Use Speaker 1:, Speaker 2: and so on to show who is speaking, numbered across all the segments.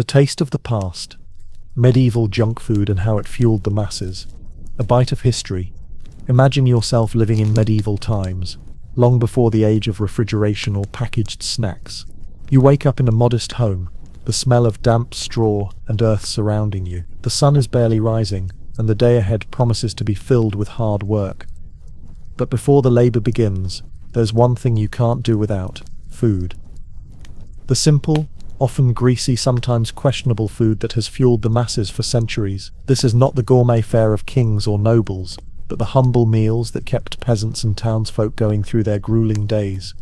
Speaker 1: The taste of the past, medieval junk food and how it fueled the masses. A bite of history. Imagine yourself living in medieval times, long before the age of refrigeration or packaged snacks. You wake up in a modest home, the smell of damp straw and earth surrounding you. The sun is barely rising, and the day ahead promises to be filled with hard work. But before the labor begins, there's one thing you can't do without: food. The simple, often greasy, sometimes questionable food that has fueled the masses for centuries. This is not the gourmet fare of kings or nobles, but the humble meals that kept peasants and townsfolk going through their grueling days.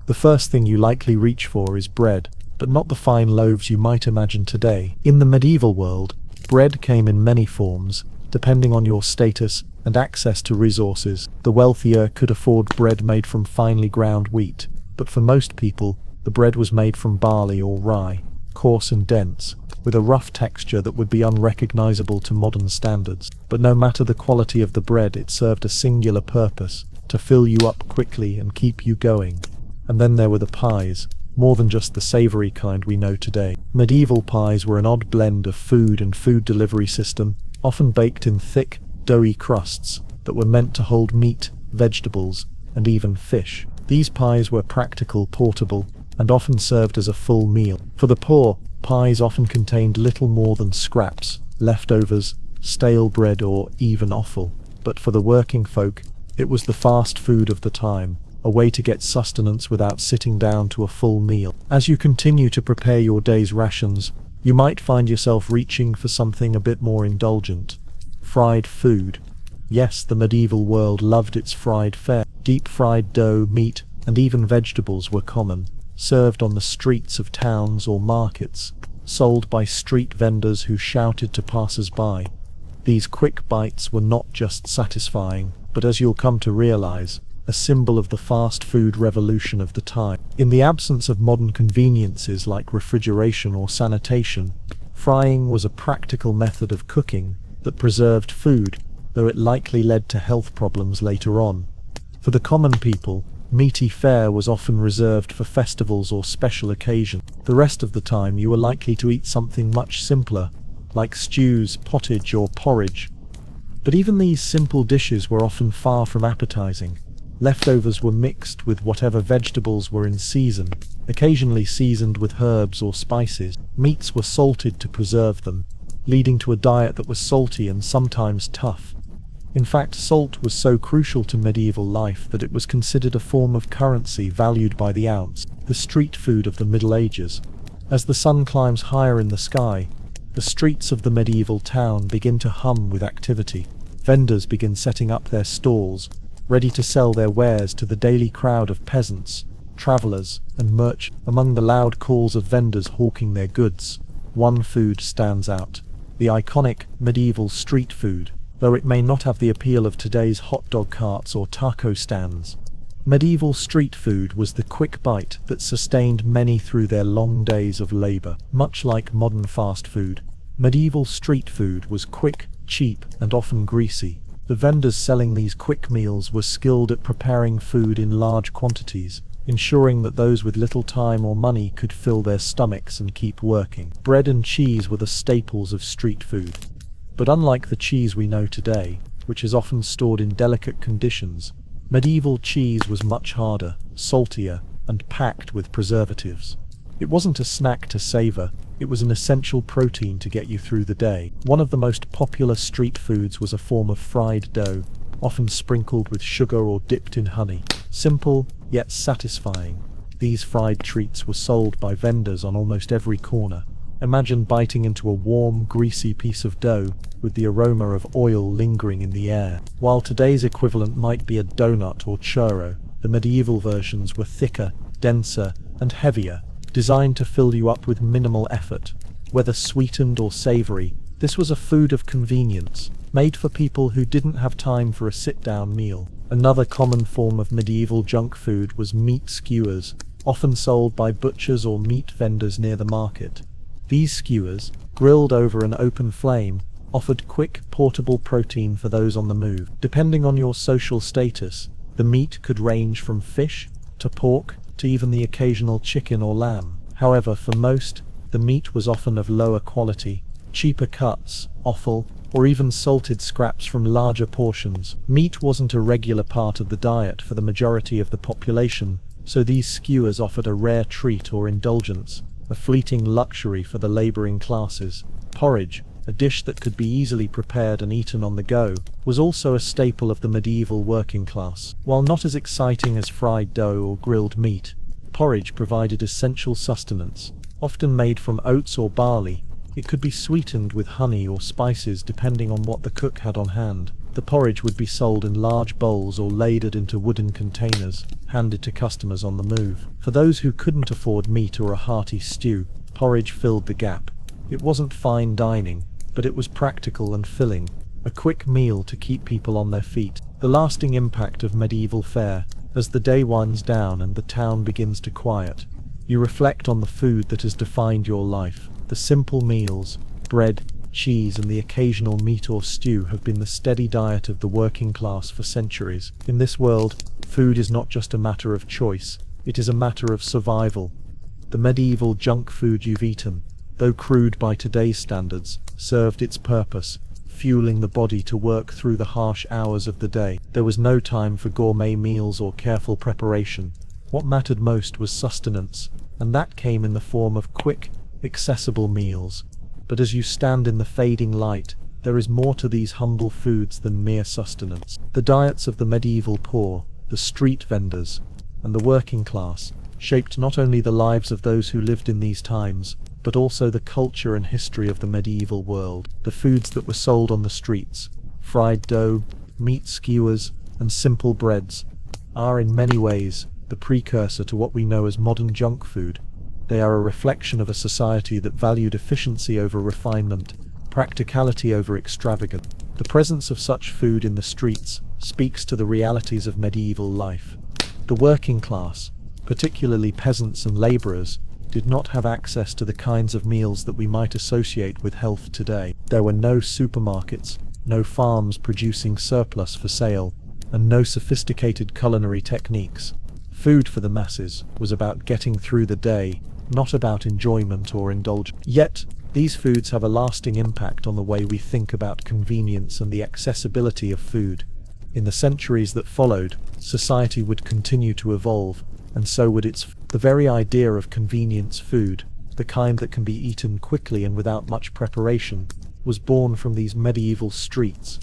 Speaker 1: The first thing you likely reach for is bread, but not the fine loaves you might imagine today. In the medieval world, bread came in many forms, depending on your status and access to resources. The wealthier could afford bread made from finely ground wheat, but for most people, the bread was made from barley or rye, coarse and dense, with a rough texture that would be unrecognizable to modern standards. But no matter the quality of the bread, it served a singular purpose: to fill you up quickly and keep you going. And then there were the pies, more than just the savory kind we know today. Medieval pies were an odd blend of food and food delivery system, often baked in thick, doughy crusts that were meant to hold meat, vegetables, and even fish. These pies were practical, portable, and often served as a full meal. For the poor, pies often contained little more than scraps, leftovers, stale bread, or even offal. But for the working folk, it was the fast food of the time, a way to get sustenance without sitting down to a full meal. As you continue to prepare your day's rations, you might find yourself reaching for something a bit more indulgent. Fried food. Yes, the medieval world loved its fried fare. Deep-fried dough, meat, and even vegetables were common, served on the streets of towns or markets, sold by street vendors who shouted to passers-by. These quick bites were not just satisfying, but, as you'll come to realize, a symbol of the fast food revolution of the time. In the absence of modern conveniences like refrigeration or sanitation, frying was a practical method of cooking that preserved food, though it likely led to health problems later on. For the common people, meaty fare was often reserved for festivals or special occasions. The rest of the time you were likely to eat something much simpler, like stews, pottage, or porridge. But even these simple dishes were often far from appetizing. Leftovers were mixed with whatever vegetables were in season, occasionally seasoned with herbs or spices. Meats were salted to preserve them, leading to a diet that was salty and sometimes tough. In fact, salt was so crucial to medieval life that it was considered a form of currency valued by the ounce. The street food of the Middle Ages. As the sun climbs higher in the sky, the streets of the medieval town begin to hum with activity. Vendors begin setting up their stalls, ready to sell their wares to the daily crowd of peasants, travelers, and merchants. Among the loud calls of vendors hawking their goods, one food stands out: the iconic medieval street food. Though it may not have the appeal of today's hot dog carts or taco stands, medieval street food was the quick bite that sustained many through their long days of labor. Much like modern fast food, medieval street food was quick, cheap, and often greasy. The vendors selling these quick meals were skilled at preparing food in large quantities, ensuring that those with little time or money could fill their stomachs and keep working. Bread and cheese were the staples of street food. But unlike the cheese we know today, which is often stored in delicate conditions, medieval cheese was much harder, saltier, and packed with preservatives. It wasn't a snack to savor, it was an essential protein to get you through the day. One of the most popular street foods was a form of fried dough, often sprinkled with sugar or dipped in honey. Simple, yet satisfying, these fried treats were sold by vendors on almost every corner. Imagine biting into a warm, greasy piece of dough with the aroma of oil lingering in the air. While today's equivalent might be a donut or churro, the medieval versions were thicker, denser, and heavier, designed to fill you up with minimal effort. Whether sweetened or savory, this was a food of convenience, made for people who didn't have time for a sit-down meal. Another common form of medieval junk food was meat skewers, often sold by butchers or meat vendors near the market. These skewers, grilled over an open flame, offered quick, portable protein for those on the move. Depending on your social status, the meat could range from fish to pork to even the occasional chicken or lamb. However, for most, The meat was often of lower quality, cheaper cuts, offal, or even salted scraps from larger portions. Meat wasn't a regular part of the diet for the majority of the population, so these skewers offered a rare treat or indulgence, a fleeting luxury for the laboring classes. Porridge, a dish that could be easily prepared and eaten on the go, was also a staple of the medieval working class. While not as exciting as fried dough or grilled meat, porridge provided essential sustenance. Often made from oats or barley, it could be sweetened with honey or spices depending on what the cook had on hand. The porridge would be sold in large bowls or ladled into wooden containers, handed to customers on the move. For those who couldn't afford meat or a hearty stew, porridge filled the gap. It wasn't fine dining, but it was practical and filling, a quick meal to keep people on their feet. The lasting impact of medieval fare, as the day winds down and the town begins to quiet. You reflect on the food that has defined your life. The simple meals, bread, cheese and the occasional meat or stew have been the steady diet of the working class for centuries. In this world, food is not just a matter of choice, it is a matter of survival. The medieval junk food you've eaten, though crude by today's standards, served its purpose, fueling the body to work through the harsh hours of the day. There was no time for gourmet meals or careful preparation. What mattered most was sustenance, and that came in the form of quick, accessible meals. But as you stand in the fading light, there is more to these humble foods than mere sustenance. The diets of the medieval poor, the street vendors, and the working class shaped not only the lives of those who lived in these times, but also the culture and history of the medieval world. The foods that were sold on the streets, fried dough, meat skewers, and simple breads, are in many ways the precursor to what we know as modern junk food. They are a reflection of a society that valued efficiency over refinement, practicality over extravagance. The presence of such food in the streets speaks to the realities of medieval life. The working class, particularly peasants and laborers, did not have access to the kinds of meals that we might associate with health today. There were no supermarkets, no farms producing surplus for sale, and no sophisticated culinary techniques. Food for the masses was about getting through the day, not about enjoyment or indulgence. Yet, these foods have a lasting impact on the way we think about convenience and the accessibility of food. In the centuries that followed, society would continue to evolve, and so would its. The very idea of convenience food, the kind that can be eaten quickly and without much preparation, was born from these medieval streets.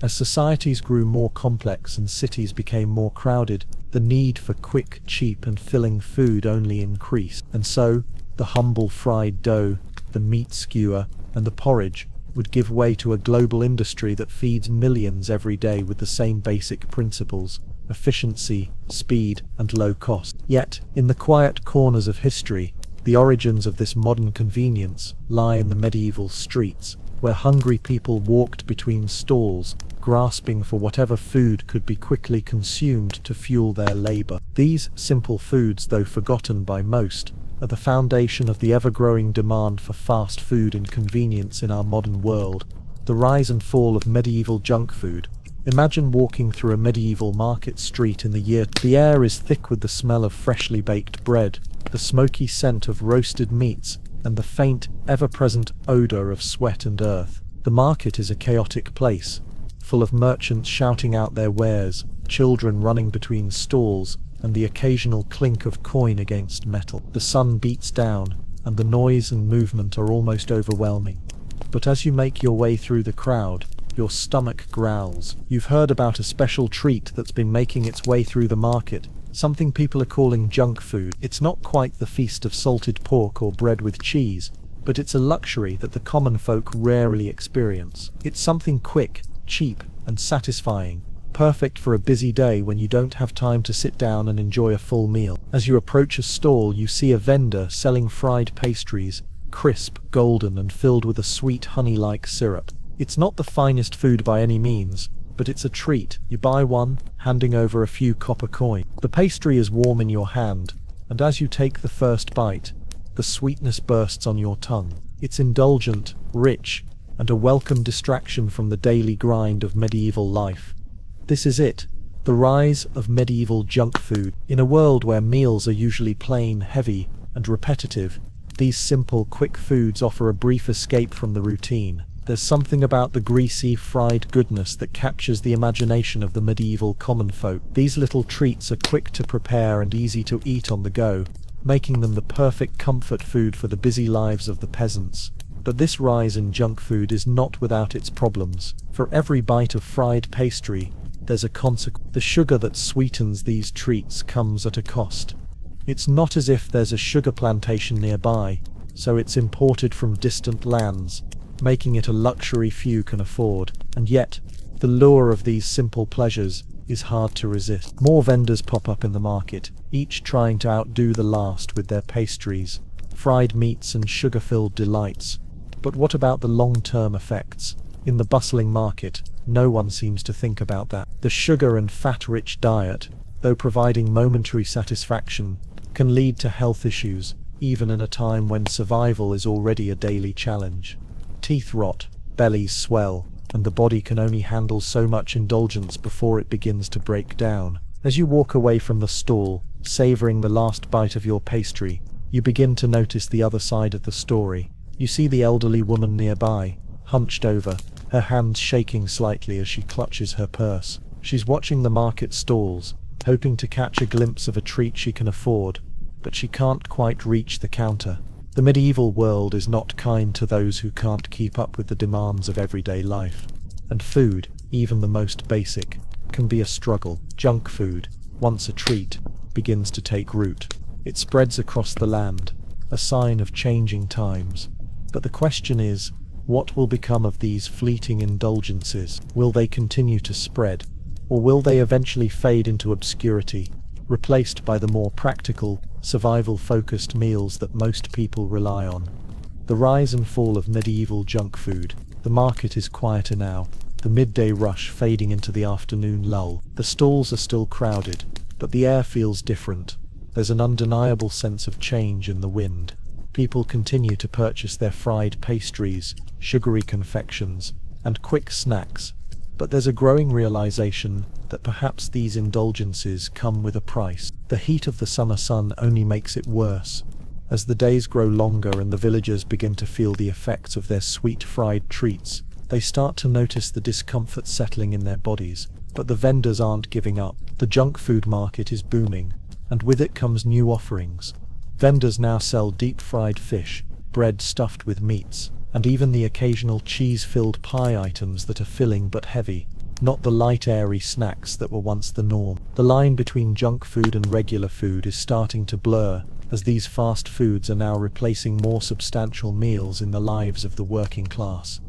Speaker 1: As societies grew more complex and cities became more crowded, the need for quick, cheap and filling food only increased. And so, the humble fried dough, the meat skewer, and the porridge would give way to a global industry that feeds millions every day with the same basic principles: efficiency, speed, and low cost. Yet, in the quiet corners of history, the origins of this modern convenience lie in the medieval streets, where hungry people walked between stalls, grasping for whatever food could be quickly consumed to fuel their labor. These simple foods, though forgotten by most, are the foundation of the ever-growing demand for fast food and convenience in our modern world. The rise and fall of medieval junk food. Imagine walking through a medieval market street in the year. The air is thick with the smell of freshly baked bread, the smoky scent of roasted meats, and the faint, ever-present odor of sweat and earth. The market is a chaotic place, full of merchants shouting out their wares, children running between stalls, and the occasional clink of coin against metal. The sun beats down, and the noise and movement are almost overwhelming. But as you make your way through the crowd, your stomach growls. You've heard about a special treat that's been making its way through the market, something people are calling junk food. It's not quite the feast of salted pork or bread with cheese, but it's a luxury that the common folk rarely experience. It's something quick, cheap, and satisfying, perfect for a busy day when you don't have time to sit down and enjoy a full meal. As you approach a stall, you see a vendor selling fried pastries, crisp, golden, and filled with a sweet honey-like syrup. It's not the finest food by any means, but it's a treat. You buy one, handing over a few copper coins. The pastry is warm in your hand, and as you take the first bite, the sweetness bursts on your tongue. It's indulgent, rich, and a welcome distraction from the daily grind of medieval life. This is it, the rise of medieval junk food. In a world where meals are usually plain, heavy, and repetitive, These simple, quick foods offer a brief escape from the routine. There's something about the greasy, fried goodness that captures the imagination of the medieval common folk. These little treats are quick to prepare and easy to eat on the go, making them the perfect comfort food for the busy lives of the peasants. But this rise in junk food is not without its problems. For every bite of fried pastry, there's a consequence. The sugar that sweetens these treats comes at a cost. It's not as if there's a sugar plantation nearby, so it's imported from distant lands, making it a luxury few can afford. And yet, the lure of these simple pleasures is hard to resist. More vendors pop up in the market, each trying to outdo the last with their pastries, fried meats and sugar-filled delights. But what about the long-term effects? In the bustling market, no one seems to think about that. The sugar and fat-rich diet, though providing momentary satisfaction, can lead to health issues, even in a time when survival is already a daily challenge. Teeth rot, bellies swell, and the body can only handle so much indulgence before it begins to break down. As you walk away from the stall, savoring the last bite of your pastry, you begin to notice the other side of the story. You see the elderly woman nearby, hunched over, her hands shaking slightly as she clutches her purse. She's watching the market stalls, hoping to catch a glimpse of a treat she can afford, but she can't quite reach the counter. The medieval world is not kind to those who can't keep up with the demands of everyday life. And food, even the most basic, can be a struggle. Junk food, once a treat, begins to take root. It spreads across the land, a sign of changing times. But the question is, what will become of these fleeting indulgences? Will they continue to spread, or will they eventually fade into obscurity, replaced by the more practical, survival-focused meals that most people rely on? The rise and fall of medieval junk food. The market is quieter now, the midday rush fading into the afternoon lull. The stalls are still crowded, but the air feels different. There's an undeniable sense of change in the wind. People continue to purchase their fried pastries, sugary confections, and quick snacks, but there's a growing realization that perhaps these indulgences come with a price. The heat of the summer sun only makes it worse. As the days grow longer and the villagers begin to feel the effects of their sweet fried treats, they start to notice the discomfort settling in their bodies. But the vendors aren't giving up. The junk food market is booming, and with it comes new offerings. Vendors now sell deep-fried fish, bread stuffed with meats, and even the occasional cheese-filled pie items that are filling but heavy, not the light airy snacks that were once the norm. The line between junk food and regular food is starting to blur, as these fast foods are now replacing more substantial meals in the lives of the working class.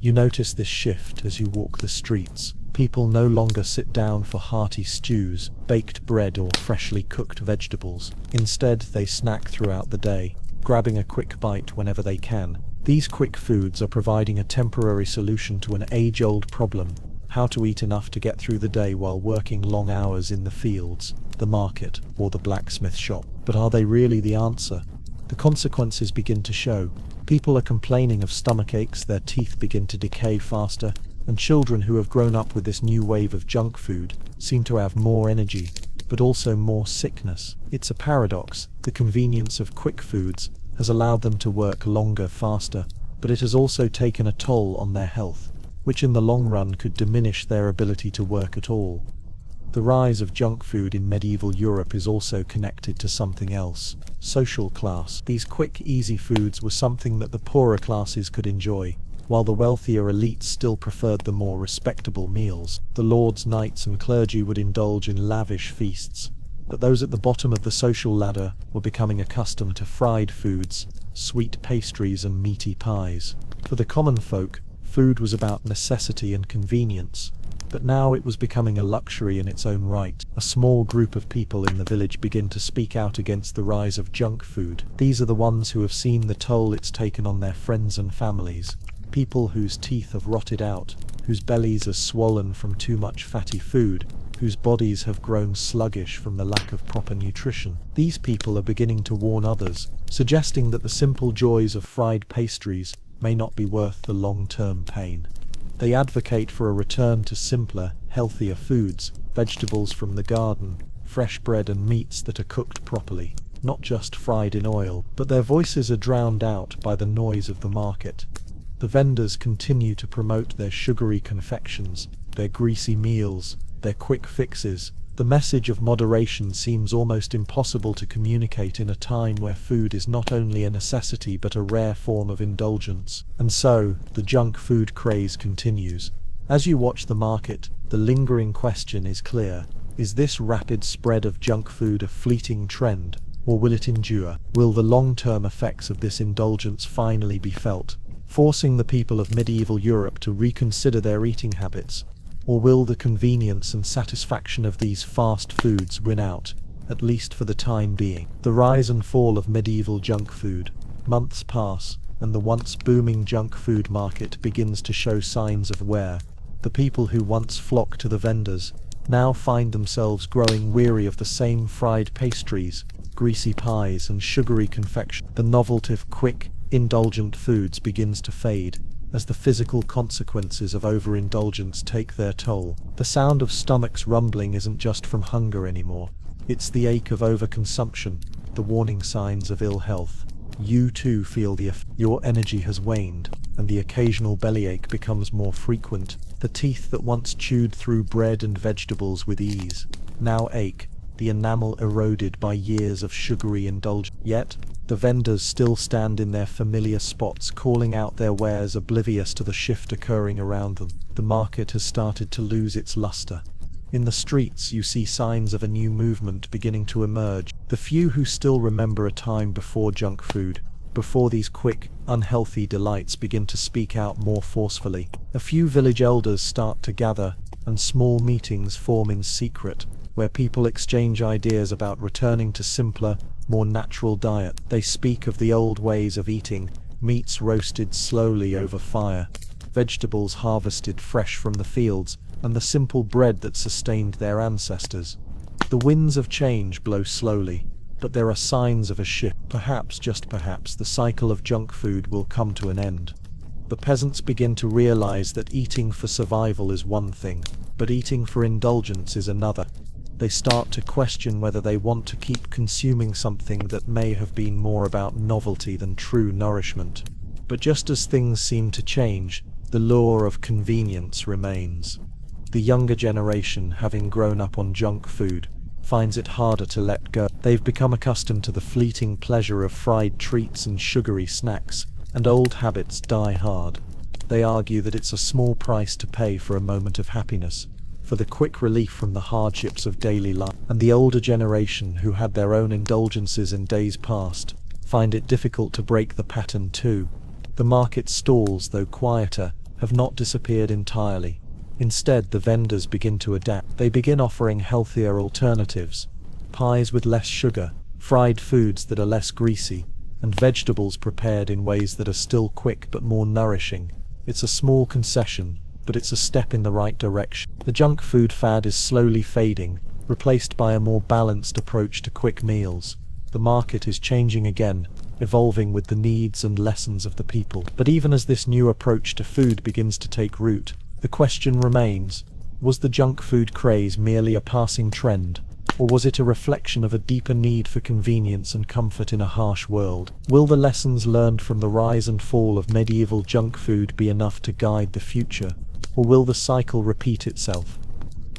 Speaker 1: You notice this shift as you walk the streets. People no longer sit down for hearty stews, baked bread or freshly cooked vegetables. Instead, they snack throughout the day, grabbing a quick bite whenever they can. These quick foods are providing a temporary solution to an age-old problem: how to eat enough to get through the day while working long hours in the fields, the market, or the blacksmith shop. But are they really the answer? The consequences begin to show. People are complaining of stomach aches, their teeth begin to decay faster, and children who have grown up with this new wave of junk food seem to have more energy, but also more sickness. It's a paradox. The convenience of quick foods has allowed them to work longer, faster, but it has also taken a toll on their health, which in the long run could diminish their ability to work at all. The rise of junk food in medieval Europe is also connected to something else: social class. These quick, easy foods were something that the poorer classes could enjoy, while the wealthier elites still preferred the more respectable meals. The lords, knights, and clergy would indulge in lavish feasts, but those at the bottom of the social ladder were becoming accustomed to fried foods, sweet pastries, and meaty pies. For the common folk, food was about necessity and convenience, but now it was becoming a luxury in its own right. A small group of people in the village begin to speak out against the rise of junk food. These are the ones who have seen the toll it's taken on their friends and families. People whose teeth have rotted out, whose bellies are swollen from too much fatty food, whose bodies have grown sluggish from the lack of proper nutrition. These people are beginning to warn others, suggesting that the simple joys of fried pastries may not be worth the long-term pain. They advocate for a return to simpler, healthier foods, vegetables from the garden, fresh bread and meats that are cooked properly. not just fried in oil, but their voices are drowned out by the noise of the market. The vendors continue to promote their sugary confections, their greasy meals, their quick fixes. The message of moderation seems almost impossible to communicate in a time where food is not only a necessity but a rare form of indulgence. And so, the junk food craze continues. As you watch the market, the lingering question is clear. Is this rapid spread of junk food a fleeting trend, or will it endure? Will the long-term effects of this indulgence finally be felt, forcing the people of medieval Europe to reconsider their eating habits? Or will the convenience and satisfaction of these fast foods win out, at least for the time being? The rise and fall of medieval junk food. Months pass, and the once booming junk food market begins to show signs of wear. The people who once flocked to the vendors now find themselves growing weary of the same fried pastries, greasy pies, and sugary confection. The novelty of quick, indulgent foods begins to fade, as the physical consequences of overindulgence take their toll. The sound of stomachs rumbling isn't just from hunger anymore. It's the ache of overconsumption, the warning signs of ill health. You too feel the effect. Your energy has waned, and the occasional bellyache becomes more frequent. The teeth that once chewed through bread and vegetables with ease now ache, the enamel eroded by years of sugary indulgence. Yet, the vendors still stand in their familiar spots, calling out their wares, oblivious to the shift occurring around them. The market has started to lose its luster. In the streets, you see signs of a new movement beginning to emerge. The few who still remember a time before junk food, before these quick, unhealthy delights, begin to speak out more forcefully. A few village elders start to gather, and small meetings form in secret, where people exchange ideas about returning to simpler, more natural diet. They speak of the old ways of eating, meats roasted slowly over fire, vegetables harvested fresh from the fields, and the simple bread that sustained their ancestors. The winds of change blow slowly, but there are signs of a shift. Perhaps, just perhaps, the cycle of junk food will come to an end. The peasants begin to realize that eating for survival is one thing, but eating for indulgence is another. They start to question whether they want to keep consuming something that may have been more about novelty than true nourishment. But just as things seem to change, the lure of convenience remains. The younger generation, having grown up on junk food, finds it harder to let go. They've become accustomed to the fleeting pleasure of fried treats and sugary snacks, and old habits die hard. They argue that it's a small price to pay for a moment of happiness, for the quick relief from the hardships of daily life. And the older generation, who had their own indulgences in days past, find it difficult to break the pattern too. The market stalls, though quieter, have not disappeared entirely. Instead, the vendors begin to adapt. They begin offering healthier alternatives, pies with less sugar, fried foods that are less greasy, and vegetables prepared in ways that are still quick but more nourishing. It's a small concession, but it's a step in the right direction. The junk food fad is slowly fading, replaced by a more balanced approach to quick meals. The market is changing again, evolving with the needs and lessons of the people. But even as this new approach to food begins to take root, the question remains, was the junk food craze merely a passing trend, or was it a reflection of a deeper need for convenience and comfort in a harsh world? Will the lessons learned from the rise and fall of medieval junk food be enough to guide the future, or will the cycle repeat itself?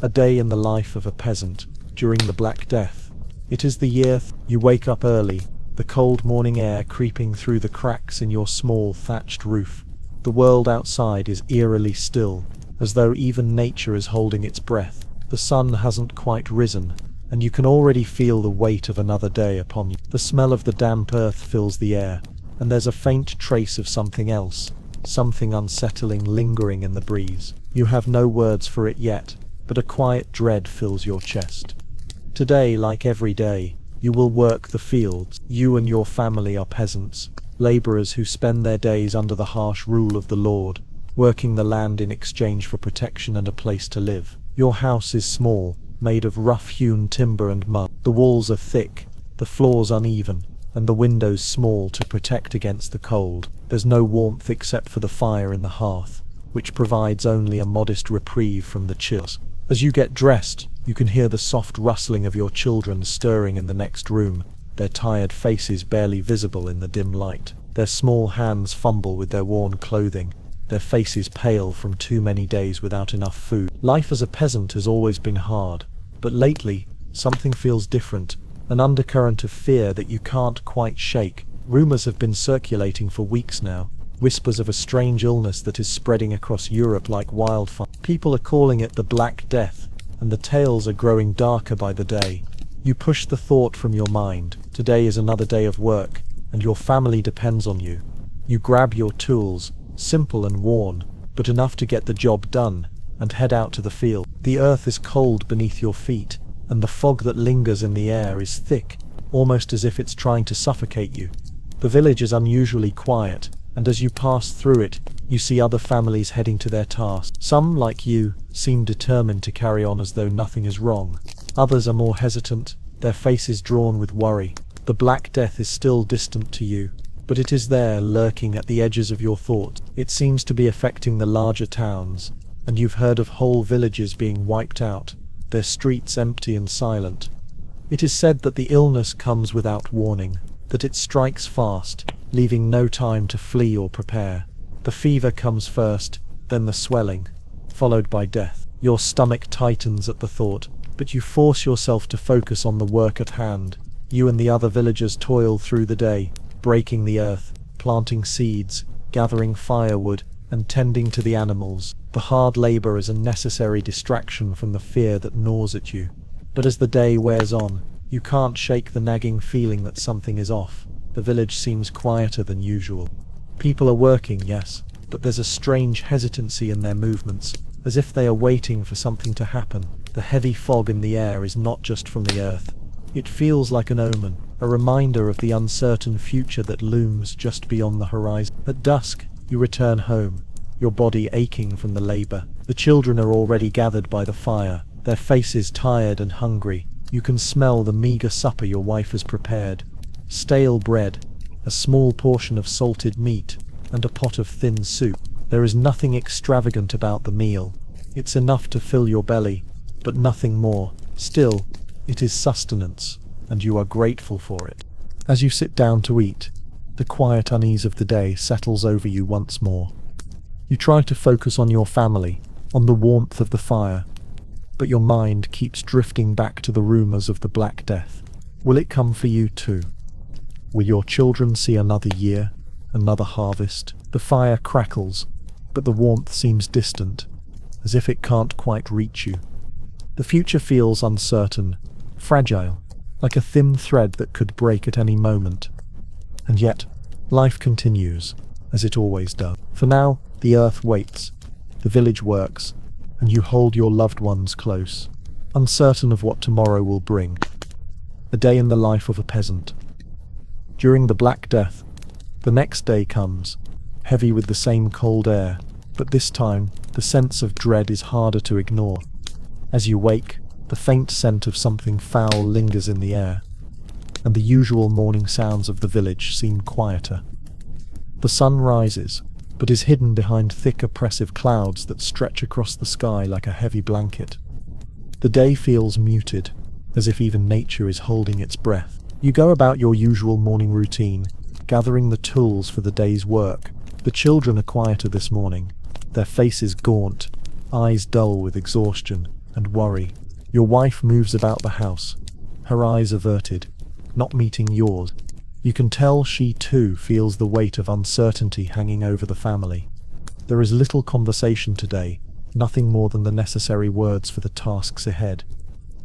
Speaker 1: A day in the life of a peasant, during the Black Death. It is the year you wake up early, the cold morning air creeping through the cracks in your small thatched roof. The world outside is eerily still, as though even nature is holding its breath. The sun hasn't quite risen, and you can already feel the weight of another day upon you. The smell of the damp earth fills the air, and there's a faint trace of something else, something unsettling lingering in the breeze. You have no words for it yet, but a quiet dread fills your chest. Today, like every day, you will work the fields. You and your family are peasants, laborers who spend their days under the harsh rule of the Lord, working the land in exchange for protection and a place to live. Your house is small, made of rough-hewn timber and mud. The walls are thick, the floors uneven, and the windows small to protect against the cold. There's no warmth except for the fire in the hearth, which provides only a modest reprieve from the chills. As you get dressed, you can hear the soft rustling of your children stirring in the next room, their tired faces barely visible in the dim light. Their small hands fumble with their worn clothing, their faces pale from too many days without enough food. Life as a peasant has always been hard, but lately, something feels different, an undercurrent of fear that you can't quite shake. Rumors have been circulating for weeks now, whispers of a strange illness that is spreading across Europe like wildfire. People are calling it the Black Death, and the tales are growing darker by the day. You push the thought from your mind. Today is another day of work, and your family depends on you. You grab your tools, simple and worn, but enough to get the job done, and head out to the field. The earth is cold beneath your feet, and the fog that lingers in the air is thick, almost as if it's trying to suffocate you. The village is unusually quiet, and as you pass through it, you see other families heading to their tasks. Some, like you, seem determined to carry on as though nothing is wrong. Others are more hesitant, their faces drawn with worry. The Black Death is still distant to you, but it is there, lurking at the edges of your thoughts. It seems to be affecting the larger towns, and you've heard of whole villages being wiped out, their streets empty and silent. It is said that the illness comes without warning, that it strikes fast, leaving no time to flee or prepare. The fever comes first, then the swelling, followed by death. Your stomach tightens at the thought, but you force yourself to focus on the work at hand. You and the other villagers toil through the day, breaking the earth, planting seeds, gathering firewood, and tending to the animals. The hard labor is a necessary distraction from the fear that gnaws at you. But as the day wears on, you can't shake the nagging feeling that something is off. The village seems quieter than usual. People are working, yes, but there's a strange hesitancy in their movements, as if they are waiting for something to happen. The heavy fog in the air is not just from the earth. It feels like an omen, a reminder of the uncertain future that looms just beyond the horizon. At dusk, you return home, your body aching from the labor. The children are already gathered by the fire, their faces tired and hungry. You can smell the meager supper your wife has prepared. Stale bread, a small portion of salted meat, and a pot of thin soup. There is nothing extravagant about the meal. It's enough to fill your belly, but nothing more. Still, it is sustenance, and you are grateful for it. As you sit down to eat, the quiet unease of the day settles over you once more. You try to focus on your family, on the warmth of the fire, but your mind keeps drifting back to the rumors of the Black Death. Will it come for you too? Will your children see another year, another harvest? The fire crackles, but the warmth seems distant, as if it can't quite reach you. The future feels uncertain, fragile, like a thin thread that could break at any moment. And yet, life continues, as it always does. For now, the earth waits, the village works, and you hold your loved ones close, uncertain of what tomorrow will bring. A day in the life of a peasant. During the Black Death, the next day comes, heavy with the same cold air, but this time, the sense of dread is harder to ignore. As you wake, the faint scent of something foul lingers in the air, and the usual morning sounds of the village seem quieter. The sun rises, but is hidden behind thick oppressive clouds that stretch across the sky like a heavy blanket. The day feels muted, as if even nature is holding its breath. You go about your usual morning routine, gathering the tools for the day's work. The children are quieter this morning, their faces gaunt, eyes dull with exhaustion and worry. Your wife moves about the house, her eyes averted, not meeting yours. You can tell she too feels the weight of uncertainty hanging over the family. There is little conversation today, nothing more than the necessary words for the tasks ahead.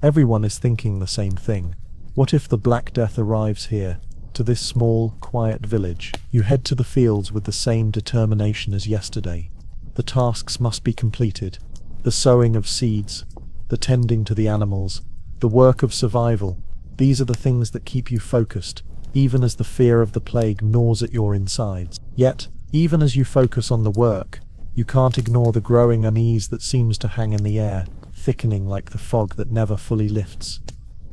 Speaker 1: Everyone is thinking the same thing. What if the Black Death arrives here, to this small, quiet village? You head to the fields with the same determination as yesterday. The tasks must be completed. The sowing of seeds, the tending to the animals, the work of survival. These are the things that keep you focused, even as the fear of the plague gnaws at your insides. Yet, even as you focus on the work, you can't ignore the growing unease that seems to hang in the air, thickening like the fog that never fully lifts.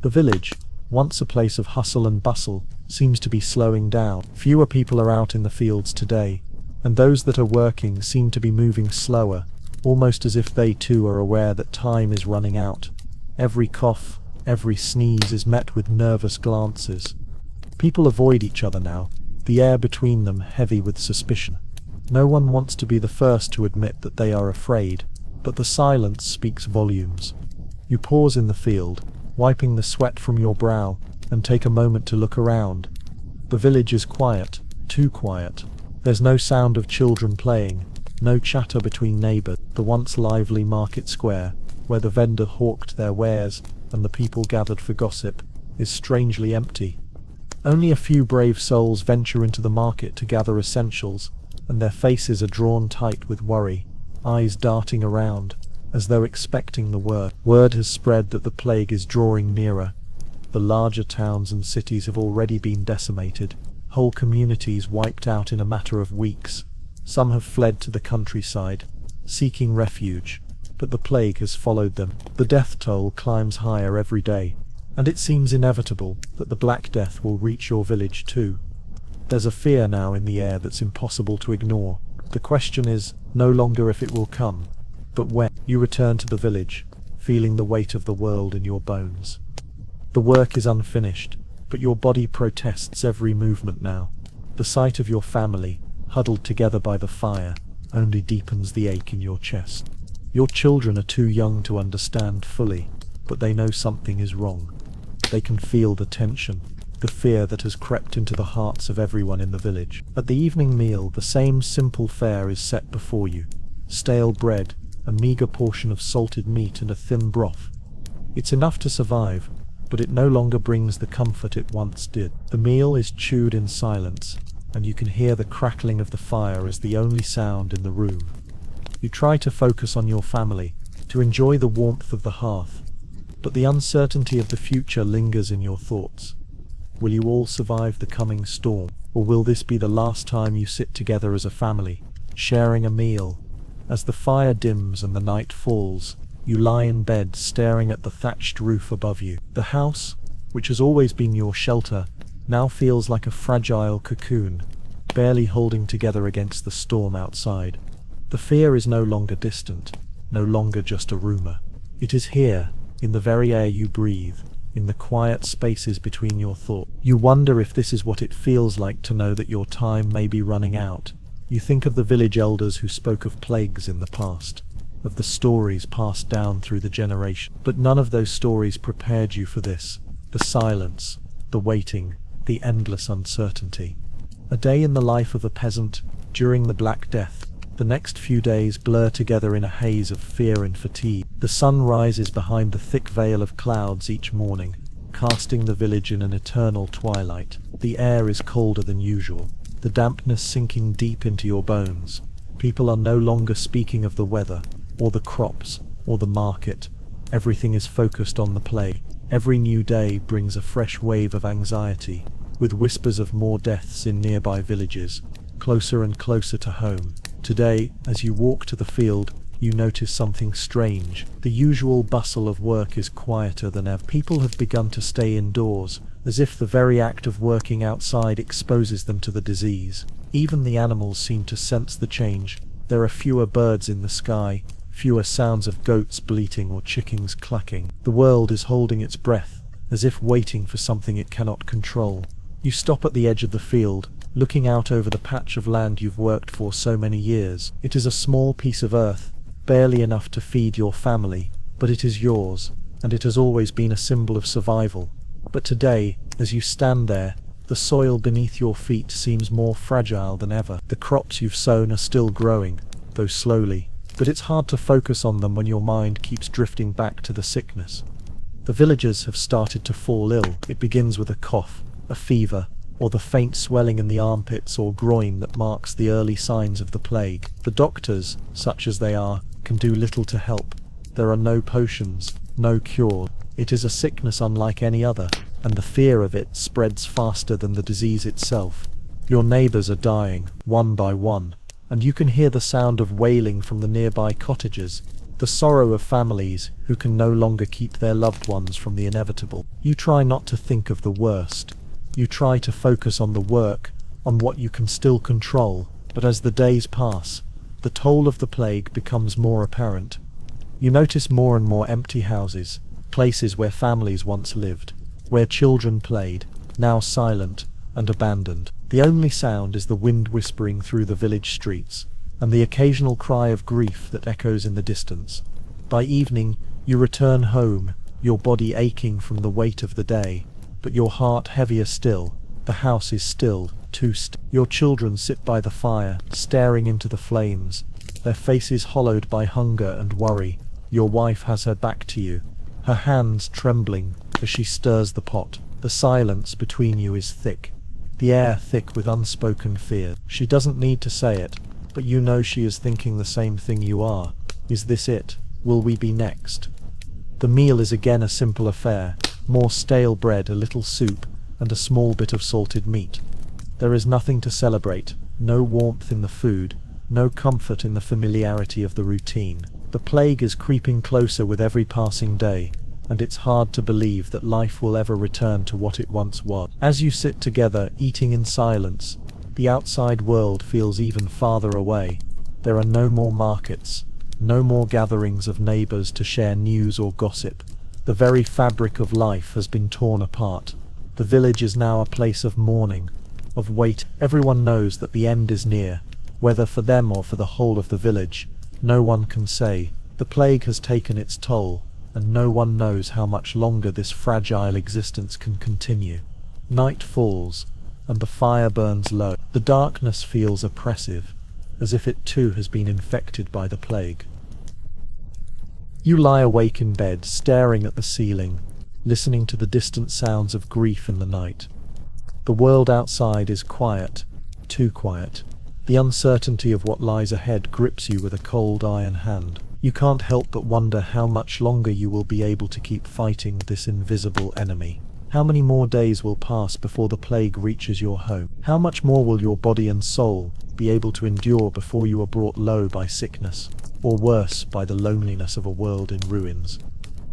Speaker 1: The village, once a place of hustle and bustle, seems to be slowing down. Fewer people are out in the fields today, and those that are working seem to be moving slower, almost as if they too are aware that time is running out. Every cough, every sneeze is met with nervous glances. People avoid each other now, the air between them heavy with suspicion. No one wants to be the first to admit that they are afraid, but the silence speaks volumes. You pause in the field, wiping the sweat from your brow, and take a moment to look around. The village is quiet, too quiet. There's no sound of children playing, no chatter between neighbors. The once lively market square, where the vendor hawked their wares and the people gathered for gossip, is strangely empty. Only a few brave souls venture into the market to gather essentials, and their faces are drawn tight with worry, eyes darting around, as though expecting the word. Word has spread that the plague is drawing nearer. The larger towns and cities have already been decimated, whole communities wiped out in a matter of weeks. Some have fled to the countryside, seeking refuge, but the plague has followed them. The death toll climbs higher every day, and it seems inevitable that the Black Death will reach your village too. There's a fear now in the air that's impossible to ignore. The question is no longer if it will come, but when. You return to the village, feeling the weight of the world in your bones. The work is unfinished, but your body protests every movement now. The sight of your family, huddled together by the fire, only deepens the ache in your chest. Your children are too young to understand fully, but they know something is wrong. They can feel the tension, the fear that has crept into the hearts of everyone in the village. At the evening meal, the same simple fare is set before you. Stale bread, a meager portion of salted meat and a thin broth. It's enough to survive, but it no longer brings the comfort it once did. The meal is chewed in silence, and you can hear the crackling of the fire as the only sound in the room. You try to focus on your family, to enjoy the warmth of the hearth, but the uncertainty of the future lingers in your thoughts. Will you all survive the coming storm, or will this be the last time you sit together as a family, sharing a meal? As the fire dims and the night falls, you lie in bed staring at the thatched roof above you. The house, which has always been your shelter, now feels like a fragile cocoon, barely holding together against the storm outside. The fear is no longer distant, no longer just a rumor. It is here, in the very air you breathe, in the quiet spaces between your thoughts. You wonder if this is what it feels like to know that your time may be running out. You think of the village elders who spoke of plagues in the past, of the stories passed down through the generation. But none of those stories prepared you for this. The silence, the waiting, the endless uncertainty. A day in the life of a peasant during the Black Death. The next few days blur together in a haze of fear and fatigue. The sun rises behind the thick veil of clouds each morning, casting the village in an eternal twilight. The air is colder than usual, the dampness sinking deep into your bones. People are no longer speaking of the weather, or the crops, or the market. Everything is focused on the plague. Every new day brings a fresh wave of anxiety, with whispers of more deaths in nearby villages, closer and closer to home. Today, as you walk to the field, you notice something strange. The usual bustle of work is quieter than ever. People have begun to stay indoors, as if the very act of working outside exposes them to the disease. Even the animals seem to sense the change. There are fewer birds in the sky, fewer sounds of goats bleating or chickens clucking. The world is holding its breath, as if waiting for something it cannot control. You stop at the edge of the field, looking out over the patch of land you've worked for so many years. It is a small piece of earth, barely enough to feed your family, but it is yours, and it has always been a symbol of survival. But today, as you stand there, the soil beneath your feet seems more fragile than ever. The crops you've sown are still growing, though slowly, but it's hard to focus on them when your mind keeps drifting back to the sickness. The villagers have started to fall ill. It begins with a cough, a fever, or the faint swelling in the armpits or groin that marks the early signs of the plague. The doctors, such as they are, can do little to help. There are no potions, no cure. It is a sickness unlike any other, and the fear of it spreads faster than the disease itself. Your neighbors are dying, one by one, and you can hear the sound of wailing from the nearby cottages, the sorrow of families who can no longer keep their loved ones from the inevitable. You try not to think of the worst. You try to focus on the work, on what you can still control, but as the days pass, the toll of the plague becomes more apparent. You notice more and more empty houses, places where families once lived, where children played, now silent and abandoned. The only sound is the wind whispering through the village streets, and the occasional cry of grief that echoes in the distance. By evening, you return home, your body aching from the weight of the day, but your heart heavier still. The house is still, too still. Your children sit by the fire, staring into the flames, their faces hollowed by hunger and worry. Your wife has her back to you, her hands trembling as she stirs the pot. The silence between you is thick, the air thick with unspoken fear. She doesn't need to say it, but you know she is thinking the same thing you are. Is this it? Will we be next? The meal is again a simple affair, more stale bread, a little soup, and a small bit of salted meat. There is nothing to celebrate, no warmth in the food, no comfort in the familiarity of the routine. The plague is creeping closer with every passing day, and it's hard to believe that life will ever return to what it once was. As you sit together, eating in silence, the outside world feels even farther away. There are no more markets, no more gatherings of neighbors to share news or gossip. The very fabric of life has been torn apart. The village is now a place of mourning, of wait. Everyone knows that the end is near, whether for them or for the whole of the village. No one can say. The plague has taken its toll, and no one knows how much longer this fragile existence can continue. Night falls, and the fire burns low. The darkness feels oppressive, as if it too has been infected by the plague. You lie awake in bed, staring at the ceiling, listening to the distant sounds of grief in the night. The world outside is quiet, too quiet. The uncertainty of what lies ahead grips you with a cold iron hand. You can't help but wonder how much longer you will be able to keep fighting this invisible enemy. How many more days will pass before the plague reaches your home? How much more will your body and soul be able to endure before you are brought low by sickness, or worse, by the loneliness of a world in ruins?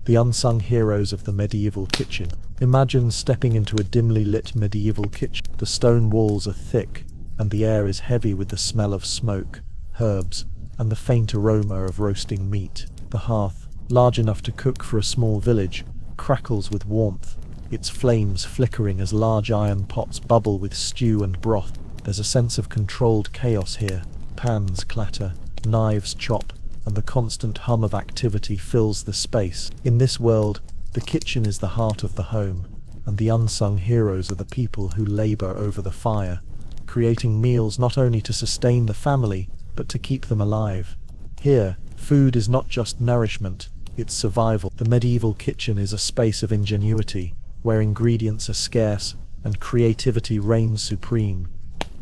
Speaker 1: The unsung heroes of the medieval kitchen. Imagine stepping into a dimly lit medieval kitchen. The stone walls are thick, and the air is heavy with the smell of smoke, herbs, and the faint aroma of roasting meat. The hearth, large enough to cook for a small village, crackles with warmth, its flames flickering as large iron pots bubble with stew and broth. There's a sense of controlled chaos here. Pans clatter, knives chop, and the constant hum of activity fills the space. In this world, the kitchen is the heart of the home, and the unsung heroes are the people who labor over the fire, creating meals not only to sustain the family, but to keep them alive. Here, food is not just nourishment, it's survival. The medieval kitchen is a space of ingenuity, where ingredients are scarce and creativity reigns supreme.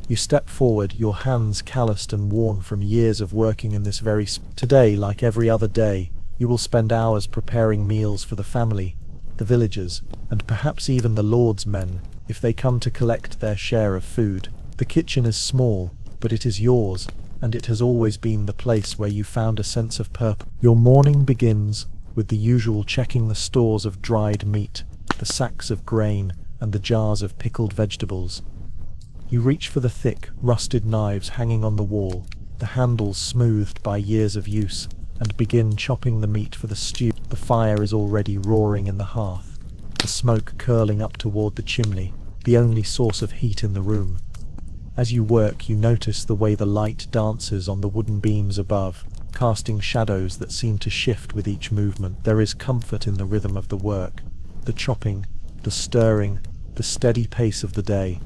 Speaker 1: You step forward, your hands calloused and worn from years of working in this very Today, like every other day, you will spend hours preparing meals for the family, the villagers, and perhaps even the lord's men, if they come to collect their share of food. The kitchen is small, but it is yours, and it has always been the place where you found a sense of purpose. Your morning begins with the usual checking the stores of dried meat, the sacks of grain, and the jars of pickled vegetables. You reach for the thick, rusted knives hanging on the wall, the handles smoothed by years of use, and begin chopping the meat for the stew. The fire is already roaring in the hearth, the smoke curling up toward the chimney, the only source of heat in the room. As you work, you notice the way the light dances on the wooden beams above, casting shadows that seem to shift with each movement. There is comfort in the rhythm of the work, the chopping, the stirring, the steady pace of the day.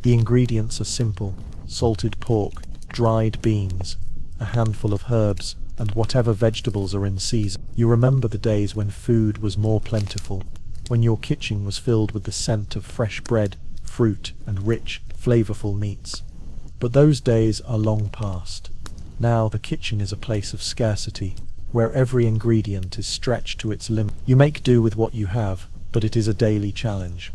Speaker 1: The ingredients are simple: salted pork, dried beans, a handful of herbs, and whatever vegetables are in season. You remember the days when food was more plentiful, when your kitchen was filled with the scent of fresh bread, fruit, and rich, flavorful meats. But those days are long past. Now the kitchen is a place of scarcity, where every ingredient is stretched to its limit. You make do with what you have, but it is a daily challenge.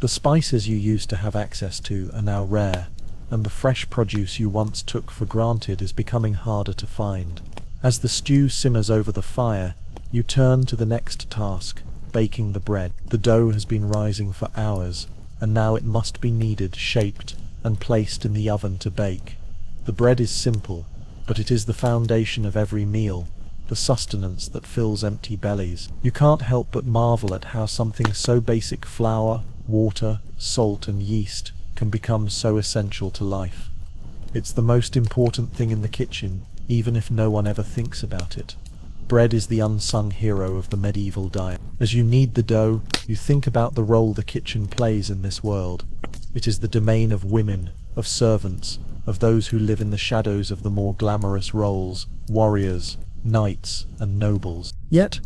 Speaker 1: The spices you used to have access to are now rare, and the fresh produce you once took for granted is becoming harder to find. As the stew simmers over the fire, you turn to the next task, baking the bread. The dough has been rising for hours, and now it must be kneaded, shaped, and placed in the oven to bake. The bread is simple, but it is the foundation of every meal, the sustenance that fills empty bellies. You can't help but marvel at how something so basic, flour, water, salt, and yeast can become so essential to life. It's the most important thing in the kitchen, even if no one ever thinks about it. Bread is the unsung hero of the medieval diet. As you knead the dough, you think about the role the kitchen plays in this world. It is the domain of women, of servants, of those who live in the shadows of the more glamorous roles, warriors, knights, and nobles. Yet,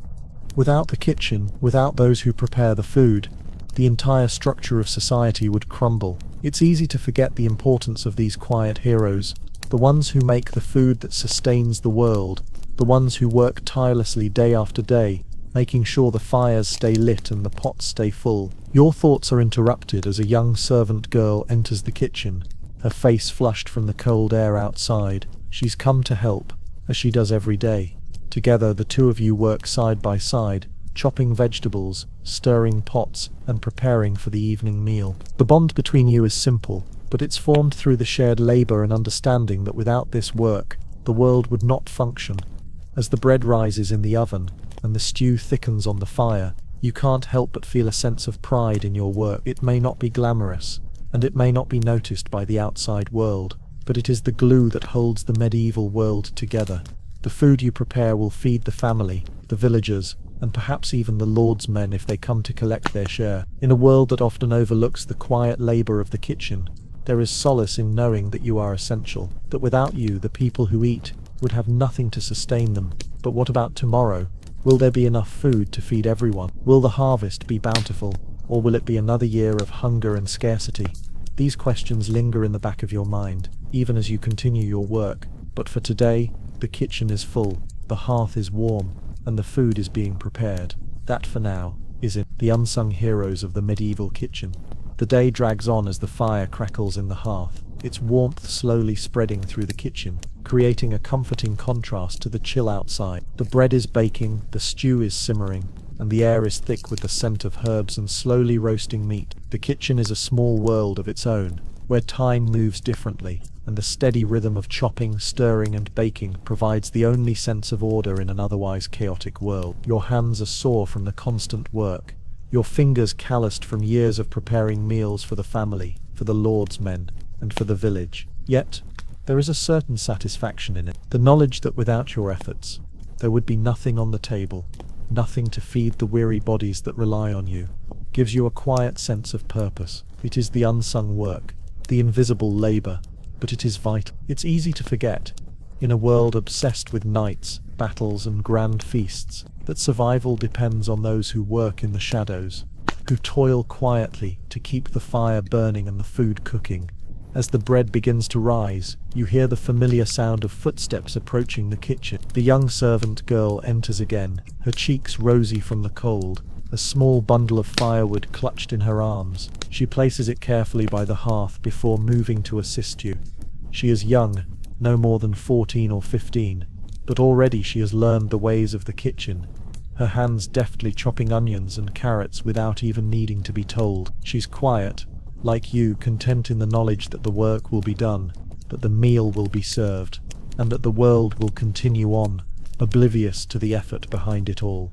Speaker 1: without the kitchen, without those who prepare the food, the entire structure of society would crumble. It's easy to forget the importance of these quiet heroes, the ones who make the food that sustains the world, the ones who work tirelessly day after day, making sure the fires stay lit and the pots stay full. Your thoughts are interrupted as a young servant girl enters the kitchen, her face flushed from the cold air outside. She's come to help, as she does every day. Together, the two of you work side by side, chopping vegetables, stirring pots, and preparing for the evening meal. The bond between you is simple, but it's formed through the shared labor and understanding that without this work, the world would not function. As the bread rises in the oven, and the stew thickens on the fire, you can't help but feel a sense of pride in your work. It may not be glamorous, and it may not be noticed by the outside world, but it is the glue that holds the medieval world together. The food you prepare will feed the family, the villagers, and perhaps even the lord's men if they come to collect their share. In a world that often overlooks the quiet labor of the kitchen, there is solace in knowing that you are essential, that without you, the people who eat would have nothing to sustain them. But what about tomorrow? Will there be enough food to feed everyone? Will the harvest be bountiful, or will it be another year of hunger and scarcity? These questions linger in the back of your mind, even as you continue your work. But for today, the kitchen is full, the hearth is warm, and the food is being prepared. That, for now, is it. The unsung heroes of the medieval kitchen. The day drags on as the fire crackles in the hearth, its warmth slowly spreading through the kitchen, creating a comforting contrast to the chill outside. The bread is baking, the stew is simmering, and the air is thick with the scent of herbs and slowly roasting meat. The kitchen is a small world of its own, where time moves differently, and the steady rhythm of chopping, stirring, and baking provides the only sense of order in an otherwise chaotic world. Your hands are sore from the constant work, your fingers calloused from years of preparing meals for the family, for the lord's men, and for the village. Yet, there is a certain satisfaction in it. The knowledge that without your efforts, there would be nothing on the table, nothing to feed the weary bodies that rely on you, gives you a quiet sense of purpose. It is the unsung work, the invisible labor, but it is vital. It's easy to forget, in a world obsessed with knights, battles, and grand feasts, that survival depends on those who work in the shadows, who toil quietly to keep the fire burning and the food cooking. As the bread begins to rise, you hear the familiar sound of footsteps approaching the kitchen. The young servant girl enters again, her cheeks rosy from the cold, a small bundle of firewood clutched in her arms. She places it carefully by the hearth before moving to assist you. She is young, no more than 14 or 15, but already she has learned the ways of the kitchen, her hands deftly chopping onions and carrots without even needing to be told. She's quiet, like you, content in the knowledge that the work will be done, that the meal will be served, and that the world will continue on, oblivious to the effort behind it all.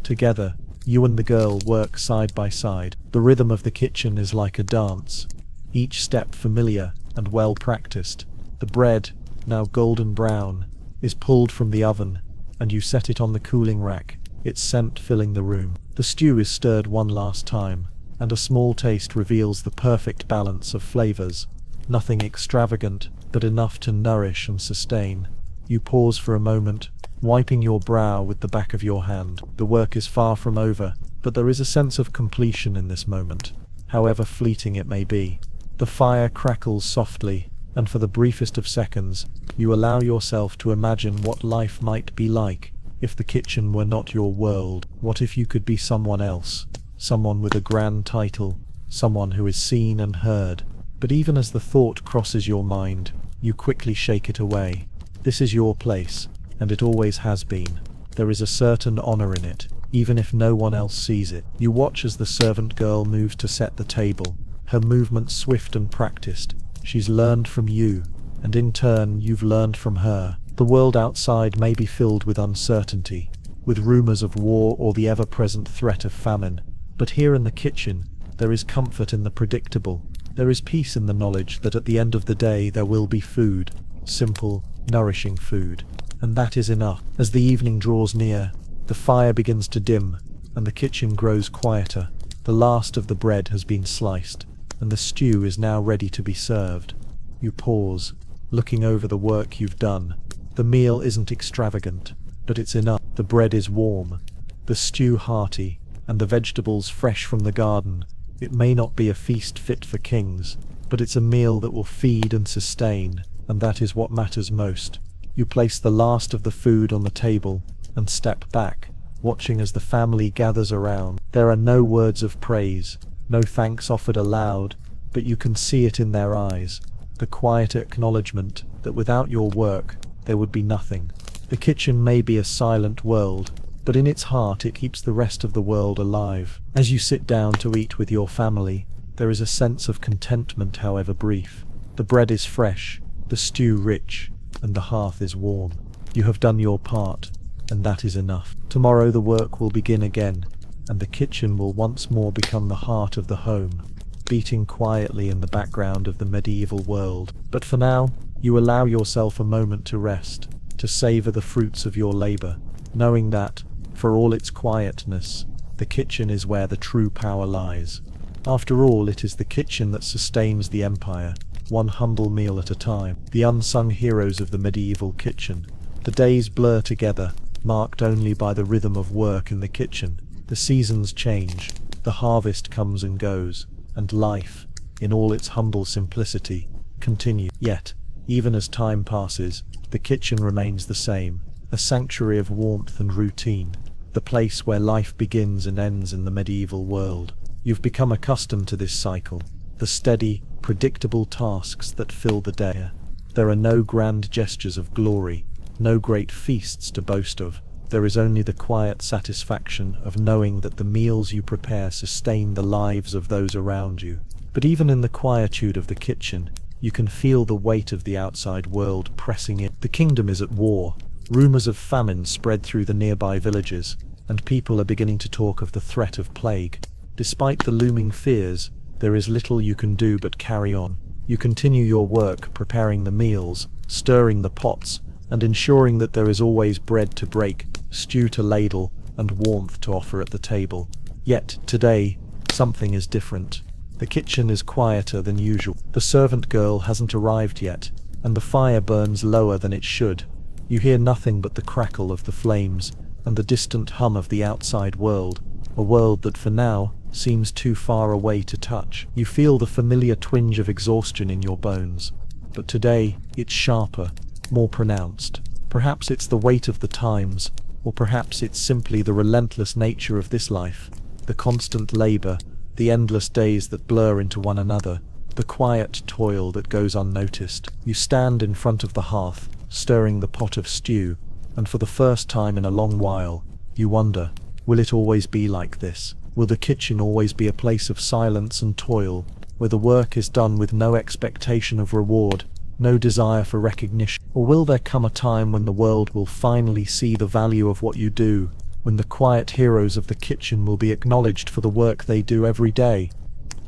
Speaker 1: Together, you and the girl work side by side. The rhythm of the kitchen is like a dance, each step familiar and well practiced. The bread, now golden brown, is pulled from the oven, and you set it on the cooling rack, its scent filling the room. The stew is stirred one last time, and a small taste reveals the perfect balance of flavors. Nothing extravagant, but enough to nourish and sustain. You pause for a moment, wiping your brow with the back of your hand. The work is far from over, but there is a sense of completion in this moment, however fleeting it may be. The fire crackles softly, and for the briefest of seconds, you allow yourself to imagine what life might be like if the kitchen were not your world. What if you could be someone else? Someone with a grand title, someone who is seen and heard. But even as the thought crosses your mind, you quickly shake it away. This is your place, and it always has been. There is a certain honor in it, even if no one else sees it. You watch as the servant girl moves to set the table, her movements swift and practiced. She's learned from you, and in turn you've learned from her. The world outside may be filled with uncertainty, with rumors of war or the ever-present threat of famine. But here in the kitchen, There is comfort in the predictable. There is peace in the knowledge that at the end of the day there will be food. Simple, nourishing food. And that is enough. As the evening draws near, the fire begins to dim, and the kitchen grows quieter. The last of the bread has been sliced, and the stew is now ready to be served. You pause, looking over the work you've done. The meal isn't extravagant, but it's enough. The bread is warm, the stew hearty, and the vegetables fresh from the garden. It may not be a feast fit for kings, but it's a meal that will feed and sustain, and that is what matters most. You place the last of the food on the table and step back, watching as the family gathers around. There are no words of praise, no thanks offered aloud, but you can see it in their eyes, the quiet acknowledgement that without your work there would be nothing. The kitchen may be a silent world, but in its heart it keeps the rest of the world alive. As you sit down to eat with your family, there is a sense of contentment, however brief. The bread is fresh, the stew rich, and the hearth is warm. You have done your part, and that is enough. Tomorrow the work will begin again, and the kitchen will once more become the heart of the home, beating quietly in the background of the medieval world. But for now, you allow yourself a moment to rest, to savor the fruits of your labor, knowing that, for all its quietness, the kitchen is where the true power lies. After all, it is the kitchen that sustains the empire, one humble meal at a time. The unsung heroes of the medieval kitchen. The days blur together, marked only by the rhythm of work in the kitchen. The seasons change, the harvest comes and goes, and life, in all its humble simplicity, continues. Yet, even as time passes, the kitchen remains the same, a sanctuary of warmth and routine, the place where life begins and ends in the medieval world. You've become accustomed to this cycle, the steady, predictable tasks that fill the day. There are no grand gestures of glory, no great feasts to boast of. There is only the quiet satisfaction of knowing that the meals you prepare sustain the lives of those around you. But even in the quietude of the kitchen, you can feel the weight of the outside world pressing in. The kingdom is at war. Rumors of famine spread through the nearby villages, and people are beginning to talk of the threat of plague. Despite the looming fears, there is little you can do but carry on. You continue your work, preparing the meals, stirring the pots, and ensuring that there is always bread to break, stew to ladle, and warmth to offer at the table. Yet, today, something is different. The kitchen is quieter than usual. The servant girl hasn't arrived yet, and the fire burns lower than it should. You hear nothing but the crackle of the flames, and the distant hum of the outside world, a world that for now seems too far away to touch. You feel the familiar twinge of exhaustion in your bones, but today it's sharper, more pronounced. Perhaps it's the weight of the times, or perhaps it's simply the relentless nature of this life, the constant labor, the endless days that blur into one another, the quiet toil that goes unnoticed. You stand in front of the hearth, stirring the pot of stew, and for the first time in a long while, you wonder, will it always be like this? Will the kitchen always be a place of silence and toil, where the work is done with no expectation of reward, no desire for recognition? Or will there come a time when the world will finally see the value of what you do, when the quiet heroes of the kitchen will be acknowledged for the work they do every day?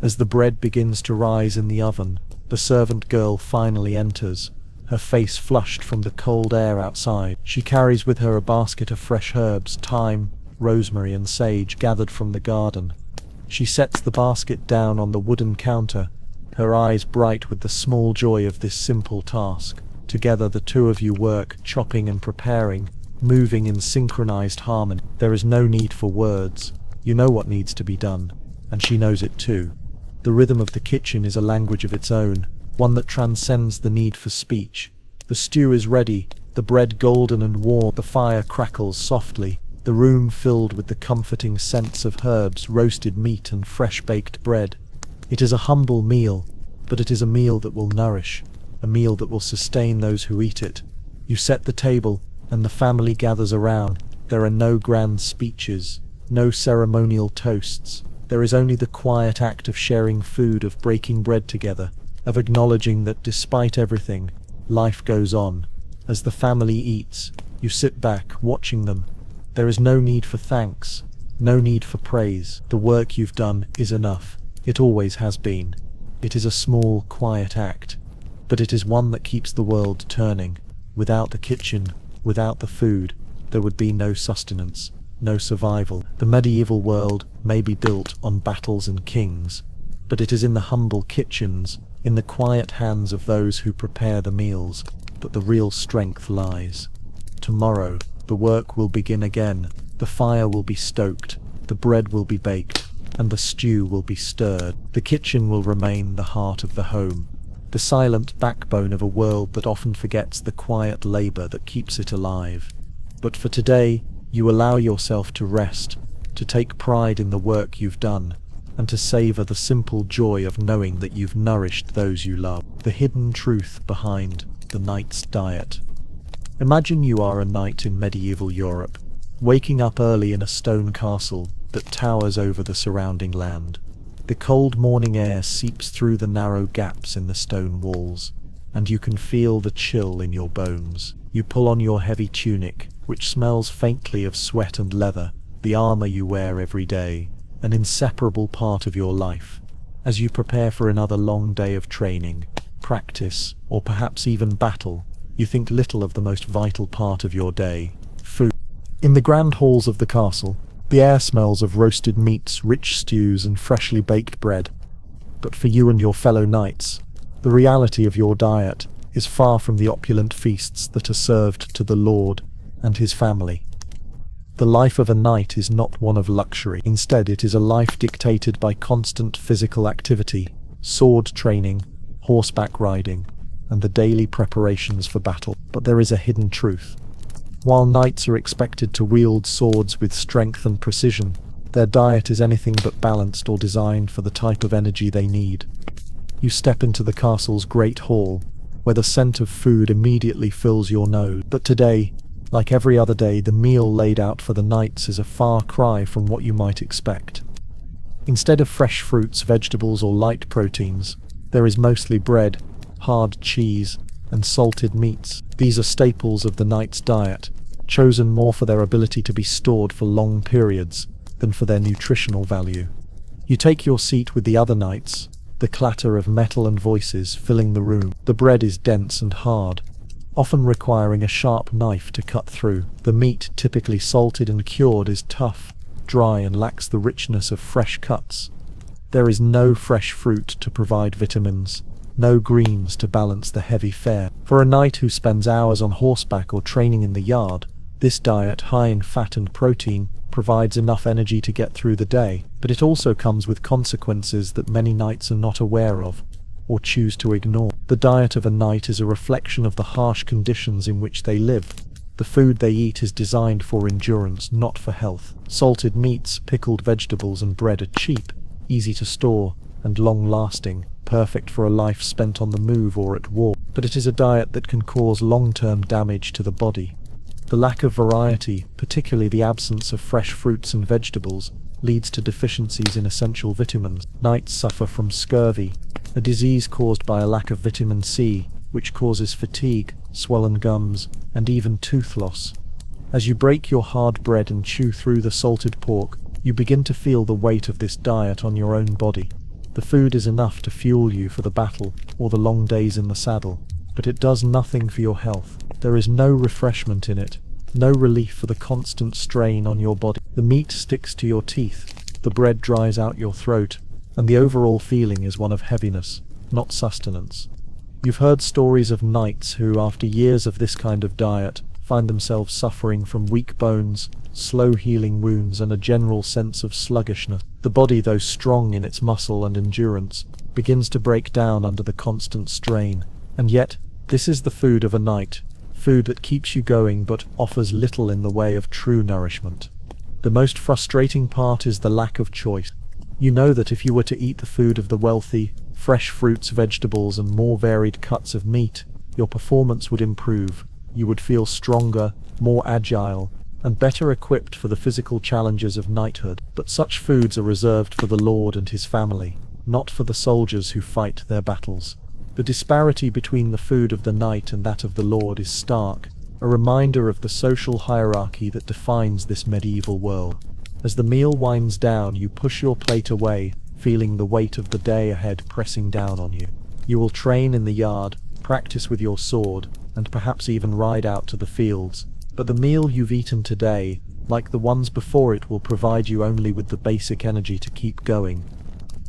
Speaker 1: As the bread begins to rise in the oven, the servant girl finally enters, her face flushed from the cold air outside. She carries with her a basket of fresh herbs, thyme, rosemary and sage gathered from the garden. She sets the basket down on the wooden counter, her eyes bright with the small joy of this simple task. Together the two of you work, chopping and preparing, moving in synchronized harmony. There is no need for words. You know what needs to be done, and she knows it too. The rhythm of the kitchen is a language of its own, one that transcends the need for speech. The stew is ready, the bread golden and warm, the fire crackles softly, the room filled with the comforting scents of herbs, roasted meat and fresh-baked bread. It is a humble meal, but it is a meal that will nourish, a meal that will sustain those who eat it. You set the table, and the family gathers around. There are no grand speeches, no ceremonial toasts. There is only the quiet act of sharing food, of breaking bread together, of acknowledging that despite everything, life goes on. As the family eats, you sit back, watching them. There is no need for thanks, no need for praise. The work you've done is enough, It always has been. It is a small, quiet act, but it is one that keeps the world turning. Without the kitchen, without the food, there would be no sustenance, no survival. The medieval world may be built on battles and kings, but it is in the humble kitchens, in the quiet hands of those who prepare the meals, that the real strength lies. Tomorrow, the work will begin again. The fire will be stoked, the bread will be baked, and the stew will be stirred. The kitchen will remain the heart of the home, the silent backbone of a world that often forgets the quiet labor that keeps it alive. But for today, you allow yourself to rest, to take pride in the work you've done, and to savor the simple joy of knowing that you've nourished those you love. The hidden truth behind the knight's diet. Imagine you are a knight in medieval Europe, waking up early in a stone castle that towers over the surrounding land. The cold morning air seeps through the narrow gaps in the stone walls, and you can feel the chill in your bones. You pull on your heavy tunic, which smells faintly of sweat and leather, the armor you wear every day, an inseparable part of your life. As you prepare for another long day of training, practice, or perhaps even battle, you think little of the most vital part of your day, food. In the grand halls of the castle, the air smells of roasted meats, rich stews, and freshly baked bread. But for you and your fellow knights, the reality of your diet is far from the opulent feasts that are served to the lord and his family. The life of a knight is not one of luxury. Instead, it is a life dictated by constant physical activity, sword training, horseback riding, and the daily preparations for battle. But there is a hidden truth. While knights are expected to wield swords with strength and precision, their diet is anything but balanced or designed for the type of energy they need. You step into the castle's great hall, where the scent of food immediately fills your nose. But today, like every other day, the meal laid out for the knights is a far cry from what you might expect. Instead of fresh fruits, vegetables, or light proteins, there is mostly bread, hard cheese, and salted meats. These are staples of the knight's diet, chosen more for their ability to be stored for long periods than for their nutritional value. You take your seat with the other knights, the clatter of metal and voices filling the room. The bread is dense and hard, often requiring a sharp knife to cut through. The meat, typically salted and cured, is tough, dry, and lacks the richness of fresh cuts. There is no fresh fruit to provide vitamins, no greens to balance the heavy fare. For a knight who spends hours on horseback or training in the yard, this diet, high in fat and protein, provides enough energy to get through the day, but it also comes with consequences that many knights are not aware of, or choose to ignore. The diet of a knight is a reflection of the harsh conditions in which they live. The food they eat is designed for endurance, not for health. Salted meats, pickled vegetables, and bread are cheap, easy to store, and long-lasting, perfect for a life spent on the move or at war. But it is a diet that can cause long-term damage to the body. The lack of variety, particularly the absence of fresh fruits and vegetables, leads to deficiencies in essential vitamins. Knights suffer from scurvy, a disease caused by a lack of vitamin C, which causes fatigue, swollen gums, and even tooth loss. As you break your hard bread and chew through the salted pork, you begin to feel the weight of this diet on your own body. The food is enough to fuel you for the battle or the long days in the saddle, but it does nothing for your health. There is no refreshment in it, no relief for the constant strain on your body. The meat sticks to your teeth, the bread dries out your throat, and the overall feeling is one of heaviness, not sustenance. You've heard stories of knights who, after years of this kind of diet, find themselves suffering from weak bones, slow healing wounds, and a general sense of sluggishness. The body, though strong in its muscle and endurance, begins to break down under the constant strain. And yet, this is the food of a knight, food that keeps you going but offers little in the way of true nourishment. The most frustrating part is the lack of choice. You know that if you were to eat the food of the wealthy, fresh fruits, vegetables, and more varied cuts of meat, your performance would improve. You would feel stronger, more agile, and better equipped for the physical challenges of knighthood. But such foods are reserved for the lord and his family, not for the soldiers who fight their battles. The disparity between the food of the knight and that of the lord is stark, a reminder of the social hierarchy that defines this medieval world. As the meal winds down, you push your plate away, feeling the weight of the day ahead pressing down on you. You will train in the yard, practice with your sword, and perhaps even ride out to the fields, but the meal you've eaten today, like the ones before it, will provide you only with the basic energy to keep going.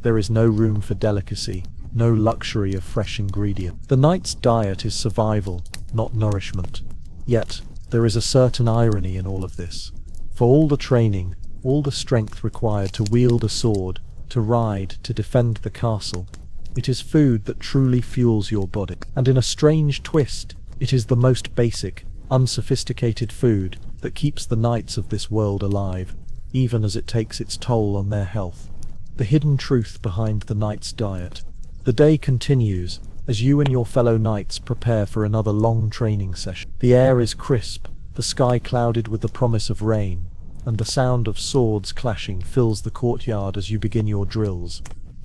Speaker 1: There is no room for delicacy, no luxury of fresh ingredients. The night's diet is survival, not nourishment. Yet, there is a certain irony in all of this. For all the training, all the strength required to wield a sword, to ride, to defend the castle, it is food that truly fuels your body. And in a strange twist, it is the most basic, unsophisticated food that keeps the knights of this world alive, even as it takes its toll on their health. The hidden truth behind the knight's diet. The day continues, as you and your fellow knights prepare for another long training session. The air is crisp, the sky clouded with the promise of rain, and the sound of swords clashing fills the courtyard as you begin your drills.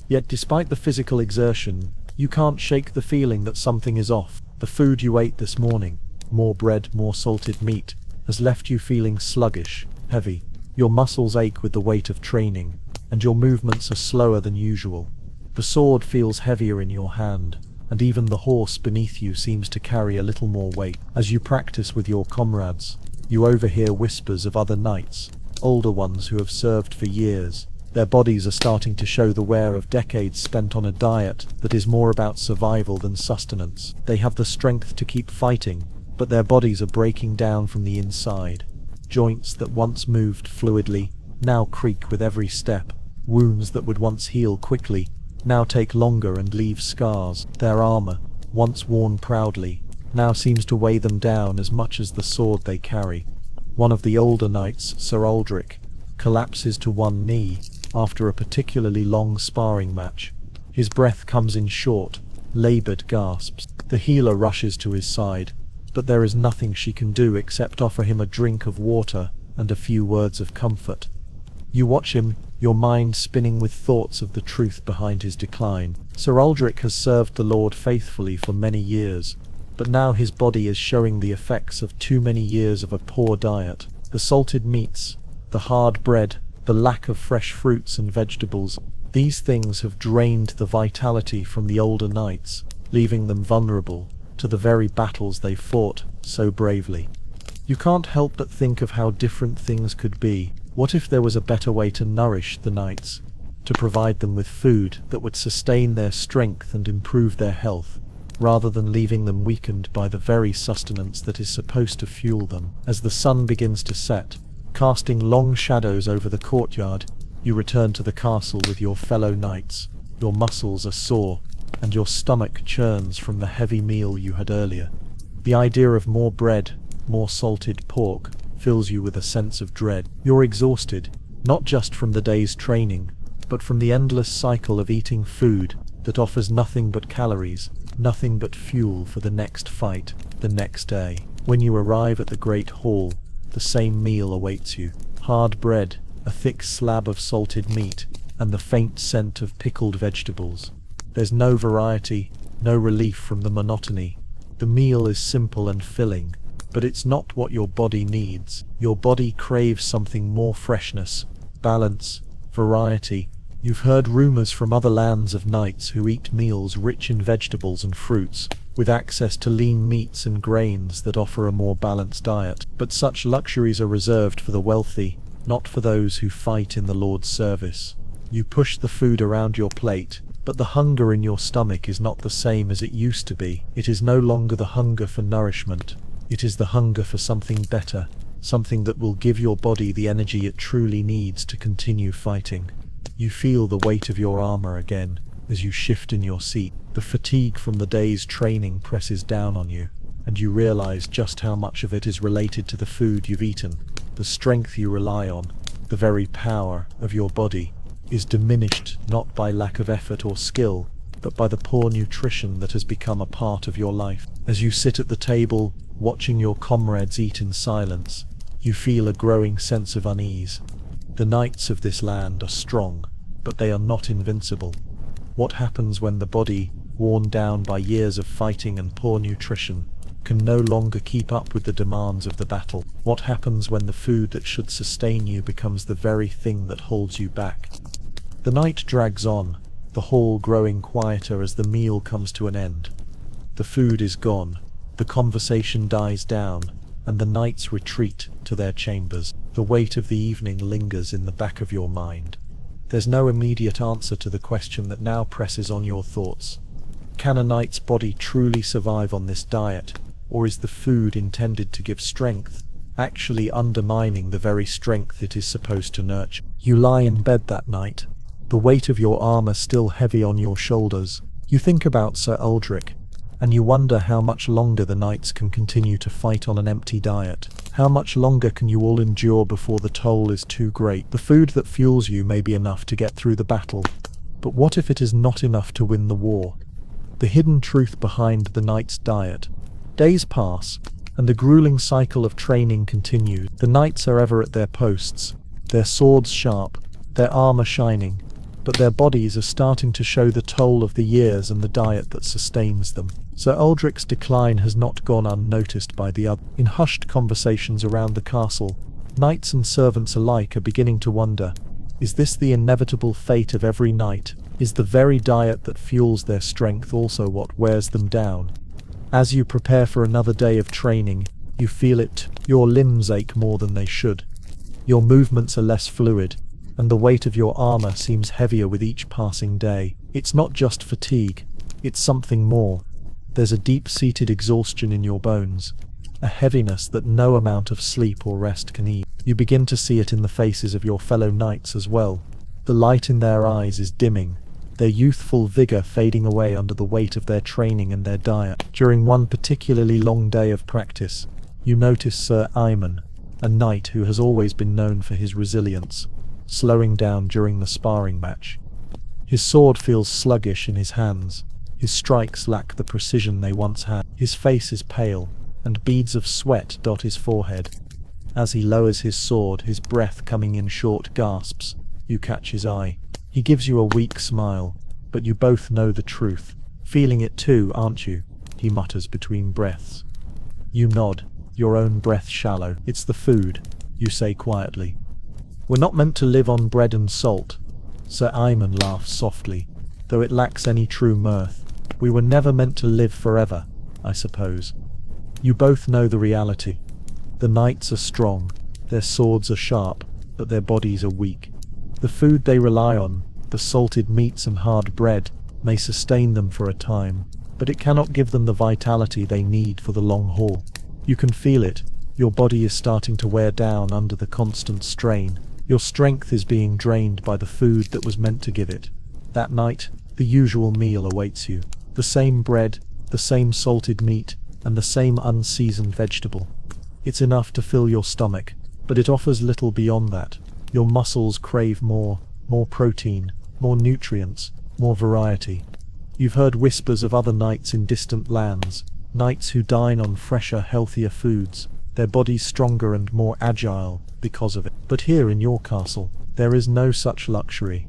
Speaker 1: Yet despite the physical exertion, you can't shake the feeling that something is off. The food you ate this morning, more bread, more salted meat, has left you feeling sluggish, heavy. Your muscles ache with the weight of training, and your movements are slower than usual. The sword feels heavier in your hand, and even the horse beneath you seems to carry a little more weight. As you practice with your comrades, you overhear whispers of other knights, older ones who have served for years. Their bodies are starting to show the wear of decades spent on a diet that is more about survival than sustenance. They have the strength to keep fighting, but their bodies are breaking down from the inside. Joints that once moved fluidly, now creak with every step. Wounds that would once heal quickly, now take longer and leave scars. Their armor, once worn proudly, now seems to weigh them down as much as the sword they carry. One of the older knights, Sir Aldrich, collapses to one knee after a particularly long sparring match. His breath comes in short, labored gasps. The healer rushes to his side, but there is nothing she can do except offer him a drink of water and a few words of comfort. You watch him, your mind spinning with thoughts of the truth behind his decline. Sir Aldrich has served the Lord faithfully for many years, but now his body is showing the effects of too many years of a poor diet. The salted meats, the hard bread, the lack of fresh fruits and vegetables, these things have drained the vitality from the older knights, leaving them vulnerable to the very battles they fought so bravely. You can't help but think of how different things could be. What if there was a better way to nourish the knights, to provide them with food that would sustain their strength and improve their health, rather than leaving them weakened by the very sustenance that is supposed to fuel them? As the sun begins to set, casting long shadows over the courtyard, you return to the castle with your fellow knights. Your muscles are sore, and your stomach churns from the heavy meal you had earlier. The idea of more bread, more salted pork, fills you with a sense of dread. You're exhausted, not just from the day's training, but from the endless cycle of eating food that offers nothing but calories, nothing but fuel for the next fight, the next day. When you arrive at the great hall, the same meal awaits you. Hard bread, a thick slab of salted meat, and the faint scent of pickled vegetables. There's no variety, no relief from the monotony. The meal is simple and filling, but it's not what your body needs. Your body craves something more: freshness, balance, variety. You've heard rumors from other lands of knights who eat meals rich in vegetables and fruits, with access to lean meats and grains that offer a more balanced diet. But such luxuries are reserved for the wealthy, not for those who fight in the Lord's service. You push the food around your plate, but the hunger in your stomach is not the same as it used to be. It is no longer the hunger for nourishment. It is the hunger for something better, something that will give your body the energy it truly needs to continue fighting. You feel the weight of your armor again as you shift in your seat. The fatigue from the day's training presses down on you, and you realize just how much of it is related to the food you've eaten. The strength you rely on, the very power of your body, is diminished not by lack of effort or skill, but by the poor nutrition that has become a part of your life. As you sit at the table, watching your comrades eat in silence, you feel a growing sense of unease. The knights of this land are strong, but they are not invincible. What happens when the body, worn down by years of fighting and poor nutrition, can no longer keep up with the demands of the battle? What happens when the food that should sustain you becomes the very thing that holds you back? The night drags on, the hall growing quieter as the meal comes to an end. The food is gone, the conversation dies down, and the knights retreat to their chambers. The weight of the evening lingers in the back of your mind. There's no immediate answer to the question that now presses on your thoughts. Can a knight's body truly survive on this diet, or is the food intended to give strength actually undermining the very strength it is supposed to nurture? You lie in bed that night, the weight of your armor still heavy on your shoulders. You think about Sir Uldric, and you wonder how much longer the knights can continue to fight on an empty diet. How much longer can you all endure before the toll is too great? The food that fuels you may be enough to get through the battle, but what if it is not enough to win the war? The hidden truth behind the knight's diet. Days pass, and the grueling cycle of training continues. The knights are ever at their posts, their swords sharp, their armor shining, but their bodies are starting to show the toll of the years and the diet that sustains them. Sir Uldric's decline has not gone unnoticed by the others. In hushed conversations around the castle, knights and servants alike are beginning to wonder, is this the inevitable fate of every knight? Is the very diet that fuels their strength also what wears them down? As you prepare for another day of training, you feel it. Your limbs ache more than they should. Your movements are less fluid, and the weight of your armor seems heavier with each passing day. It's not just fatigue, it's something more. There's a deep-seated exhaustion in your bones, a heaviness that no amount of sleep or rest can ease. You begin to see it in the faces of your fellow knights as well. The light in their eyes is dimming, their youthful vigor fading away under the weight of their training and their diet. During one particularly long day of practice, you notice Sir Aymon, a knight who has always been known for his resilience, slowing down during the sparring match. His sword feels sluggish in his hands, his strikes lack the precision they once had. His face is pale, and beads of sweat dot his forehead. As he lowers his sword, his breath coming in short gasps, you catch his eye. He gives you a weak smile, but you both know the truth. Feeling it too, aren't you? He mutters between breaths. You nod, your own breath shallow. It's the food, you say quietly. We're not meant to live on bread and salt. Sir Aymon laughs softly, though it lacks any true mirth. We were never meant to live forever, I suppose. You both know the reality. The knights are strong, their swords are sharp, but their bodies are weak. The food they rely on, the salted meats and hard bread, may sustain them for a time, but it cannot give them the vitality they need for the long haul. You can feel it. Your body is starting to wear down under the constant strain. Your strength is being drained by the food that was meant to give it. That night, the usual meal awaits you. The same bread, the same salted meat, and the same unseasoned vegetable. It's enough to fill your stomach, but it offers little beyond that. Your muscles crave more protein, more nutrients, more variety. You've heard whispers of other knights in distant lands, knights who dine on fresher, healthier foods, their bodies stronger and more agile because of it. But here in your castle, there is no such luxury.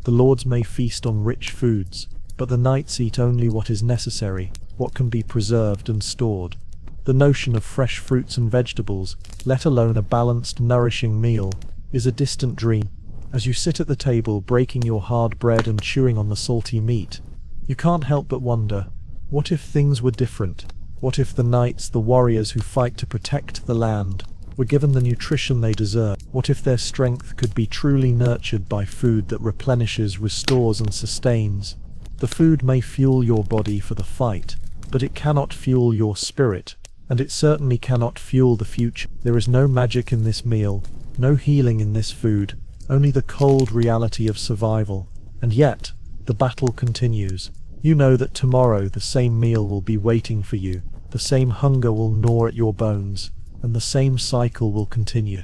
Speaker 1: The lords may feast on rich foods, but the knights eat only what is necessary, what can be preserved and stored. The notion of fresh fruits and vegetables, let alone a balanced, nourishing meal, is a distant dream. As you sit at the table breaking your hard bread and chewing on the salty meat, you can't help but wonder, what if things were different? What if the knights, the warriors who fight to protect the land, were given the nutrition they deserve? What if their strength could be truly nurtured by food that replenishes, restores and sustains? The food may fuel your body for the fight, but it cannot fuel your spirit, and it certainly cannot fuel the future. There is no magic in this meal, no healing in this food, only the cold reality of survival. And yet, the battle continues. You know that tomorrow the same meal will be waiting for you, the same hunger will gnaw at your bones, and the same cycle will continue.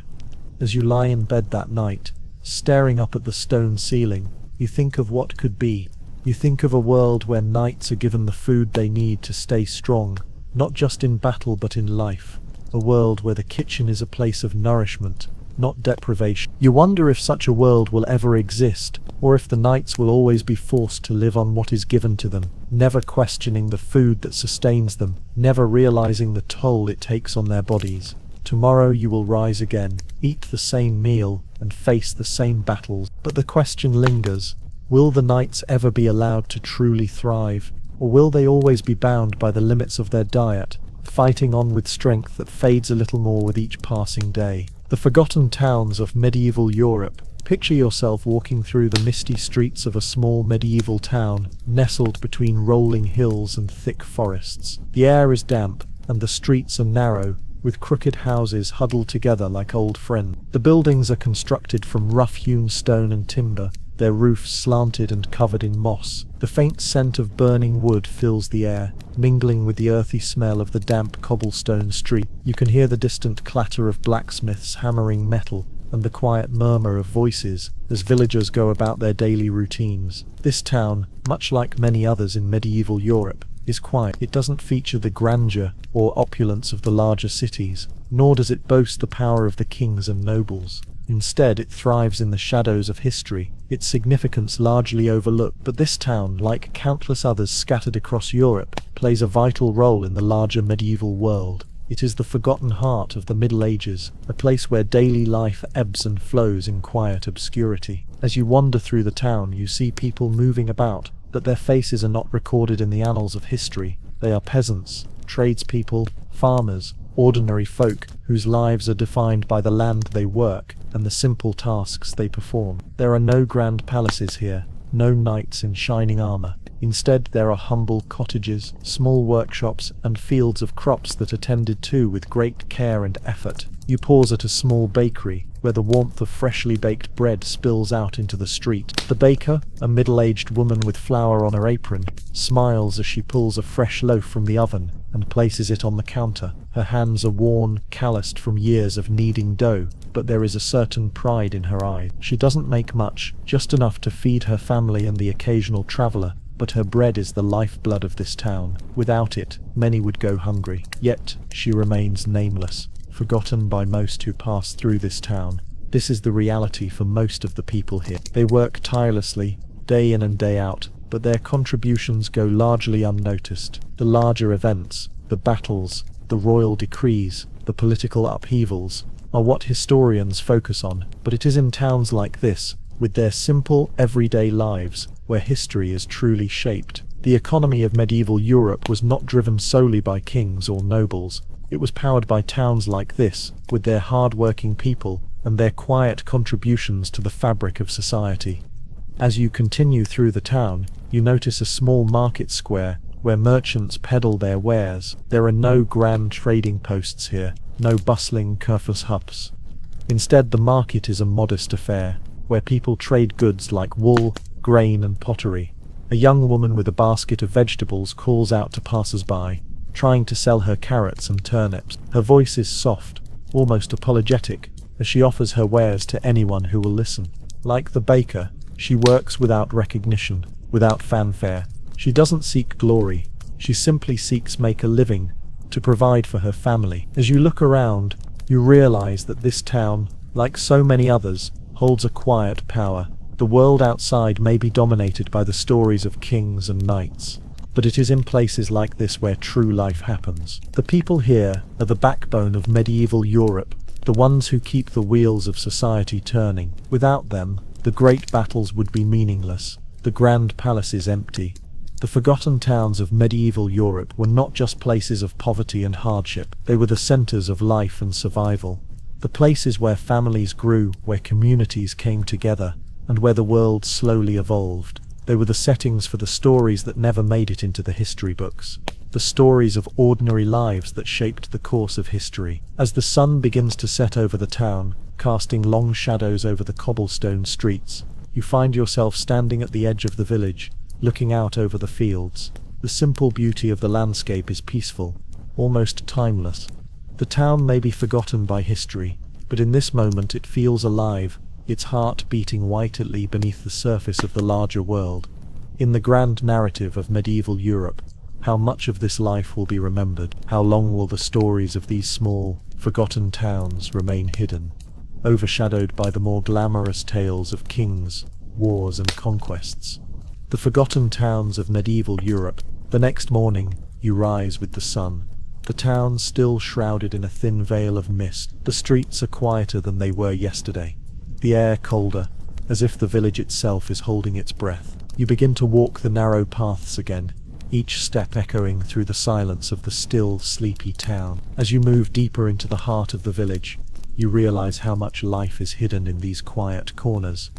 Speaker 1: As you lie in bed that night, staring up at the stone ceiling, you think of what could be. You think of a world where knights are given the food they need to stay strong, not just in battle but in life. A world where the kitchen is a place of nourishment, not deprivation. You wonder if such a world will ever exist, or if the knights will always be forced to live on what is given to them, never questioning the food that sustains them, never realizing the toll it takes on their bodies. Tomorrow you will rise again, eat the same meal, and face the same battles. But the question lingers, will the knights ever be allowed to truly thrive, or will they always be bound by the limits of their diet, fighting on with strength that fades a little more with each passing day? The forgotten towns of medieval Europe. Picture yourself walking through the misty streets of a small medieval town, nestled between rolling hills and thick forests. The air is damp, and the streets are narrow, with crooked houses huddled together like old friends. The buildings are constructed from rough-hewn stone and timber, their roofs slanted and covered in moss. The faint scent of burning wood fills the air, mingling with the earthy smell of the damp cobblestone street. You can hear the distant clatter of blacksmiths hammering metal, and the quiet murmur of voices as villagers go about their daily routines. This town, much like many others in medieval Europe, is quiet. It doesn't feature the grandeur or opulence of the larger cities, nor does it boast the power of the kings and nobles. Instead, it thrives in the shadows of history, its significance largely overlooked. But this town, like countless others scattered across Europe, plays a vital role in the larger medieval world. It is the forgotten heart of the Middle Ages, a place where daily life ebbs and flows in quiet obscurity. As you wander through the town, you see people moving about, but their faces are not recorded in the annals of history. They are peasants, tradespeople, farmers, ordinary folk whose lives are defined by the land they work and the simple tasks they perform. There are no grand palaces here, no knights in shining armor. Instead, there are humble cottages, small workshops, and fields of crops that are tended to with great care and effort. You pause at a small bakery, where the warmth of freshly baked bread spills out into the street. The baker, a middle-aged woman with flour on her apron, smiles as she pulls a fresh loaf from the oven and places it on the counter. Her hands are worn, calloused from years of kneading dough, but there is a certain pride in her eyes. She doesn't make much, just enough to feed her family and the occasional traveler, but her bread is the lifeblood of this town. Without it, many would go hungry. Yet, she remains nameless, forgotten by most who pass through this town. This is the reality for most of the people here. They work tirelessly, day in and day out, but their contributions go largely unnoticed. The larger events, the battles, the royal decrees, the political upheavals, are what historians focus on. But it is in towns like this, with their simple, everyday lives, where history is truly shaped. The economy of medieval Europe was not driven solely by kings or nobles. It was powered by towns like this, with their hard-working people and their quiet contributions to the fabric of society. As you continue through the town, you notice a small market square where merchants peddle their wares. There are no grand trading posts here, no bustling Kerfuffle hubs. Instead, the market is a modest affair, where people trade goods like wool, grain, and pottery. A young woman with a basket of vegetables calls out to passers-by, trying to sell her carrots and turnips. Her voice is soft, almost apologetic, as she offers her wares to anyone who will listen. Like the baker, she works without recognition, without fanfare. She doesn't seek glory, she simply seeks make a living, to provide for her family. As you look around, you realize that this town, like so many others, holds a quiet power. The world outside may be dominated by the stories of kings and knights, but it is in places like this where true life happens. The people here are the backbone of medieval Europe, the ones who keep the wheels of society turning. Without them, the great battles would be meaningless, the grand palaces empty. The forgotten towns of medieval Europe were not just places of poverty and hardship, they were the centers of life and survival. The places where families grew, where communities came together, and where the world slowly evolved. They were the settings for the stories that never made it into the history books. The stories of ordinary lives that shaped the course of history. As the sun begins to set over the town, casting long shadows over the cobblestone streets, you find yourself standing at the edge of the village, looking out over the fields. The simple beauty of the landscape is peaceful, almost timeless. The town may be forgotten by history, but in this moment it feels alive, its heart beating vitally beneath the surface of the larger world. In the grand narrative of medieval Europe, how much of this life will be remembered? How long will the stories of these small, forgotten towns remain hidden, overshadowed by the more glamorous tales of kings, wars, and conquests? The forgotten towns of medieval Europe. The next morning, you rise with the sun. The town still shrouded in a thin veil of mist. The streets are quieter than they were yesterday. the air colder, as if the village itself is holding its breath. You begin to walk the narrow paths again, each step echoing through the silence of the still, sleepy town. As you move deeper into the heart of the village, you realize how much life is hidden in these quiet corners.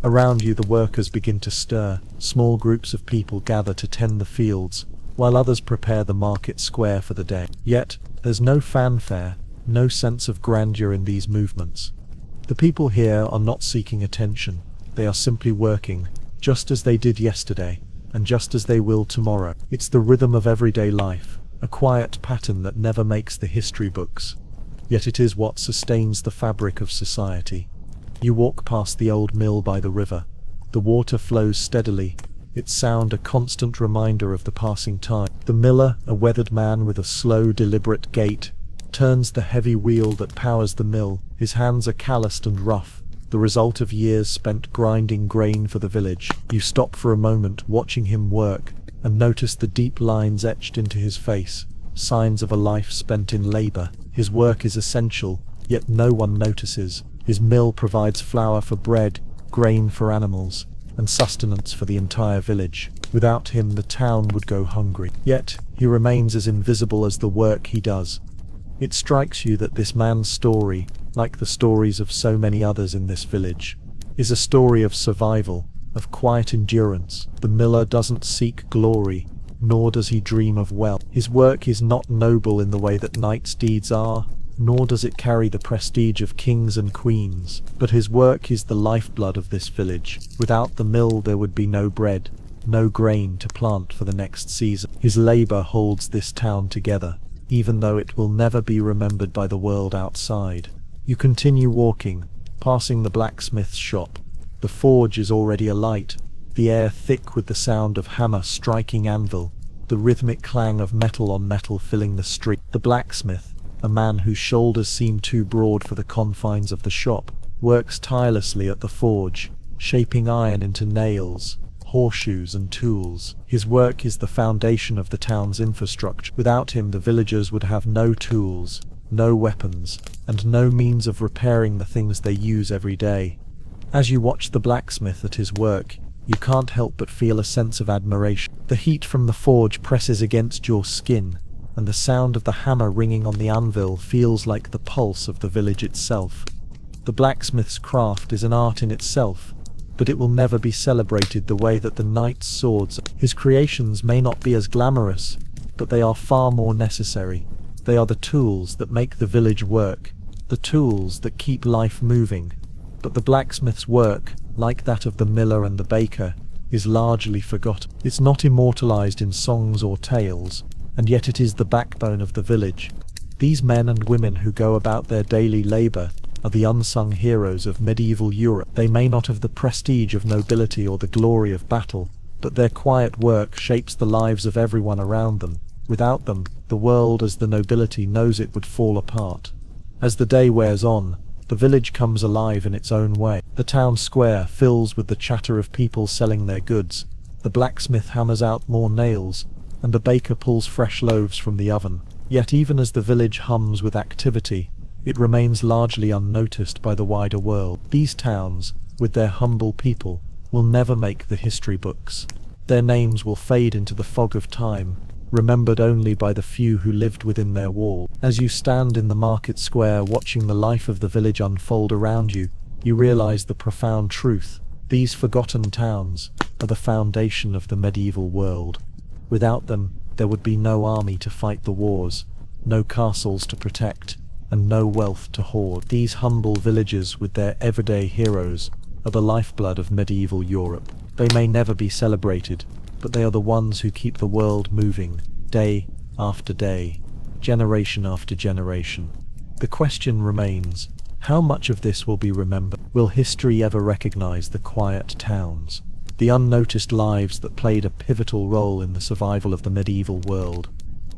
Speaker 1: Around you, the workers begin to stir. Small groups of people gather to tend the fields, while others prepare the market square for the day. Yet, there's no fanfare, no sense of grandeur in these movements. The people here are not seeking attention. They are simply working, just as they did yesterday, and just as they will tomorrow. It's the rhythm of everyday life, a quiet pattern that never makes the history books. Yet it is what sustains the fabric of society. You walk past the old mill by the river. The water flows steadily, its sound a constant reminder of the passing time. The miller, a weathered man with a slow, deliberate gait, turns the heavy wheel that powers the mill. His hands are calloused and rough, the result of years spent grinding grain for the village. You stop for a moment watching him work, and notice the deep lines etched into his face, signs of a life spent in labor. His work is essential, yet no one notices. His mill provides flour for bread, grain for animals, and sustenance for the entire village. Without him, the town would go hungry. Yet, he remains as invisible as the work he does. It strikes you that this man's story, like the stories of so many others in this village, is a story of survival, of quiet endurance. The miller doesn't seek glory, nor does he dream of wealth. His work is not noble in the way that knights' deeds are, nor does it carry the prestige of kings and queens, but his work is the lifeblood of this village. Without the mill there would be no bread, no grain to plant for the next season. His labor holds this town together, even though it will never be remembered by the world outside. You continue walking, passing the blacksmith's shop. The forge is already alight, the air thick with the sound of hammer striking anvil, the rhythmic clang of metal on metal filling the street. The blacksmith, a man whose shoulders seem too broad for the confines of the shop, works tirelessly at the forge, shaping iron into nails, horseshoes and tools. His work is the foundation of the town's infrastructure. Without him, the villagers would have no tools, no weapons, and no means of repairing the things they use every day. As you watch the blacksmith at his work, you can't help but feel a sense of admiration. The heat from the forge presses against your skin, and the sound of the hammer ringing on the anvil feels like the pulse of the village itself. The blacksmith's craft is an art in itself, but it will never be celebrated the way that the knight's swords. His creations may not be as glamorous, but they are far more necessary. They are the tools that make the village work, the tools that keep life moving. But the blacksmith's work, like that of the miller and the baker, is largely forgotten. It's not immortalized in songs or tales, and yet it is the backbone of the village. These men and women who go about their daily labor are the unsung heroes of medieval Europe. They may not have the prestige of nobility or the glory of battle, but their quiet work shapes the lives of everyone around them. Without them, the world as the nobility knows it would fall apart. As the day wears on, the village comes alive in its own way. The town square fills with the chatter of people selling their goods. The blacksmith hammers out more nails, and the baker pulls fresh loaves from the oven. Yet even as the village hums with activity, it remains largely unnoticed by the wider world. These towns, with their humble people, will never make the history books. Their names will fade into the fog of time, remembered only by the few who lived within their walls. As you stand in the market square watching the life of the village unfold around you, you realize the profound truth. These forgotten towns are the foundation of the medieval world. Without them, there would be no army to fight the wars, no castles to protect, and no wealth to hoard. These humble villages with their everyday heroes are the lifeblood of medieval Europe. They may never be celebrated, but they are the ones who keep the world moving, day after day, generation after generation. The question remains, how much of this will be remembered? Will history ever recognize the quiet towns, the unnoticed lives that played a pivotal role in the survival of the medieval world?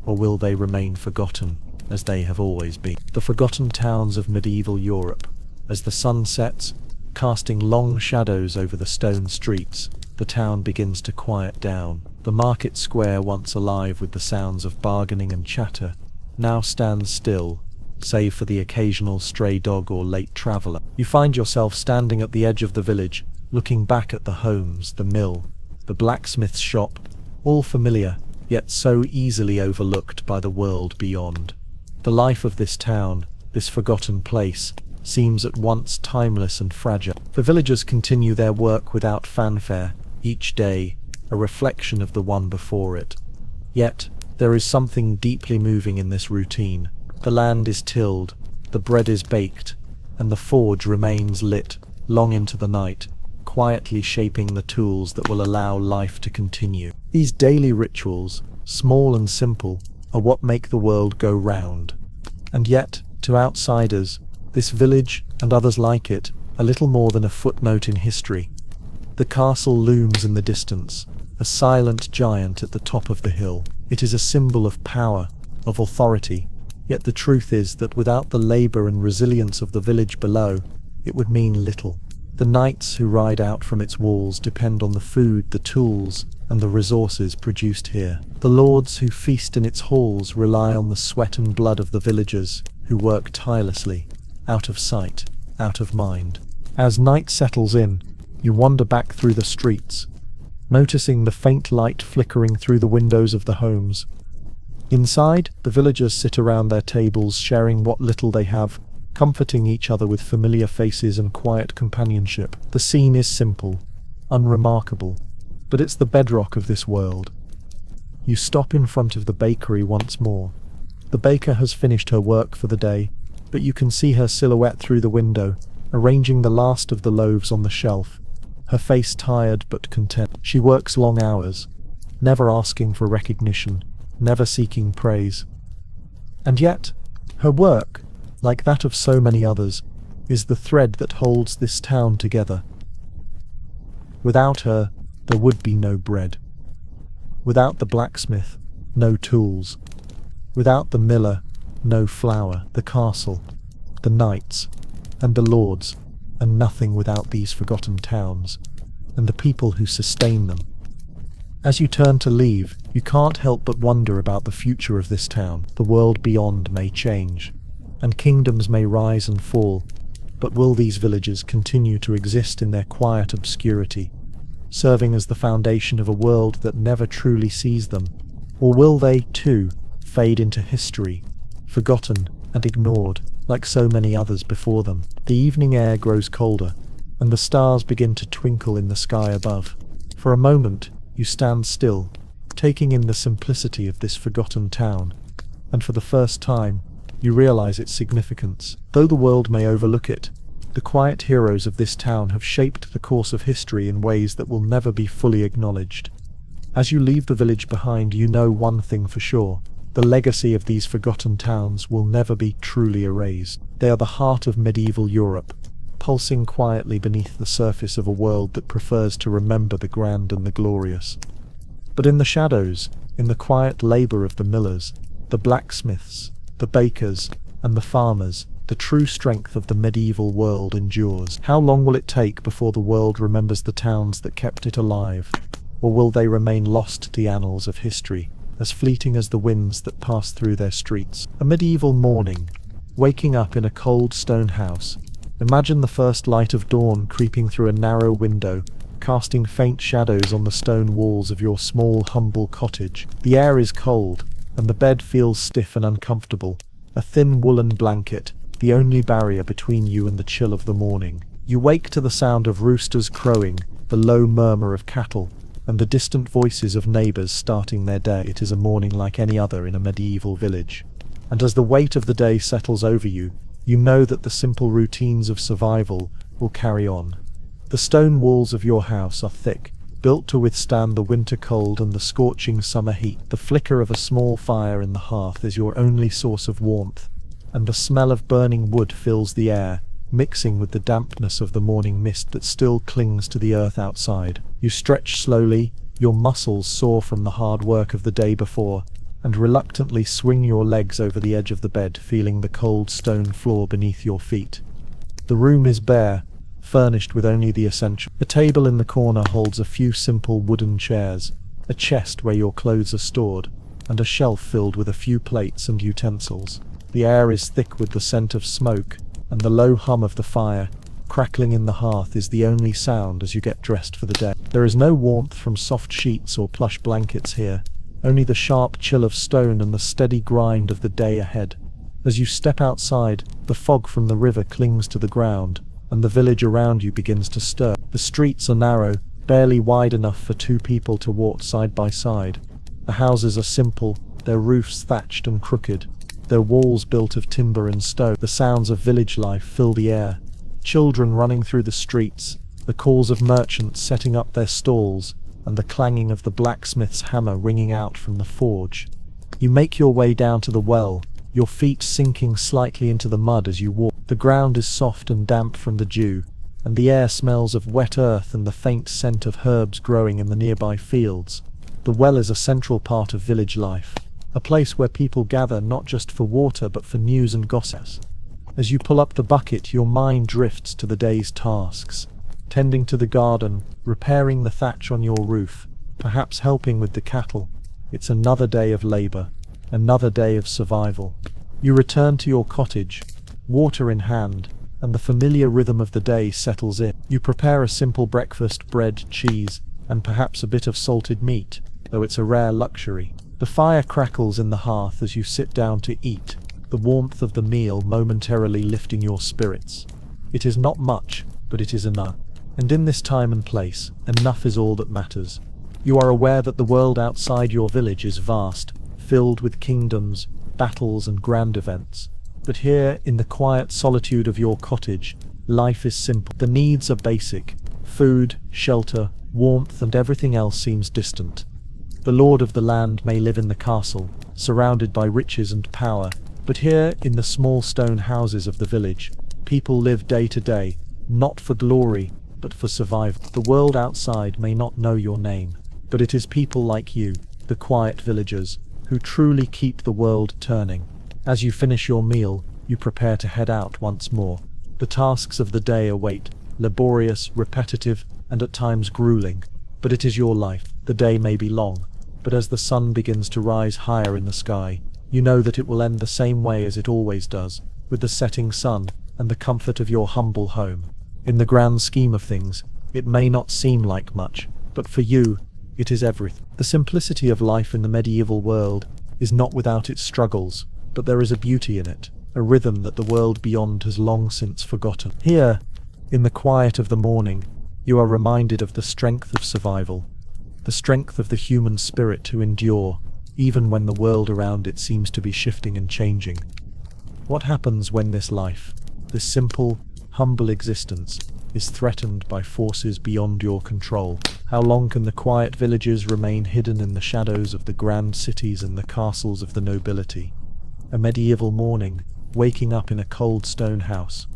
Speaker 1: Or will they remain forgotten, as they have always been? The forgotten towns of medieval Europe. As the sun sets, casting long shadows over the stone streets, the town begins to quiet down. The market square, once alive with the sounds of bargaining and chatter, now stands still, save for the occasional stray dog or late traveler. You find yourself standing at the edge of the village, looking back at the homes, the mill, the blacksmith's shop, all familiar, yet so easily overlooked by the world beyond. The life of this town, this forgotten place, seems at once timeless and fragile. The villagers continue their work without fanfare, each day a reflection of the one before it. Yet, there is something deeply moving in this routine. The land is tilled, the bread is baked, and the forge remains lit long into the night, quietly shaping the tools that will allow life to continue. These daily rituals, small and simple, are what make the world go round. And yet, to outsiders, this village, and others like it, are little more than a footnote in history. The castle looms in the distance, a silent giant at the top of the hill. It is a symbol of power, of authority, yet the truth is that without the labour and resilience of the village below, it would mean little. The knights who ride out from its walls depend on the food, the tools, and the resources produced here. The lords who feast in its halls rely on the sweat and blood of the villagers, who work tirelessly, out of sight, out of mind. As night settles in, you wander back through the streets, noticing the faint light flickering through the windows of the homes. Inside, the villagers sit around their tables, sharing what little they have, comforting each other with familiar faces and quiet companionship. The scene is simple, unremarkable, but it's the bedrock of this world. You stop in front of the bakery once more. The baker has finished her work for the day, but you can see her silhouette through the window, arranging the last of the loaves on the shelf, her face tired but content. She works long hours, never asking for recognition, never seeking praise. And yet, her work, like that of so many others, is the thread that holds this town together. Without her, there would be no bread. Without the blacksmith, no tools. Without the miller, no flour, the castle, the knights, and the lords, and nothing without these forgotten towns, and the people who sustain them. As you turn to leave, you can't help but wonder about the future of this town. The world beyond may change, and kingdoms may rise and fall, but will these villages continue to exist in their quiet obscurity, serving as the foundation of a world that never truly sees them? Or will they, too, fade into history, forgotten and ignored, like so many others before them? The evening air grows colder, and the stars begin to twinkle in the sky above. For a moment, you stand still, taking in the simplicity of this forgotten town, and for the first time, you realize its significance. Though the world may overlook it, the quiet heroes of this town have shaped the course of history in ways that will never be fully acknowledged. As you leave the village behind, you know one thing for sure: the legacy of these forgotten towns will never be truly erased. They are the heart of medieval Europe, pulsing quietly beneath the surface of a world that prefers to remember the grand and the glorious. But in the shadows, in the quiet labour of the millers, the blacksmiths, the bakers, and the farmers, the true strength of the medieval world endures. How long will it take before the world remembers the towns that kept it alive? Or will they remain lost to the annals of history, as fleeting as the winds that pass through their streets? A medieval morning, waking up in a cold stone house. Imagine the first light of dawn creeping through a narrow window, casting faint shadows on the stone walls of your small, humble cottage. The air is cold, and the bed feels stiff and uncomfortable, a thin woolen blanket, the only barrier between you and the chill of the morning. You wake to the sound of roosters crowing, the low murmur of cattle, and the distant voices of neighbours starting their day. It is a morning like any other in a medieval village. And as the weight of the day settles over you, you know that the simple routines of survival will carry on. The stone walls of your house are thick, built to withstand the winter cold and the scorching summer heat. The flicker of a small fire in the hearth is your only source of warmth, and the smell of burning wood fills the air, mixing with the dampness of the morning mist that still clings to the earth outside. You stretch slowly, your muscles sore from the hard work of the day before, and reluctantly swing your legs over the edge of the bed, feeling the cold stone floor beneath your feet. The room is bare, furnished with only the essential. A table in the corner holds a few simple wooden chairs, a chest where your clothes are stored, and a shelf filled with a few plates and utensils. The air is thick with the scent of smoke, and the low hum of the fire crackling in the hearth is the only sound as you get dressed for the day. There is no warmth from soft sheets or plush blankets here, only the sharp chill of stone and the steady grind of the day ahead. As you step outside, the fog from the river clings to the ground, and the village around you begins to stir. The streets are narrow, barely wide enough for two people to walk side by side. The houses are simple, their roofs thatched and crooked, their walls built of timber and stone. The sounds of village life fill the air. Children running through the streets, the calls of merchants setting up their stalls, and the clanging of the blacksmith's hammer ringing out from the forge. You make your way down to the well, your feet sinking slightly into the mud as you walk. The ground is soft and damp from the dew, and the air smells of wet earth and the faint scent of herbs growing in the nearby fields. The well is a central part of village life, a place where people gather not just for water but for news and gossips. As you pull up the bucket, your mind drifts to the day's tasks, tending to the garden, repairing the thatch on your roof, perhaps helping with the cattle. It's another day of labor, another day of survival. You return to your cottage, water in hand, and the familiar rhythm of the day settles in. You prepare a simple breakfast, bread, cheese, and perhaps a bit of salted meat, though it's a rare luxury. The fire crackles in the hearth as you sit down to eat, the warmth of the meal momentarily lifting your spirits. It is not much, but it is enough. And in this time and place, enough is all that matters. You are aware that the world outside your village is vast, filled with kingdoms, battles and grand events. But here, in the quiet solitude of your cottage, life is simple. The needs are basic: food, shelter, warmth, and everything else seems distant. The lord of the land may live in the castle, surrounded by riches and power, but here, in the small stone houses of the village, people live day to day, not for glory, but for survival. The world outside may not know your name, but it is people like you, the quiet villagers, who truly keep the world turning. As you finish your meal, you prepare to head out once more. The tasks of the day await, laborious, repetitive, and at times grueling, but it is your life. The day may be long, but as the sun begins to rise higher in the sky, you know that it will end the same way as it always does, with the setting sun and the comfort of your humble home. In the grand scheme of things, it may not seem like much, but for you, it is everything. The simplicity of life in the medieval world is not without its struggles, but there is a beauty in it, a rhythm that the world beyond has long since forgotten. Here, in the quiet of the morning, you are reminded of the strength of survival, the strength of the human spirit to endure, even when the world around it seems to be shifting and changing. What happens when this life, this simple, humble existence, is threatened by forces beyond your control? How long can the quiet villages remain hidden in the shadows of the grand cities and the castles of the nobility? A medieval morning, waking up in a cold stone house.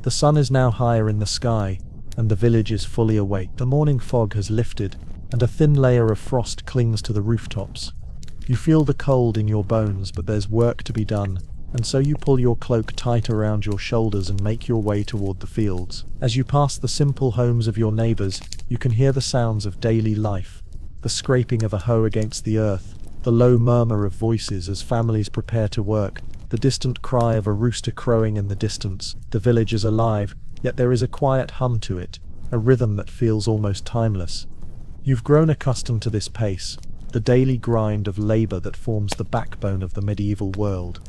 Speaker 1: The sun is now higher in the sky, and the village is fully awake. The morning fog has lifted, and a thin layer of frost clings to the rooftops. You feel the cold in your bones, but there's work to be done, and so you pull your cloak tight around your shoulders and make your way toward the fields. As you pass the simple homes of your neighbors, you can hear the sounds of daily life, the scraping of a hoe against the earth, the low murmur of voices as families prepare to work, the distant cry of a rooster crowing in the distance. The village is alive, yet there is a quiet hum to it, a rhythm that feels almost timeless. You've grown accustomed to this pace, the daily grind of labor that forms the backbone of the medieval world.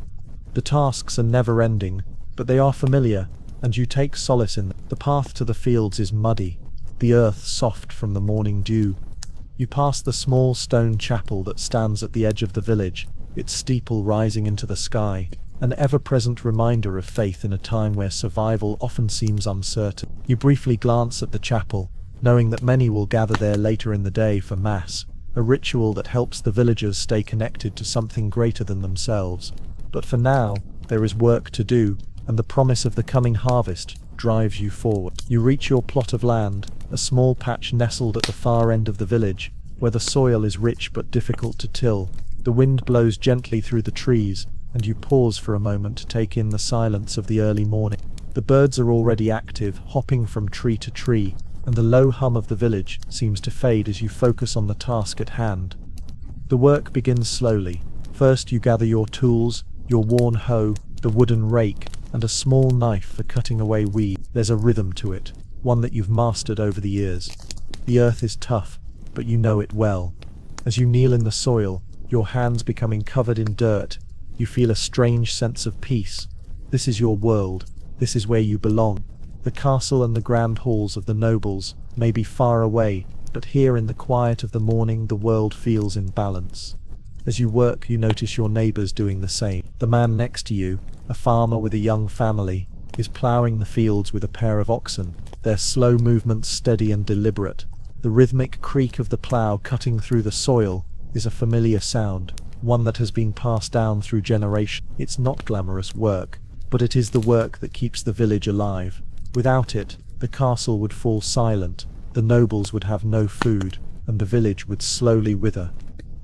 Speaker 1: The tasks are never-ending, but they are familiar, and you take solace in them. The path to the fields is muddy, the earth soft from the morning dew. You pass the small stone chapel that stands at the edge of the village, its steeple rising into the sky, an ever-present reminder of faith in a time where survival often seems uncertain. You briefly glance at the chapel, knowing that many will gather there later in the day for Mass, a ritual that helps the villagers stay connected to something greater than themselves. But for now, there is work to do, and the promise of the coming harvest drives you forward. You reach your plot of land, a small patch nestled at the far end of the village, where the soil is rich but difficult to till. The wind blows gently through the trees, and you pause for a moment to take in the silence of the early morning. The birds are already active, hopping from tree to tree, and the low hum of the village seems to fade as you focus on the task at hand. The work begins slowly. First you gather your tools, your worn hoe, the wooden rake, and a small knife for cutting away weeds. There's a rhythm to it, one that you've mastered over the years. The earth is tough, but you know it well. As you kneel in the soil, your hands becoming covered in dirt, you feel a strange sense of peace. This is your world. This is where you belong. The castle and the grand halls of the nobles may be far away, but here in the quiet of the morning the world feels in balance. As you work, you notice your neighbors doing the same. The man next to you, a farmer with a young family, is ploughing the fields with a pair of oxen, their slow movements steady and deliberate. The rhythmic creak of the plough cutting through the soil is a familiar sound, one that has been passed down through generations. It's not glamorous work, but it is the work that keeps the village alive. Without it, the castle would fall silent, the nobles would have no food, and the village would slowly wither.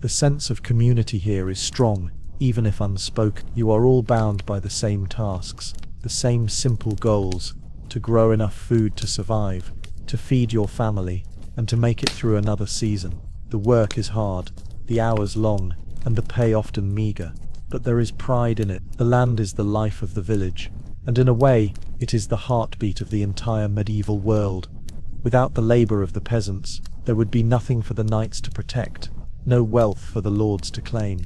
Speaker 1: The sense of community here is strong, even if unspoken. You are all bound by the same tasks, the same simple goals: to grow enough food to survive, to feed your family, and to make it through another season. The work is hard, the hours long, and the pay often meager, but there is pride in it. The land is the life of the village, and in a way, it is the heartbeat of the entire medieval world. Without the labor of the peasants, there would be nothing for the knights to protect, no wealth for the lords to claim.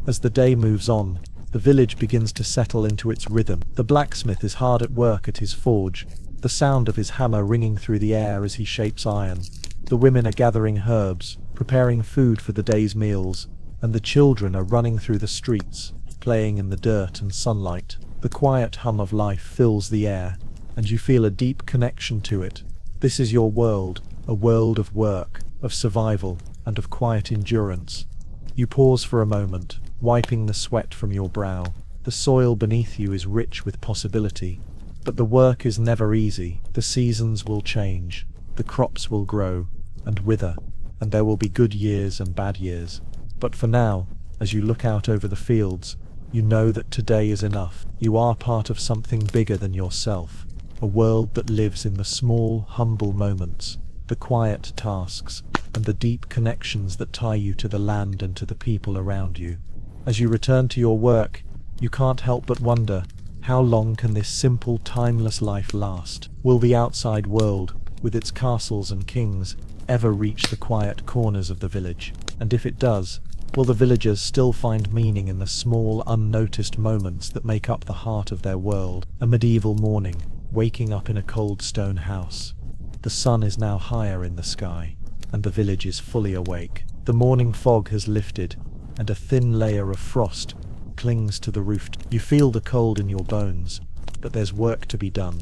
Speaker 1: As the day moves on, the village begins to settle into its rhythm. The blacksmith is hard at work at his forge, the sound of his hammer ringing through the air as he shapes iron. The women are gathering herbs, preparing food for the day's meals, and the children are running through the streets, playing in the dirt and sunlight. The quiet hum of life fills the air, and you feel a deep connection to it. This is your world, a world of work, of survival, and of quiet endurance. You pause for a moment, wiping the sweat from your brow. The soil beneath you is rich with possibility, but the work is never easy. The seasons will change, the crops will grow and wither, and there will be good years and bad years. But for now, as you look out over the fields, you know that today is enough. You are part of something bigger than yourself, a world that lives in the small, humble moments, the quiet tasks, and the deep connections that tie you to the land and to the people around you. As you return to your work, you can't help but wonder, how long can this simple, timeless life last? Will the outside world, with its castles and kings, ever reach the quiet corners of the village? And if it does, will the villagers still find meaning in the small, unnoticed moments that make up the heart of their world? A medieval morning, waking up in a cold stone house. The sun is now higher in the sky, and the village is fully awake. The morning fog has lifted, and a thin layer of frost clings to the roof. You feel the cold in your bones, but there's work to be done.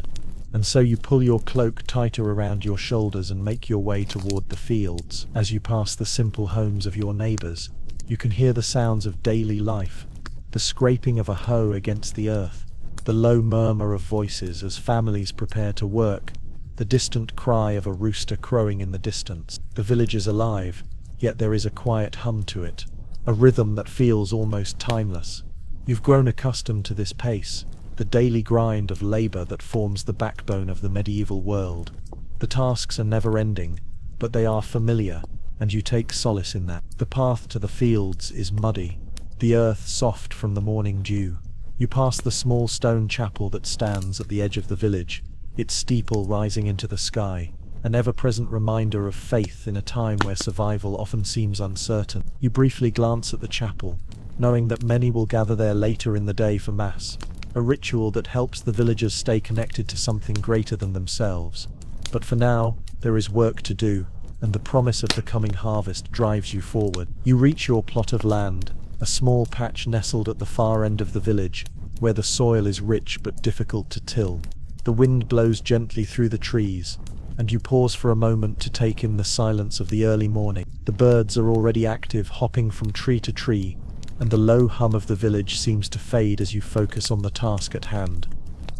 Speaker 1: And so you pull your cloak tighter around your shoulders and make your way toward the fields. As you pass the simple homes of your neighbors, you can hear the sounds of daily life, the scraping of a hoe against the earth, the low murmur of voices as families prepare to work, the distant cry of a rooster crowing in the distance. The village is alive, yet there is a quiet hum to it, a rhythm that feels almost timeless. You've grown accustomed to this pace, the daily grind of labor that forms the backbone of the medieval world. The tasks are never-ending, but they are familiar, and you take solace in that. The path to the fields is muddy, the earth soft from the morning dew. You pass the small stone chapel that stands at the edge of the village, its steeple rising into the sky, an ever-present reminder of faith in a time where survival often seems uncertain. You briefly glance at the chapel, knowing that many will gather there later in the day for Mass, a ritual that helps the villagers stay connected to something greater than themselves. But for now, there is work to do, and the promise of the coming harvest drives you forward. You reach your plot of land, a small patch nestled at the far end of the village, where the soil is rich but difficult to till. The wind blows gently through the trees, and you pause for a moment to take in the silence of the early morning. The birds are already active, hopping from tree to tree, and the low hum of the village seems to fade as you focus on the task at hand.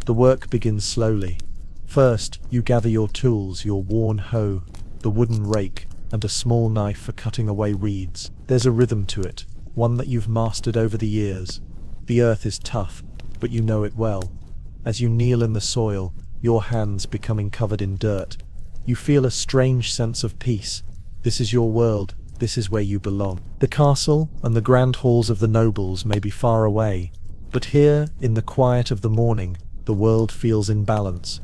Speaker 1: The work begins slowly. First, you gather your tools, your worn hoe, the wooden rake, and a small knife for cutting away reeds. There's a rhythm to it, one that you've mastered over the years. The earth is tough, but you know it well. As you kneel in the soil, your hands becoming covered in dirt, you feel a strange sense of peace. This is your world. This is where you belong. The castle and the grand halls of the nobles may be far away, But here, in the quiet of the morning, the world feels in balance.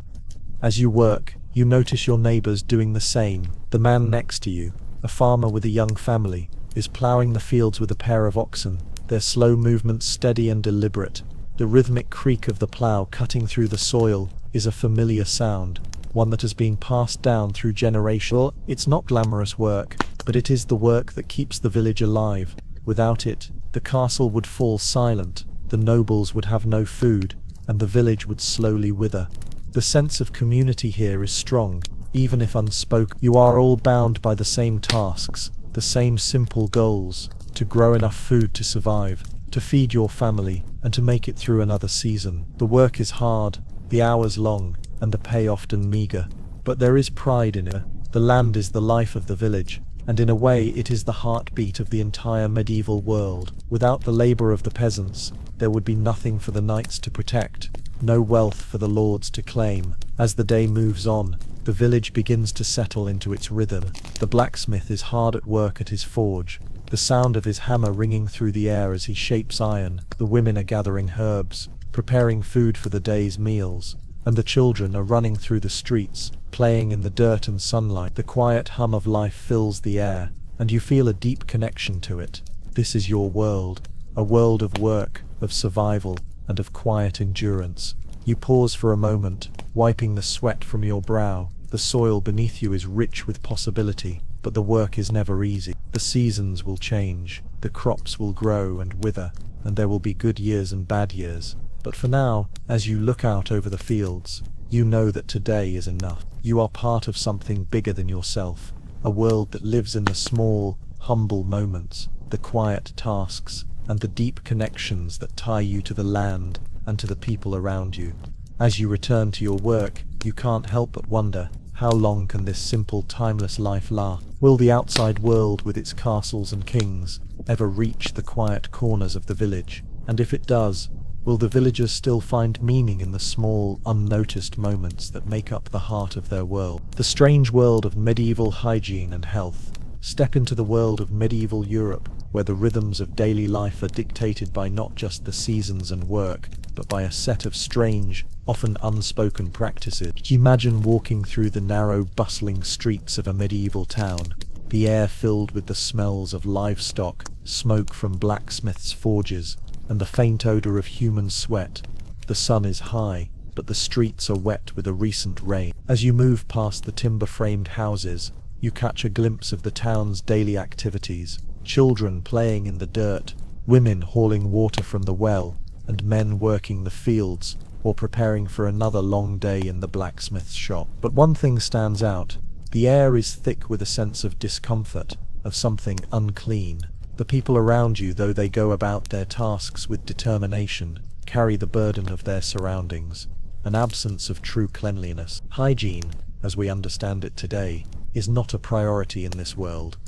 Speaker 1: As you work, you notice your neighbors doing the same. The man next to you, a farmer with a young family, is plowing the fields with a pair of oxen, their slow movements steady and deliberate. The rhythmic creak of the plow cutting through the soil is a familiar sound, one that has been passed down through generations. It's not glamorous work, but it is the work that keeps the village alive. Without it, the castle would fall silent, the nobles would have no food, and the village would slowly wither. The sense of community here is strong, even if unspoken. You are all bound by the same tasks, the same simple goals: to grow enough food to survive, to feed your family, and to make it through another season. The work is hard, the hours long, and the pay often meager. But there is pride in it. The land is the life of the village, and in a way it is the heartbeat of the entire medieval world. Without the labor of the peasants, there would be nothing for the knights to protect, no wealth for the lords to claim. As the day moves on, the village begins to settle into its rhythm. The blacksmith is hard at work at his forge, the sound of his hammer ringing through the air as he shapes iron. The women are gathering herbs, preparing food for the day's meals, and the children are running through the streets, playing in the dirt and sunlight. The quiet hum of life fills the air, and you feel a deep connection to it. This is your world, a world of work, of survival, and of quiet endurance. You pause for a moment, wiping the sweat from your brow. The soil beneath you is rich with possibility, but the work is never easy. The seasons will change, the crops will grow and wither, and there will be good years and bad years. But for now, as you look out over the fields, you know that today is enough. You are part of something bigger than yourself, a world that lives in the small, humble moments, the quiet tasks, and the deep connections that tie you to the land and to the people around you. As you return to your work, you can't help but wonder, how long can this simple, timeless life last? Will the outside world with its castles and kings ever reach the quiet corners of the village? And if it does, will the villagers still find meaning in the small, unnoticed moments that make up the heart of their world? The strange world of medieval hygiene and health. Step into the world of medieval Europe, where the rhythms of daily life are dictated by not just the seasons and work, but by a set of strange, often unspoken practices. Imagine walking through the narrow, bustling streets of a medieval town, the air filled with the smells of livestock, smoke from blacksmiths' forges, and the faint odor of human sweat. The sun is high, but the streets are wet with a recent rain. As you move past the timber-framed houses, you catch a glimpse of the town's daily activities: children playing in the dirt, women hauling water from the well, and men working the fields or preparing for another long day in the blacksmith's shop. But one thing stands out: the air is thick with a sense of discomfort, of something unclean. The people around you, though they go about their tasks with determination, carry the burden of their surroundings, an absence of true cleanliness. Hygiene, as we understand it today, is not a priority in this world.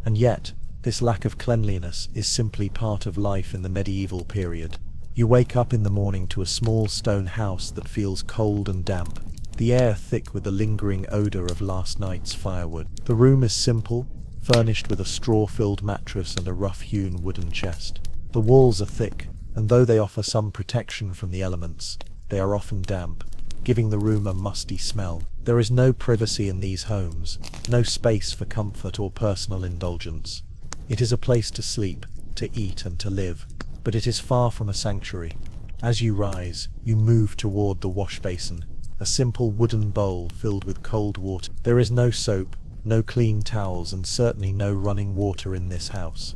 Speaker 1: And yet, this lack of cleanliness is simply part of life in the medieval period. You wake up in the morning to a small stone house that feels cold and damp, the air thick with the lingering odor of last night's firewood. The room is simple, furnished with a straw-filled mattress and a rough-hewn wooden chest. The walls are thick, and though they offer some protection from the elements, they are often damp, giving the room a musty smell. There is no privacy in these homes, no space for comfort or personal indulgence. It is a place to sleep, to eat, and to live, but it is far from a sanctuary. As you rise, you move toward the wash basin, a simple wooden bowl filled with cold water. There is no soap, no clean towels, and certainly no running water in this house.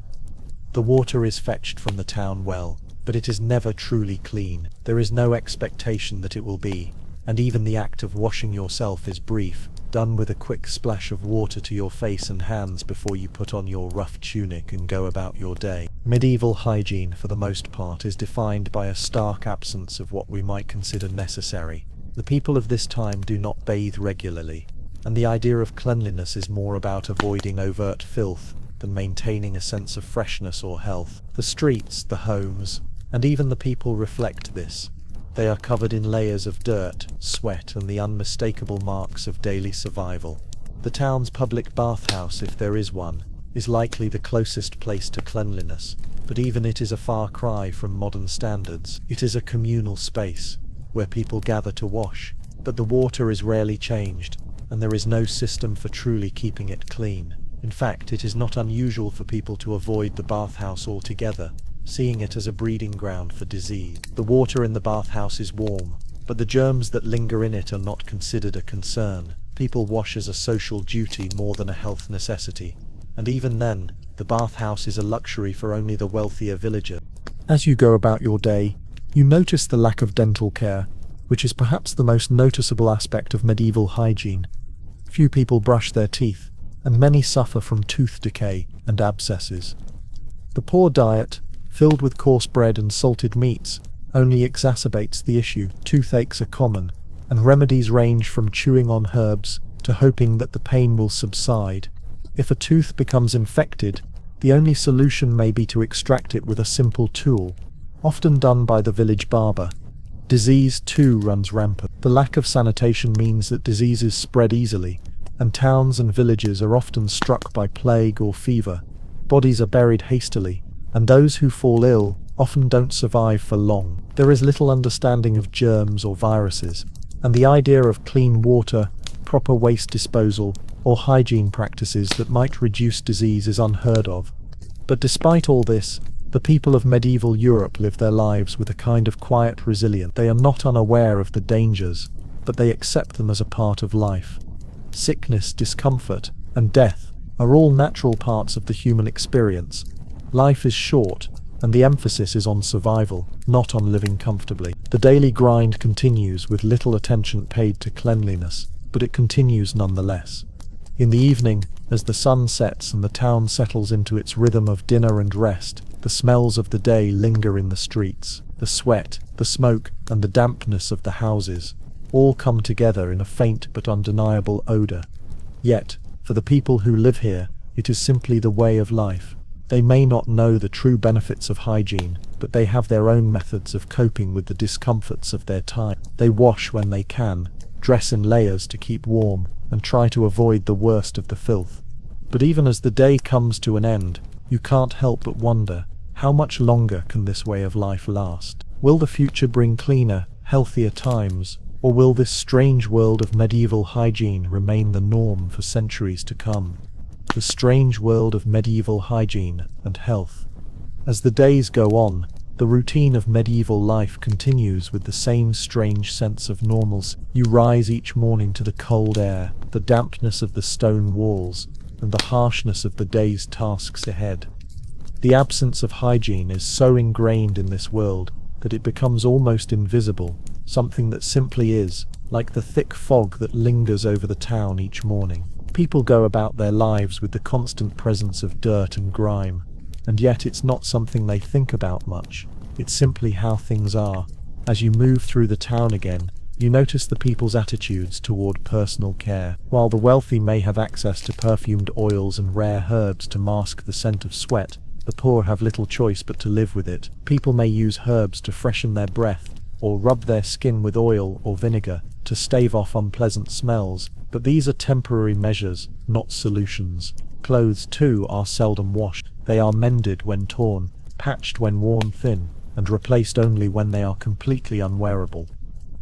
Speaker 1: The water is fetched from the town well, but it is never truly clean. There is no expectation that it will be, and even the act of washing yourself is brief, done with a quick splash of water to your face and hands before you put on your rough tunic and go about your day. Medieval hygiene, for the most part, is defined by a stark absence of what we might consider necessary. The people of this time do not bathe regularly, and the idea of cleanliness is more about avoiding overt filth than maintaining a sense of freshness or health. The streets, the homes, and even the people reflect this. They are covered in layers of dirt, sweat, and the unmistakable marks of daily survival. The town's public bathhouse, if there is one, is likely the closest place to cleanliness, but even it is a far cry from modern standards. It is a communal space, where people gather to wash, but the water is rarely changed, and there is no system for truly keeping it clean. In fact, it is not unusual for people to avoid the bathhouse altogether, seeing it as a breeding ground for disease. The water in the bathhouse is warm, but the germs that linger in it are not considered a concern. People wash as a social duty more than a health necessity, and even then, the bathhouse is a luxury for only the wealthier villager. As you go about your day, you notice the lack of dental care, which is perhaps the most noticeable aspect of medieval hygiene. Few people brush their teeth, and many suffer from tooth decay and abscesses. The poor diet, filled with coarse bread and salted meats, only exacerbates the issue. Toothaches are common, and remedies range from chewing on herbs to hoping that the pain will subside. If a tooth becomes infected, the only solution may be to extract it with a simple tool, often done by the village barber. Disease, too, runs rampant. The lack of sanitation means that diseases spread easily, and towns and villages are often struck by plague or fever. Bodies are buried hastily, and those who fall ill often don't survive for long. There is little understanding of germs or viruses, and the idea of clean water, proper waste disposal, or hygiene practices that might reduce disease is unheard of. But despite all this, the people of medieval Europe live their lives with a kind of quiet resilience. They are not unaware of the dangers, but they accept them as a part of life. Sickness, discomfort, and death are all natural parts of the human experience. Life is short, and the emphasis is on survival, not on living comfortably. The daily grind continues with little attention paid to cleanliness, but it continues nonetheless. In the evening, as the sun sets and the town settles into its rhythm of dinner and rest, the smells of the day linger in the streets. The sweat, the smoke, and the dampness of the houses all come together in a faint but undeniable odor. Yet, for the people who live here, it is simply the way of life. They may not know the true benefits of hygiene, but they have their own methods of coping with the discomforts of their time. They wash when they can, dress in layers to keep warm, and try to avoid the worst of the filth. But even as the day comes to an end, you can't help but wonder, how much longer can this way of life last? Will the future bring cleaner, healthier times, or will this strange world of medieval hygiene remain the norm for centuries to come? The strange world of medieval hygiene and health. As the days go on, the routine of medieval life continues with the same strange sense of normalcy. You rise each morning to the cold air, the dampness of the stone walls, and the harshness of the day's tasks ahead. The absence of hygiene is so ingrained in this world that it becomes almost invisible, something that simply is, like the thick fog that lingers over the town each morning. People go about their lives with the constant presence of dirt and grime, and yet it's not something they think about much. It's simply how things are. As you move through the town again, you notice the people's attitudes toward personal care. While the wealthy may have access to perfumed oils and rare herbs to mask the scent of sweat, the poor have little choice but to live with it. People may use herbs to freshen their breath, or rub their skin with oil or vinegar to stave off unpleasant smells, but these are temporary measures, not solutions. Clothes, too, are seldom washed. They are mended when torn, patched when worn thin, and replaced only when they are completely unwearable.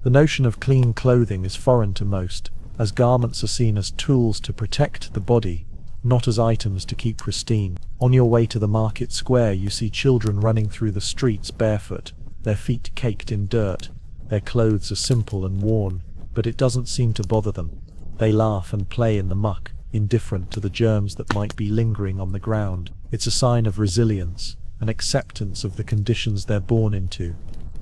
Speaker 1: The notion of clean clothing is foreign to most, as garments are seen as tools to protect the body, not as items to keep pristine. On your way to the market square, you see children running through the streets barefoot, their feet caked in dirt. Their clothes are simple and worn, but it doesn't seem to bother them. They laugh and play in the muck, indifferent to the germs that might be lingering on the ground. It's a sign of resilience, an acceptance of the conditions they're born into.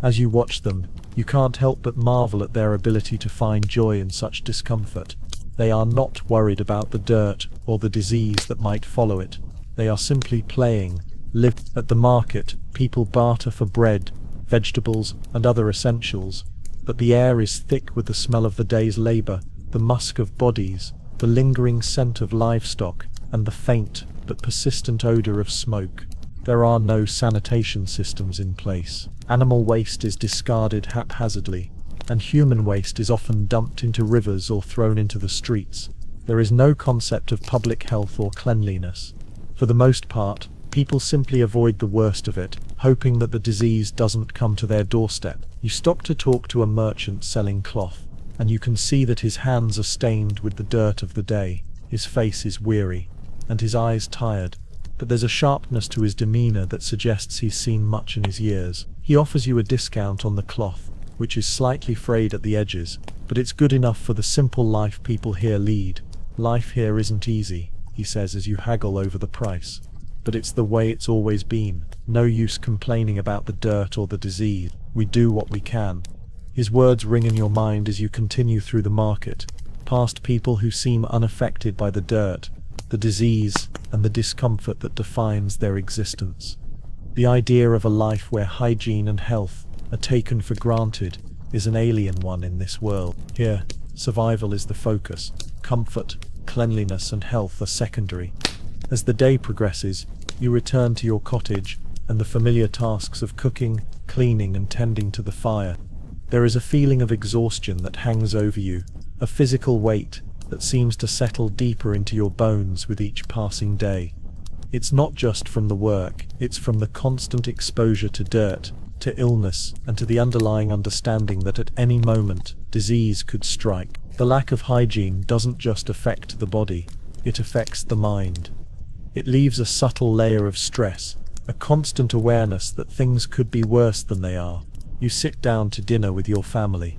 Speaker 1: As you watch them, you can't help but marvel at their ability to find joy in such discomfort. They are not worried about the dirt or the disease that might follow it. They are simply playing, live. At the market, people barter for bread, vegetables, and other essentials, but the air is thick with the smell of the day's labor, the musk of bodies, the lingering scent of livestock, and the faint but persistent odor of smoke. There are no sanitation systems in place. Animal waste is discarded haphazardly, and human waste is often dumped into rivers or thrown into the streets. There is no concept of public health or cleanliness. For the most part, People simply avoid the worst of it, hoping that the disease doesn't come to their doorstep. You stop to talk to a merchant selling cloth, and you can see that his hands are stained with the dirt of the day. His face is weary, and his eyes tired, but there's a sharpness to his demeanor that suggests he's seen much in his years. He offers you a discount on the cloth, which is slightly frayed at the edges, but it's good enough for the simple life people here lead. Life here isn't easy, he says as you haggle over the price. But it's the way it's always been. No use complaining about the dirt or the disease. We do what we can. His words ring in your mind as you continue through the market, past people who seem unaffected by the dirt, the disease, and the discomfort that defines their existence. The idea of a life where hygiene and health are taken for granted is an alien one in this world. Here, survival is the focus. Comfort, cleanliness, and health are secondary. As the day progresses, you return to your cottage and the familiar tasks of cooking, cleaning, and tending to the fire. There is a feeling of exhaustion that hangs over you, a physical weight that seems to settle deeper into your bones with each passing day. It's not just from the work, it's from the constant exposure to dirt, to illness, and to the underlying understanding that at any moment, disease could strike. The lack of hygiene doesn't just affect the body, it affects the mind. It leaves a subtle layer of stress, a constant awareness that things could be worse than they are. You sit down to dinner with your family.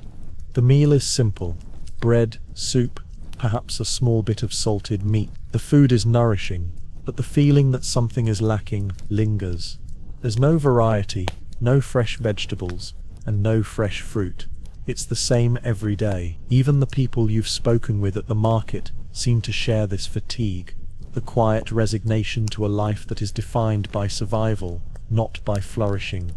Speaker 1: The meal is simple: bread, soup, perhaps a small bit of salted meat. The food is nourishing, but the feeling that something is lacking lingers. There's no variety, no fresh vegetables, and no fresh fruit. It's the same every day. Even the people you've spoken with at the market seem to share this fatigue. The quiet resignation to a life that is defined by survival, not by flourishing.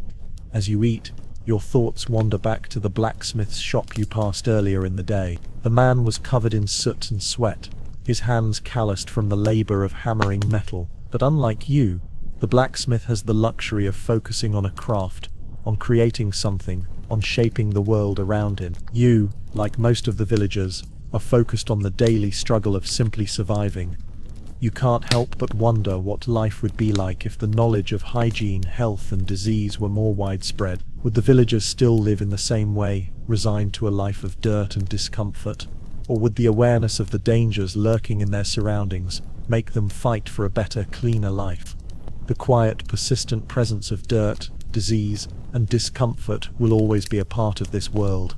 Speaker 1: As you eat, your thoughts wander back to the blacksmith's shop you passed earlier in the day. The man was covered in soot and sweat, his hands calloused from the labor of hammering metal. But unlike you, the blacksmith has the luxury of focusing on a craft, on creating something, on shaping the world around him. You, like most of the villagers, are focused on the daily struggle of simply surviving. You can't help but wonder what life would be like if the knowledge of hygiene, health, and disease were more widespread. Would the villagers still live in the same way, resigned to a life of dirt and discomfort? Or would the awareness of the dangers lurking in their surroundings make them fight for a better, cleaner life? The quiet, persistent presence of dirt, disease, and discomfort will always be a part of this world.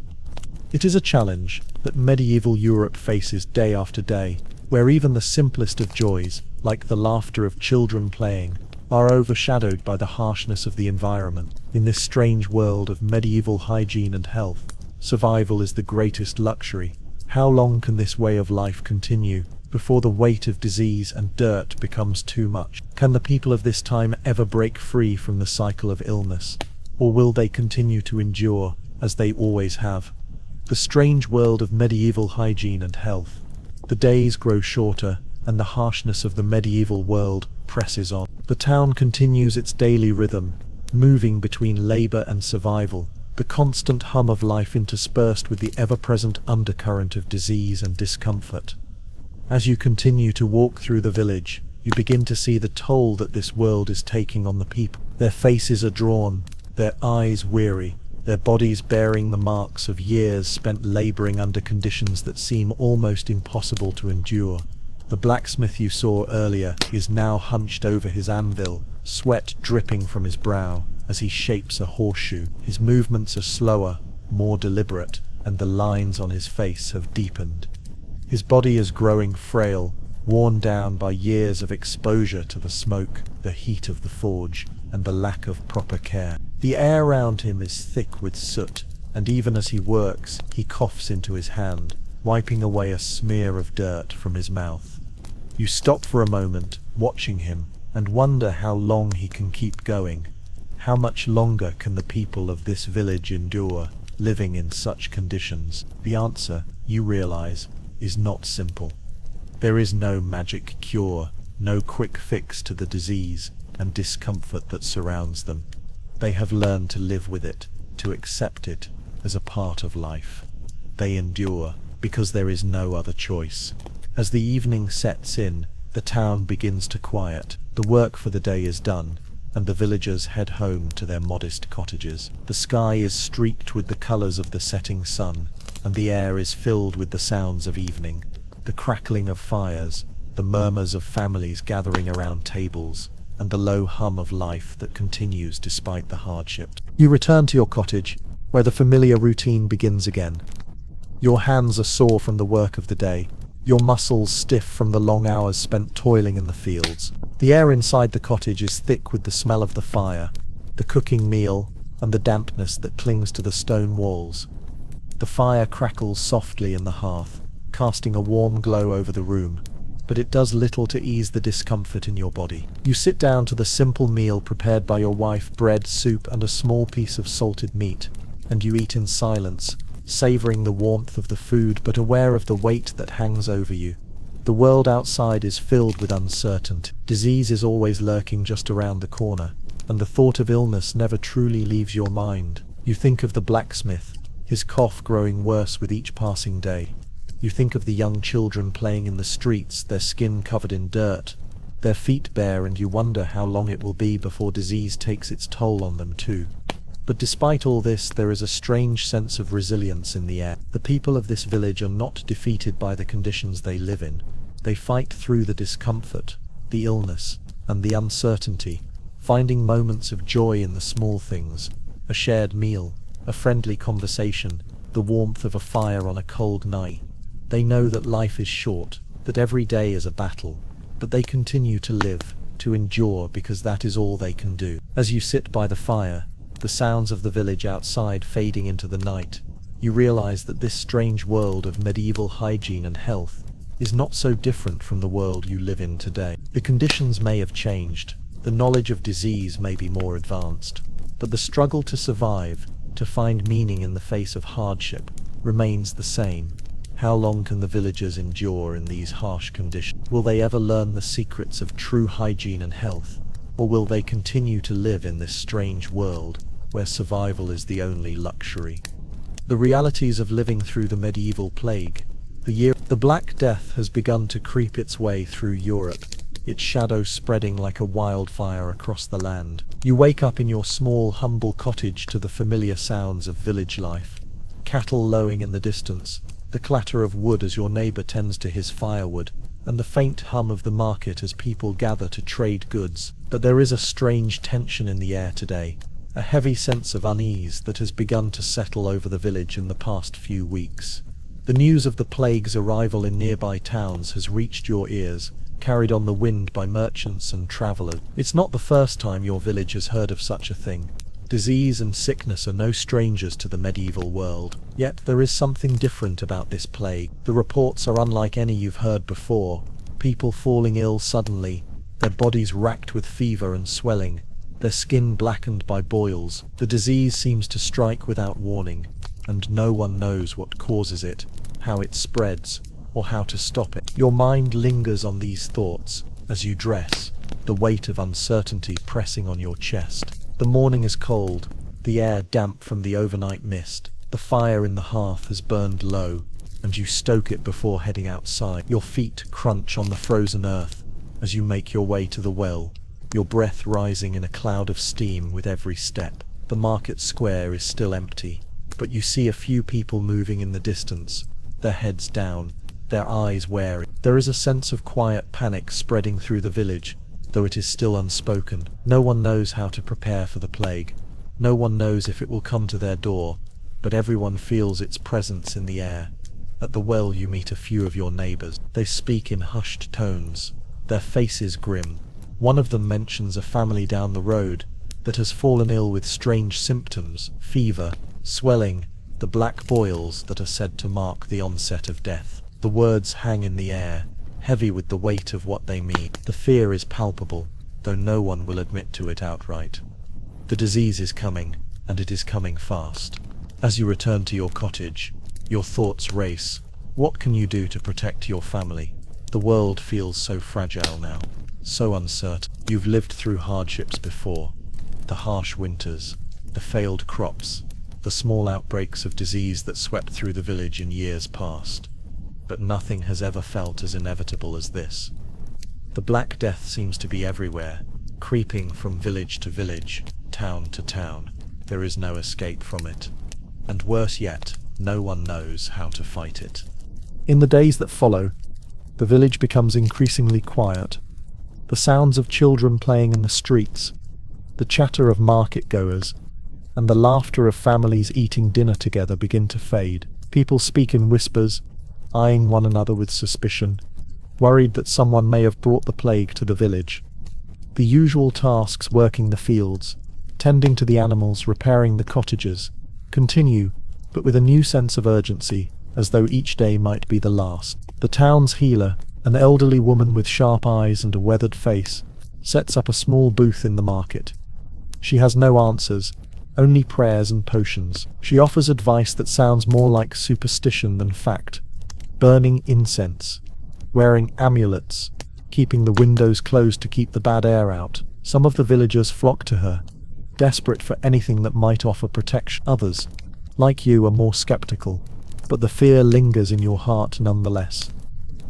Speaker 1: It is a challenge that medieval Europe faces day after day, where even the simplest of joys, like the laughter of children playing, are overshadowed by the harshness of the environment. In this strange world of medieval hygiene and health, survival is the greatest luxury. How long can this way of life continue before the weight of disease and dirt becomes too much? Can the people of this time ever break free from the cycle of illness? Or will they continue to endure, as they always have? The strange world of medieval hygiene and health. The days grow shorter, and the harshness of the medieval world presses on. The town continues its daily rhythm, moving between labor and survival, the constant hum of life interspersed with the ever-present undercurrent of disease and discomfort. As you continue to walk through the village, you begin to see the toll that this world is taking on the people. Their faces are drawn, their eyes weary, their bodies bearing the marks of years spent laboring under conditions that seem almost impossible to endure. The blacksmith you saw earlier is now hunched over his anvil, sweat dripping from his brow as he shapes a horseshoe. His movements are slower, more deliberate, and the lines on his face have deepened. His body is growing frail, worn down by years of exposure to the smoke, the heat of the forge, and the lack of proper care. The air around him is thick with soot, and even as he works, he coughs into his hand, wiping away a smear of dirt from his mouth. You stop for a moment, watching him, and wonder how long he can keep going. How much longer can the people of this village endure, living in such conditions? The answer, you realize, is not simple. There is no magic cure, no quick fix to the disease and discomfort that surrounds them. They have learned to live with it, to accept it as a part of life. They endure because there is no other choice. As the evening sets in, The town begins to quiet. The work for the day is done, and the villagers head home to their modest cottages. The sky is streaked with the colors of the setting sun, and the air is filled with the sounds of evening, the crackling of fires, the murmurs of families gathering around tables, and the low hum of life that continues despite the hardships. You return to your cottage, where the familiar routine begins again. Your hands are sore from the work of the day, your muscles stiff from the long hours spent toiling in the fields. The air inside the cottage is thick with the smell of the fire, the cooking meal, and the dampness that clings to the stone walls. The fire crackles softly in the hearth, casting a warm glow over the room, but it does little to ease the discomfort in your body. You sit down to the simple meal prepared by your wife, bread, soup, and a small piece of salted meat, and you eat in silence, savoring the warmth of the food but aware of the weight that hangs over you. The world outside is filled with uncertainty. Disease is always lurking just around the corner, and the thought of illness never truly leaves your mind. You think of the blacksmith, his cough growing worse with each passing day. You think of the young children playing in the streets, their skin covered in dirt, their feet bare, and you wonder how long it will be before disease takes its toll on them too. But despite all this, there is a strange sense of resilience in the air. The people of this village are not defeated by the conditions they live in. They fight through the discomfort, the illness, and the uncertainty, finding moments of joy in the small things, a shared meal, a friendly conversation, the warmth of a fire on a cold night. They know that life is short, that every day is a battle, but they continue to live, to endure, because that is all they can do. As you sit by the fire, the sounds of the village outside fading into the night, you realize that this strange world of medieval hygiene and health is not so different from the world you live in today. The conditions may have changed, the knowledge of disease may be more advanced, but the struggle to survive, to find meaning in the face of hardship, remains the same. How long can the villagers endure in these harsh conditions? Will they ever learn the secrets of true hygiene and health? Or will they continue to live in this strange world where survival is the only luxury? The realities of living through the medieval plague. The Black Death has begun to creep its way through Europe, its shadow spreading like a wildfire across the land. You wake up in your small, humble cottage to the familiar sounds of village life. Cattle lowing in the distance, the clatter of wood as your neighbor tends to his firewood, and the faint hum of the market as people gather to trade goods. But there is a strange tension in the air today, a heavy sense of unease that has begun to settle over the village in the past few weeks. The news of the plague's arrival in nearby towns has reached your ears, carried on the wind by merchants and travelers. It's not the first time your village has heard of such a thing. Disease and sickness are no strangers to the medieval world. Yet there is something different about this plague. The reports are unlike any you've heard before. People falling ill suddenly, their bodies racked with fever and swelling, their skin blackened by boils. The disease seems to strike without warning, and no one knows what causes it, how it spreads, or how to stop it. Your mind lingers on these thoughts as you dress, the weight of uncertainty pressing on your chest. The morning is cold, the air damp from the overnight mist. The fire in the hearth has burned low, and you stoke it before heading outside. Your feet crunch on the frozen earth as you make your way to the well, your breath rising in a cloud of steam with every step. The market square is still empty, but you see a few people moving in the distance, their heads down, their eyes wary. There is a sense of quiet panic spreading through the village, though it is still unspoken. No one knows how to prepare for the plague. No one knows if it will come to their door, but everyone feels its presence in the air. At the well you meet a few of your neighbors. They speak in hushed tones, their faces grim. One of them mentions a family down the road that has fallen ill with strange symptoms, fever, swelling, the black boils that are said to mark the onset of death. The words hang in the air, heavy with the weight of what they mean. The fear is palpable, though no one will admit to it outright. The disease is coming, and it is coming fast. As you return to your cottage, your thoughts race. What can you do to protect your family? The world feels so fragile now, so uncertain. You've lived through hardships before. The harsh winters, the failed crops, the small outbreaks of disease that swept through the village in years past. But nothing has ever felt as inevitable as this. The Black Death seems to be everywhere, creeping from village to village, town to town. There is no escape from it. And worse yet, no one knows how to fight it. In the days that follow, the village becomes increasingly quiet. The sounds of children playing in the streets, the chatter of market-goers, and the laughter of families eating dinner together begin to fade. People speak in whispers, eyeing one another with suspicion, worried that someone may have brought the plague to the village. The usual tasks, working the fields, tending to the animals, repairing the cottages, continue, but with a new sense of urgency, as though each day might be the last. The town's healer, an elderly woman with sharp eyes and a weathered face, sets up a small booth in the market. She has no answers, only prayers and potions. She offers advice that sounds more like superstition than fact. Burning incense, wearing amulets, keeping the windows closed to keep the bad air out. Some of the villagers flock to her, desperate for anything that might offer protection. Others, like you, are more skeptical, but the fear lingers in your heart nonetheless.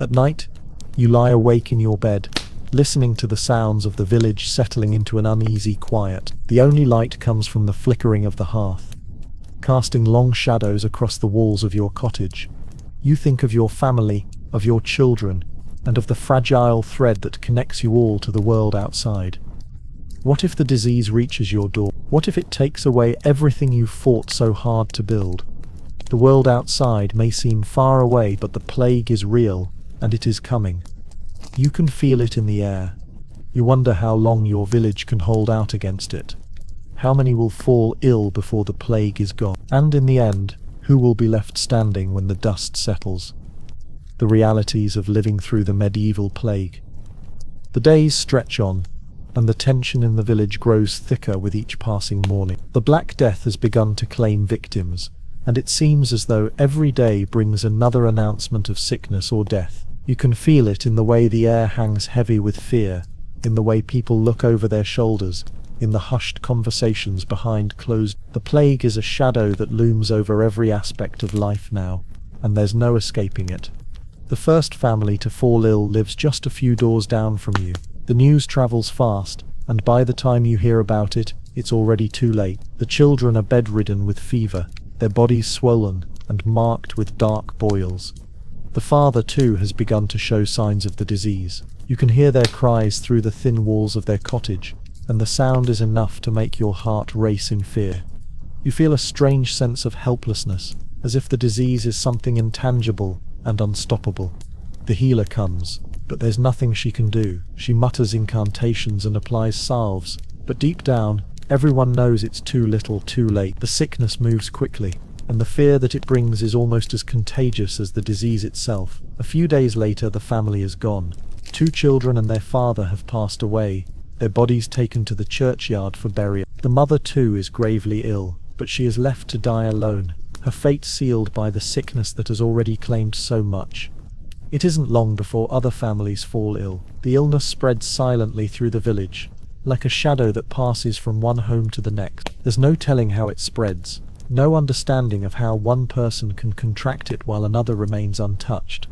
Speaker 1: At night, you lie awake in your bed, listening to the sounds of the village settling into an uneasy quiet. The only light comes from the flickering of the hearth, casting long shadows across the walls of your cottage. You think of your family, of your children, and of the fragile thread that connects you all to the world outside. What if the disease reaches your door? What if it takes away everything you fought so hard to build? The world outside may seem far away, but the plague is real, and it is coming. You can feel it in the air. You wonder how long your village can hold out against it. How many will fall ill before the plague is gone? And in the end, who will be left standing when the dust settles? The realities of living through the medieval plague. The days stretch on, and the tension in the village grows thicker with each passing morning. The Black Death has begun to claim victims, and it seems as though every day brings another announcement of sickness or death. You can feel it in the way the air hangs heavy with fear, in the way people look over their shoulders, in the hushed conversations behind closed. The plague is a shadow that looms over every aspect of life now, and there's no escaping it. The first family to fall ill lives just a few doors down from you. The news travels fast, and by the time you hear about it, it's already too late. The children are bedridden with fever, their bodies swollen and marked with dark boils. The father, too, has begun to show signs of the disease. You can hear their cries through the thin walls of their cottage, and the sound is enough to make your heart race in fear. You feel a strange sense of helplessness, as if the disease is something intangible and unstoppable. The healer comes, but there's nothing she can do. She mutters incantations and applies salves, but deep down, everyone knows it's too little, too late. The sickness moves quickly, and the fear that it brings is almost as contagious as the disease itself. A few days later, the family is gone. 2 children and their father have passed away, their bodies taken to the churchyard for burial. The mother, too, is gravely ill, but she is left to die alone, her fate sealed by the sickness that has already claimed so much. It isn't long before other families fall ill. The illness spreads silently through the village, like a shadow that passes from one home to the next. There's no telling how it spreads, no understanding of how one person can contract it while another remains untouched.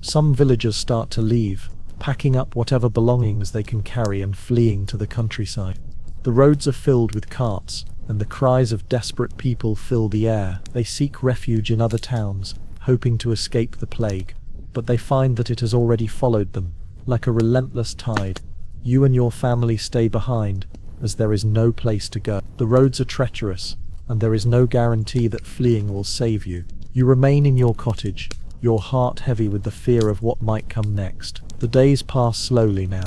Speaker 1: Some villagers start to leave, packing up whatever belongings they can carry and fleeing to the countryside. The roads are filled with carts, and the cries of desperate people fill the air. They seek refuge in other towns, hoping to escape the plague, but they find that it has already followed them, like a relentless tide. You and your family stay behind, as there is no place to go. The roads are treacherous, and there is no guarantee that fleeing will save you. You remain in your cottage, your heart heavy with the fear of what might come next. The days pass slowly now,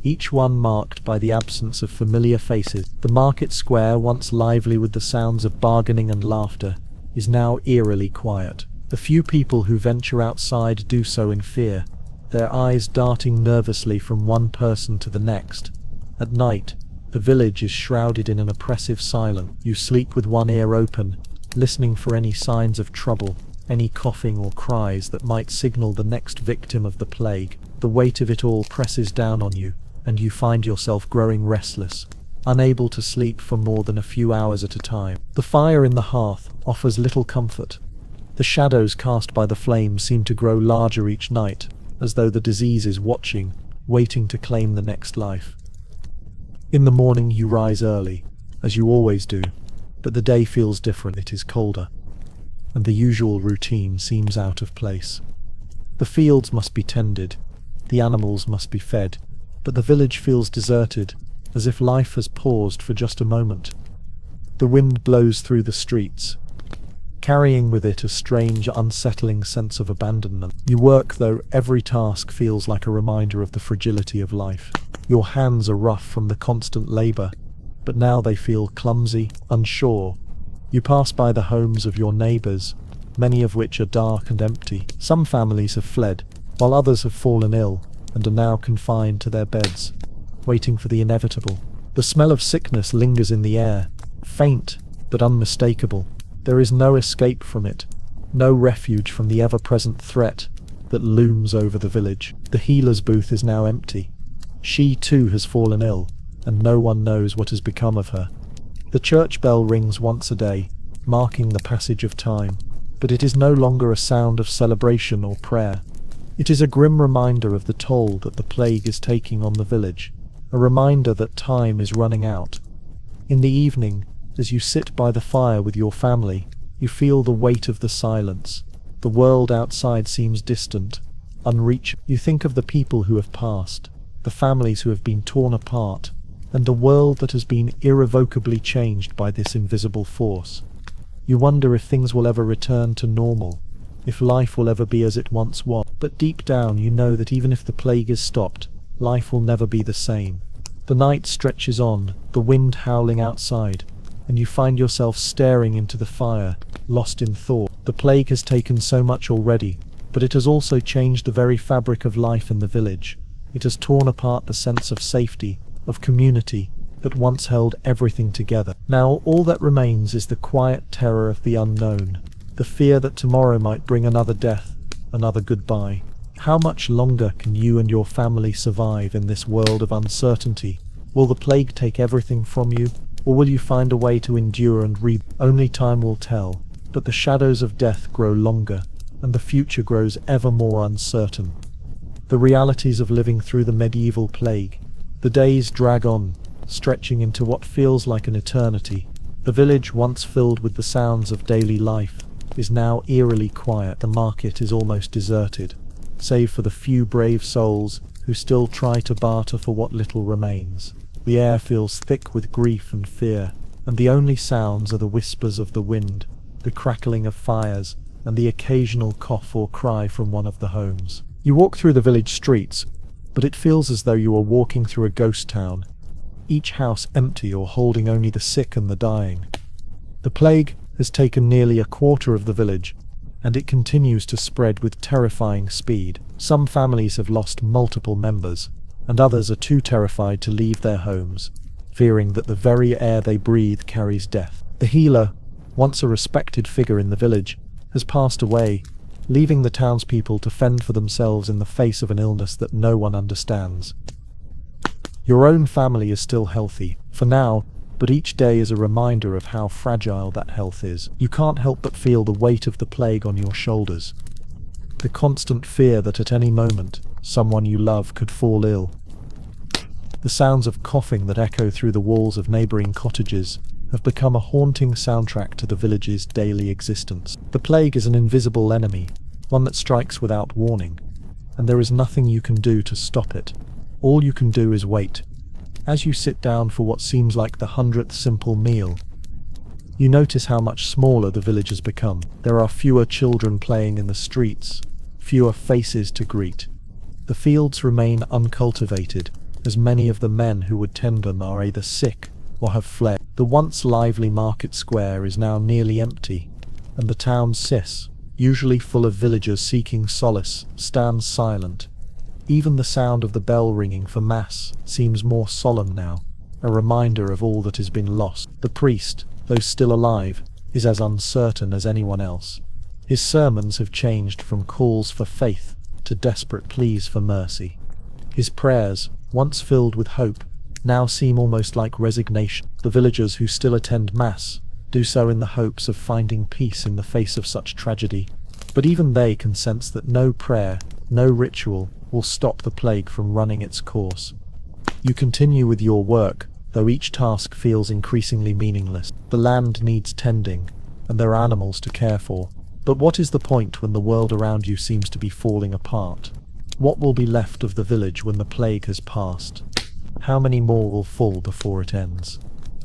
Speaker 1: each one marked by the absence of familiar faces. The market square, once lively with the sounds of bargaining and laughter, is now eerily quiet. The few people who venture outside do so in fear, their eyes darting nervously from one person to the next. At night, the village is shrouded in an oppressive silence. You sleep with one ear open, listening for any signs of trouble, any coughing or cries that might signal the next victim of the plague. The weight of it all presses down on you, and you find yourself growing restless, unable to sleep for more than a few hours at a time. The fire in the hearth offers little comfort. The shadows cast by the flames seem to grow larger each night, as though the disease is watching, waiting to claim the next life. In the morning you rise early, as you always do, but the day feels different. It is colder, and the usual routine seems out of place. The fields must be tended, the animals must be fed, but the village feels deserted, as if life has paused for just a moment. The wind blows through the streets, carrying with it a strange, unsettling sense of abandonment. You work, though every task feels like a reminder of the fragility of life. Your hands are rough from the constant labor, but now they feel clumsy, unsure. You pass by the homes of your neighbors, many of which are dark and empty. Some families have fled, while others have fallen ill and are now confined to their beds, waiting for the inevitable. The smell of sickness lingers in the air, faint but unmistakable. There is no escape from it, no refuge from the ever-present threat that looms over the village. The healer's booth is now empty. She too has fallen ill, and no one knows what has become of her. The church bell rings once a day, marking the passage of time, but it is no longer a sound of celebration or prayer. It is a grim reminder of the toll that the plague is taking on the village, a reminder that time is running out. In the evening, as you sit by the fire with your family, you feel the weight of the silence. The world outside seems distant, unreachable. You think of the people who have passed, the families who have been torn apart, and the world that has been irrevocably changed by this invisible force. You wonder if things will ever return to normal, if life will ever be as it once was. But deep down you know that even if the plague is stopped, life will never be the same. The night stretches on, the wind howling outside, and you find yourself staring into the fire, lost in thought. The plague has taken so much already, but it has also changed the very fabric of life in the village. It has torn apart the sense of safety, of community, that once held everything together. Now all that remains is the quiet terror of the unknown, the fear that tomorrow might bring another death, another goodbye. How much longer can you and your family survive in this world of uncertainty? Will the plague take everything from you, or will you find a way to endure and Only time will tell, but the shadows of death grow longer, and the future grows ever more uncertain. The realities of living through the medieval plague. The days drag on, stretching into what feels like an eternity. The village, once filled with the sounds of daily life, is now eerily quiet. The market is almost deserted, save for the few brave souls who still try to barter for what little remains. The air feels thick with grief and fear, and the only sounds are the whispers of the wind, the crackling of fires, and the occasional cough or cry from one of the homes. You walk through the village streets, but it feels as though you are walking through a ghost town, each house empty or holding only the sick and the dying. The plague has taken nearly a quarter of the village, and it continues to spread with terrifying speed. Some families have lost multiple members, and others are too terrified to leave their homes, fearing that the very air they breathe carries death. The healer, once a respected figure in the village, has passed away, leaving the townspeople to fend for themselves in the face of an illness that no one understands. Your own family is still healthy, for now, but each day is a reminder of how fragile that health is. You can't help but feel the weight of the plague on your shoulders, the constant fear that at any moment, someone you love could fall ill. The sounds of coughing that echo through the walls of neighbouring cottages have become a haunting soundtrack to the village's daily existence. The plague is an invisible enemy, one that strikes without warning, and there is nothing you can do to stop it. All you can do is wait. As you sit down for what seems like the 100th simple meal, you notice how much smaller the village has become. There are fewer children playing in the streets, fewer faces to greet. The fields remain uncultivated, as many of the men who would tend them are either sick or have fled. The once lively market square is now nearly empty, and the town's cis, usually full of villagers seeking solace, stands silent. Even the sound of the bell ringing for mass seems more solemn now, a reminder of all that has been lost. The priest, though still alive, is as uncertain as anyone else. His sermons have changed from calls for faith to desperate pleas for mercy. His prayers, once filled with hope, now seem almost like resignation. The villagers who still attend Mass do so in the hopes of finding peace in the face of such tragedy, but even they can sense that no prayer, No ritual will stop the plague from running its course. You continue with your work, though each task feels increasingly meaningless. The land needs tending, and there are animals to care for. But what is the point when the world around you seems to be falling apart? What will be left of the village when the plague has passed? How many more will fall before it ends?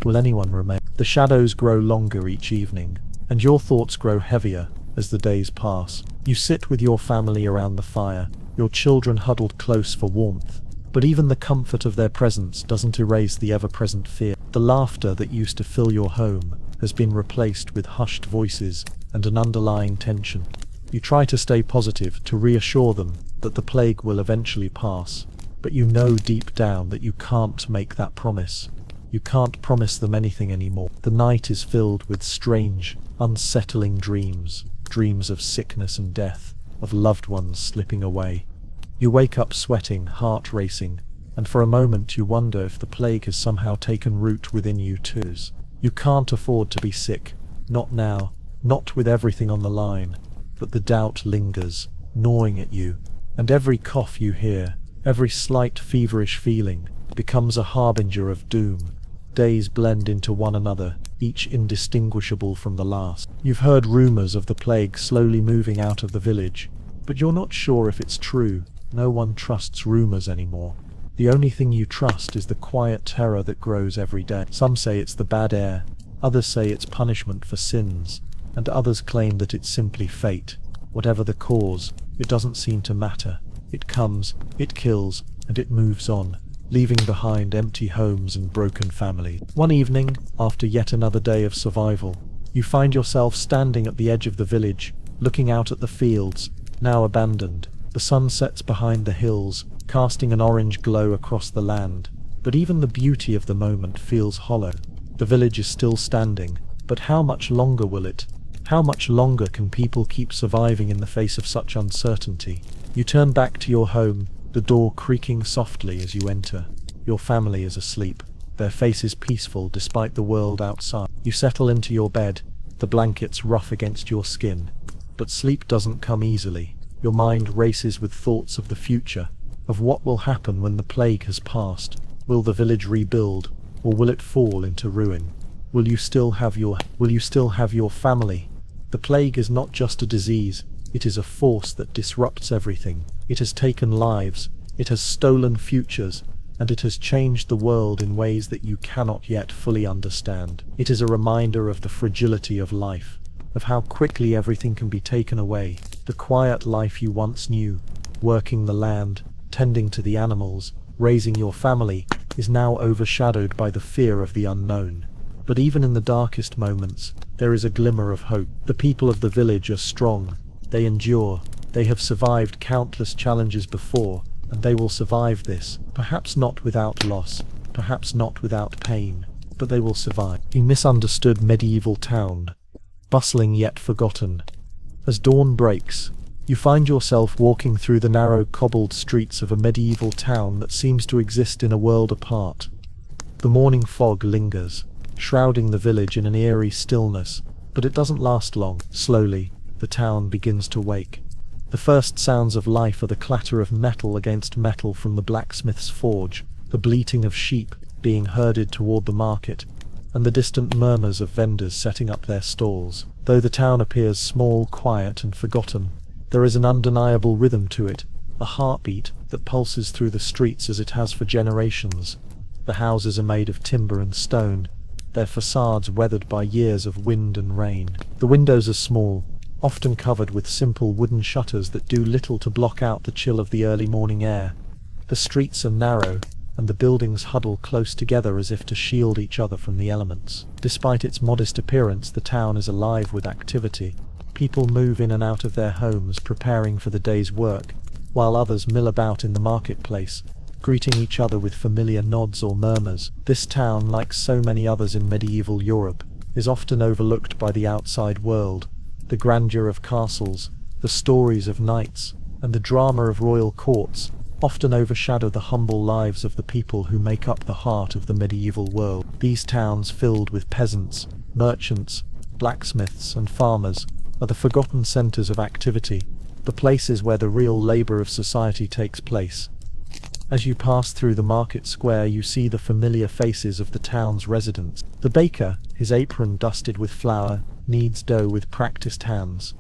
Speaker 1: Will anyone remain? The shadows grow longer each evening, and your thoughts grow heavier as the days pass. You sit with your family around the fire, your children huddled close for warmth. But even the comfort of their presence doesn't erase the ever-present fear. The laughter that used to fill your home has been replaced with hushed voices and an underlying tension. You try to stay positive, to reassure them that the plague will eventually pass, but you know deep down that you can't make that promise. You can't promise them anything anymore. The night is filled with strange, unsettling dreams. Dreams of sickness and death, of loved ones slipping away. You wake up sweating, heart racing, and for a moment you wonder if the plague has somehow taken root within you too. You can't afford to be sick, not now, not with everything on the line, but the doubt lingers, gnawing at you, and every cough you hear, every slight feverish feeling, becomes a harbinger of doom. Days blend into one another, each indistinguishable from the last. You've heard rumors of the plague slowly moving out of the village, but you're not sure if it's true. No one trusts rumors anymore. The only thing you trust is the quiet terror that grows every day. Some say it's the bad air, others say it's punishment for sins, and others claim that it's simply fate. Whatever the cause, it doesn't seem to matter. It comes, it kills, and it moves on, leaving behind empty homes and broken families. One evening, after yet another day of survival, you find yourself standing at the edge of the village, looking out at the fields, now abandoned. The sun sets behind the hills, casting an orange glow across the land, but even the beauty of the moment feels hollow. The village is still standing, but how much longer will it? How much longer can people keep surviving in the face of such uncertainty? You turn back to your home, the door creaking softly as you enter. Your family is asleep, their faces peaceful despite the world outside. You settle into your bed, the blankets rough against your skin, but sleep doesn't come easily. Your mind races with thoughts of the future, of what will happen when the plague has passed. Will the village rebuild, or will it fall into ruin? Will you still have your family? The plague is not just a disease, it is a force that disrupts everything. It has taken lives, it has stolen futures, and it has changed the world in ways that you cannot yet fully understand. It is a reminder of the fragility of life, of how quickly everything can be taken away. The quiet life you once knew, working the land, tending to the animals, raising your family, is now overshadowed by the fear of the unknown. But even in the darkest moments, there is a glimmer of hope. The people of the village are strong, they endure, they have survived countless challenges before, and they will survive this, perhaps not without loss, perhaps not without pain, but they will survive. A misunderstood medieval town, bustling yet forgotten. As dawn breaks, you find yourself walking through the narrow cobbled streets of a medieval town that seems to exist in a world apart. The morning fog lingers, shrouding the village in an eerie stillness, but it doesn't last long. Slowly, the town begins to wake. The first sounds of life are the clatter of metal against metal from the blacksmith's forge, the bleating of sheep being herded toward the market, and the distant murmurs of vendors setting up their stalls. Though the town appears small, quiet, and forgotten, there is an undeniable rhythm to it, a heartbeat that pulses through the streets as it has for generations. The houses are made of timber and stone, their facades weathered by years of wind and rain. The windows are small, often covered with simple wooden shutters that do little to block out the chill of the early morning air. The streets are narrow, and the buildings huddle close together as if to shield each other from the elements. Despite its modest appearance, the town is alive with activity. People move in and out of their homes preparing for the day's work, while others mill about in the marketplace, greeting each other with familiar nods or murmurs. This town, like so many others in medieval Europe, is often overlooked by the outside world. The grandeur of castles, the stories of knights, and the drama of royal courts often overshadow the humble lives of the people who make up the heart of the medieval world. These towns, filled with peasants, merchants, blacksmiths, and farmers, are the forgotten centers of activity, the places where the real labor of society takes place. As you pass through the market square, you see the familiar faces of the town's residents. The baker, his apron dusted with flour, kneads dough with practiced hands.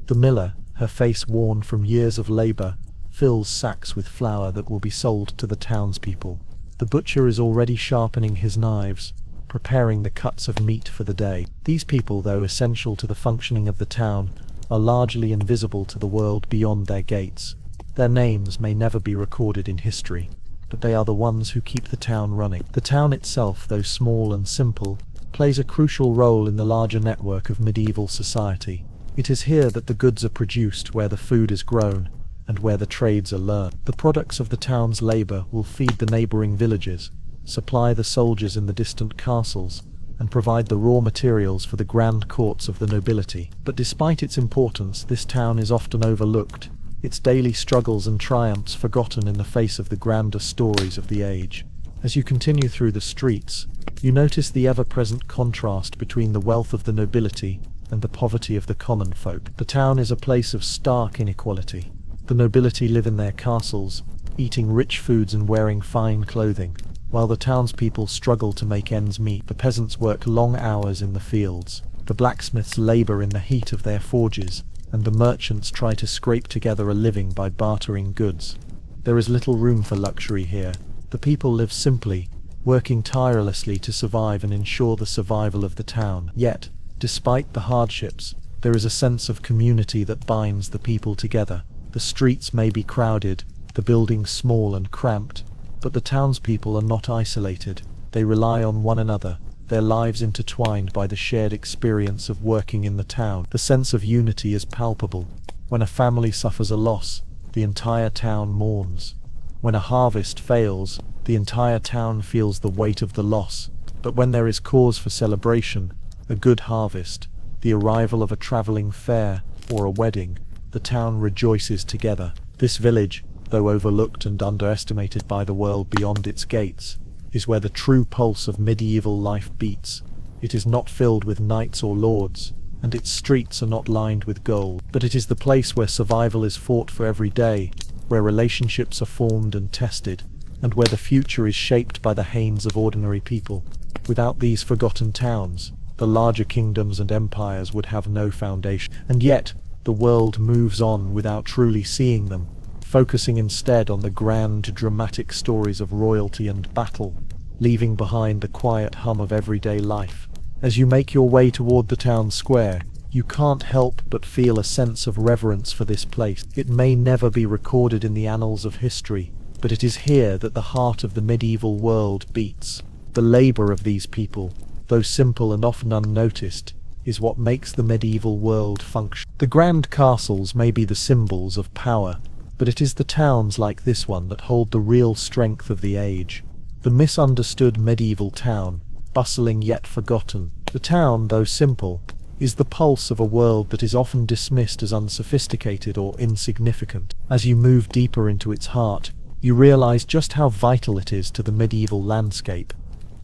Speaker 1: The miller, her face worn from years of labor, fills sacks with flour that will be sold to the townspeople. The butcher is already sharpening his knives, preparing the cuts of meat for the day. These people, though essential to the functioning of the town, are largely invisible to the world beyond their gates. Their names may never be recorded in history, but they are the ones who keep the town running. The town itself, though small and simple, plays a crucial role in the larger network of medieval society. It is here that the goods are produced, where the food is grown, and where the trades are learned. The products of the town's labor will feed the neighboring villages, supply the soldiers in the distant castles, and provide the raw materials for the grand courts of the nobility. But despite its importance, this town is often overlooked, its daily struggles and triumphs forgotten in the face of the grander stories of the age. As you continue through the streets, you notice the ever-present contrast between the wealth of the nobility and the poverty of the common folk. The town is a place of stark inequality. The nobility live in their castles, eating rich foods and wearing fine clothing, while the townspeople struggle to make ends meet. The peasants work long hours in the fields. The blacksmiths labor in the heat of their forges, and the merchants try to scrape together a living by bartering goods. There is little room for luxury here. The people live simply, working tirelessly to survive and ensure the survival of the town. Yet, despite the hardships, there is a sense of community that binds the people together. The streets may be crowded, the buildings small and cramped, but the townspeople are not isolated. They rely on one another, their lives intertwined by the shared experience of working in the town. The sense of unity is palpable. When a family suffers a loss, the entire town mourns. When a harvest fails, the entire town feels the weight of the loss. But when there is cause for celebration, a good harvest, the arrival of a traveling fair, or a wedding, the town rejoices together. This village, though overlooked and underestimated by the world beyond its gates, is where the true pulse of medieval life beats. It is not filled with knights or lords, and its streets are not lined with gold, but it is the place where survival is fought for every day, where relationships are formed and tested, and where the future is shaped by the hands of ordinary people. Without these forgotten towns, the larger kingdoms and empires would have no foundation. And yet, the world moves on without truly seeing them, focusing instead on the grand, dramatic stories of royalty and battle, leaving behind the quiet hum of everyday life. As you make your way toward the town square, you can't help but feel a sense of reverence for this place. It may never be recorded in the annals of history, but it is here that the heart of the medieval world beats. The labor of these people, though simple and often unnoticed, is what makes the medieval world function. The grand castles may be the symbols of power, but it is the towns like this one that hold the real strength of the age. The misunderstood medieval town, bustling yet forgotten. The town, though simple, is the pulse of a world that is often dismissed as unsophisticated or insignificant. As you move deeper into its heart, you realize just how vital it is to the medieval landscape.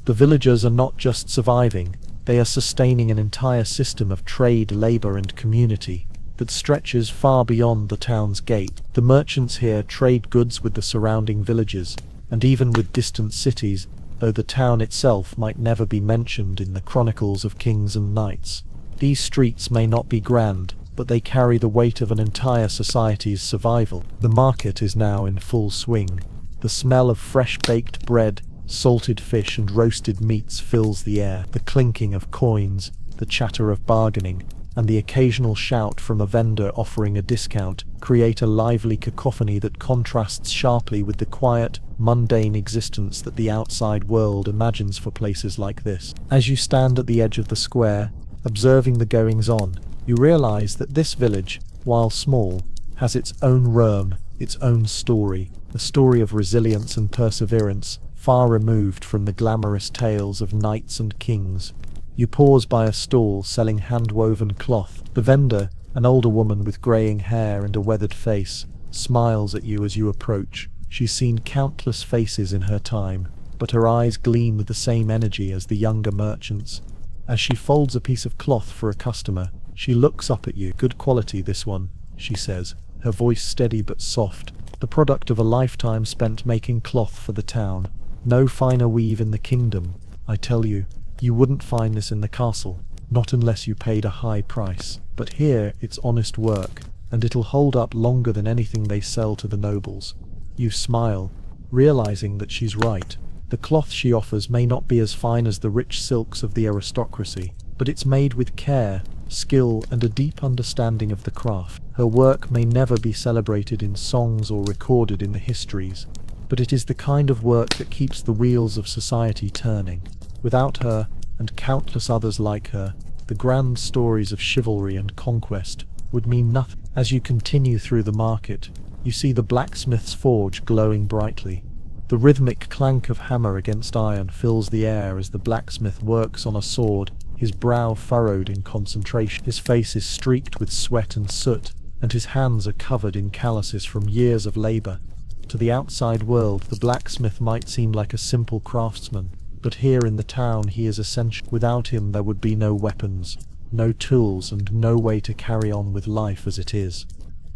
Speaker 1: The villagers are not just surviving, they are sustaining an entire system of trade, labor, and community that stretches far beyond the town's gate. The merchants here trade goods with the surrounding villages, and even with distant cities, though the town itself might never be mentioned in the chronicles of kings and knights. These streets may not be grand, but they carry the weight of an entire society's survival. The market is now in full swing. The smell of fresh baked bread, salted fish, and roasted meats fills the air. The clinking of coins, the chatter of bargaining, and the occasional shout from a vendor offering a discount create a lively cacophony that contrasts sharply with the quiet, mundane existence that the outside world imagines for places like this. As you stand at the edge of the square, observing the goings-on, you realize that this village, while small, has its own realm, its own story, a story of resilience and perseverance, far removed from the glamorous tales of knights and kings. You pause by a stall selling hand-woven cloth. The vendor, an older woman with greying hair and a weathered face, smiles at you as you approach. She's seen countless faces in her time, but her eyes gleam with the same energy as the younger merchants. As she folds a piece of cloth for a customer, she looks up at you. "Good quality, this one," she says, her voice steady but soft, the product of a lifetime spent making cloth for the town. No finer weave in the kingdom, I tell you. You wouldn't find this in the castle, not unless you paid a high price. But here it's honest work, and it'll hold up longer than anything they sell to the nobles. You smile, realizing that she's right. The cloth she offers may not be as fine as the rich silks of the aristocracy, but it's made with care, skill, and a deep understanding of the craft. Her work may never be celebrated in songs or recorded in the histories, but it is the kind of work that keeps the wheels of society turning. Without her, and countless others like her, the grand stories of chivalry and conquest would mean nothing. As you continue through the market, you see the blacksmith's forge glowing brightly. The rhythmic clank of hammer against iron fills the air as the blacksmith works on a sword, his brow furrowed in concentration. His face is streaked with sweat and soot, and his hands are covered in calluses from years of labor. To the outside world, the blacksmith might seem like a simple craftsman, but here in the town he is essential. Without him there would be no weapons, no tools, and no way to carry on with life as it is.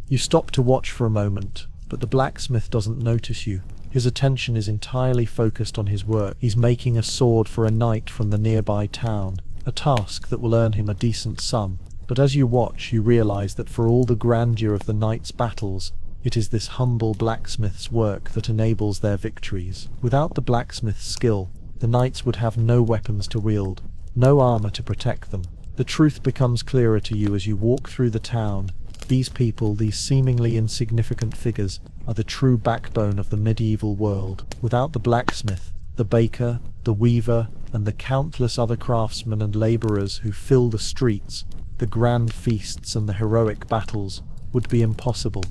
Speaker 1: You stop to watch for a moment, but the blacksmith doesn't notice you. His attention is entirely focused on his work. He's making a sword for a knight from the nearby town, a task that will earn him a decent sum. But as you watch, you realize that for all the grandeur of the knight's battles, it is this humble blacksmith's work that enables their victories. Without the blacksmith's skill, the knights would have no weapons to wield, no armor to protect them. The truth becomes clearer to you as you walk through the town. These people, these seemingly insignificant figures, are the true backbone of the medieval world. Without the blacksmith, the baker, the weaver, and the countless other craftsmen and laborers who fill the streets, the grand feasts and the heroic battles would be impossible.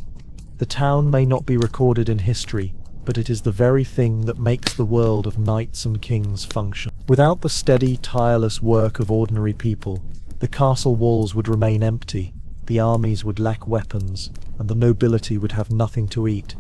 Speaker 1: The town may not be recorded in history, but it is the very thing that makes the world of knights and kings function. Without the steady, tireless work of ordinary people, the castle walls would remain empty, the armies would lack weapons, and the nobility would have nothing to eat.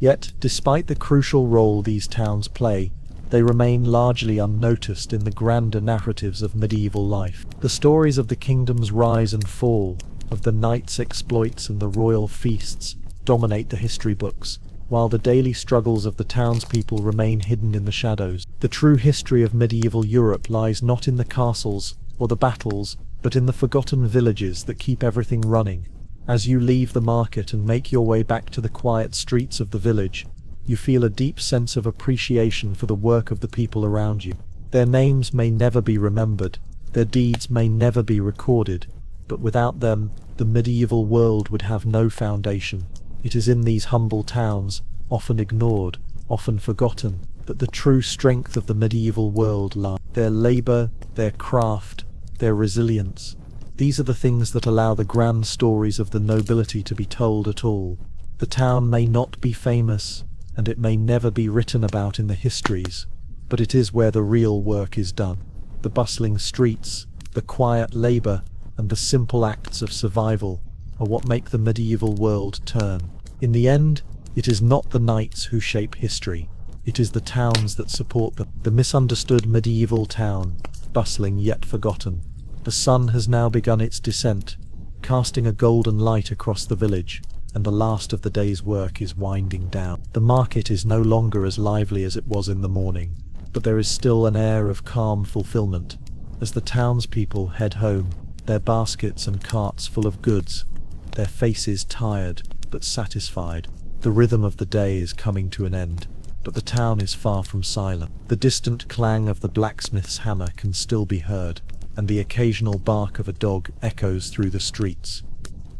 Speaker 1: Yet, despite the crucial role these towns play, they remain largely unnoticed in the grander narratives of medieval life. The stories of the kingdom's rise and fall, of the knights' exploits and the royal feasts, dominate the history books, while the daily struggles of the townspeople remain hidden in the shadows. The true history of medieval Europe lies not in the castles or the battles, but in the forgotten villages that keep everything running. As you leave the market and make your way back to the quiet streets of the village, you feel a deep sense of appreciation for the work of the people around you. Their names may never be remembered, their deeds may never be recorded, but without them, the medieval world would have no foundation. It is in these humble towns, often ignored, often forgotten, that the true strength of the medieval world lies. Their labor, their craft, their resilience. These are the things that allow the grand stories of the nobility to be told at all. The town may not be famous, and it may never be written about in the histories, but it is where the real work is done. The bustling streets, the quiet labor, and the simple acts of survival are what make the medieval world turn. In the end, it is not the knights who shape history, it is the towns that support them. The misunderstood medieval town, bustling yet forgotten. The sun has now begun its descent, casting a golden light across the village, and the last of the day's work is winding down. The market is no longer as lively as it was in the morning, but there is still an air of calm fulfillment as the townspeople head home, their baskets and carts full of goods, their faces tired but satisfied. The rhythm of the day is coming to an end, but the town is far from silent. The distant clang of the blacksmith's hammer can still be heard, and the occasional bark of a dog echoes through the streets.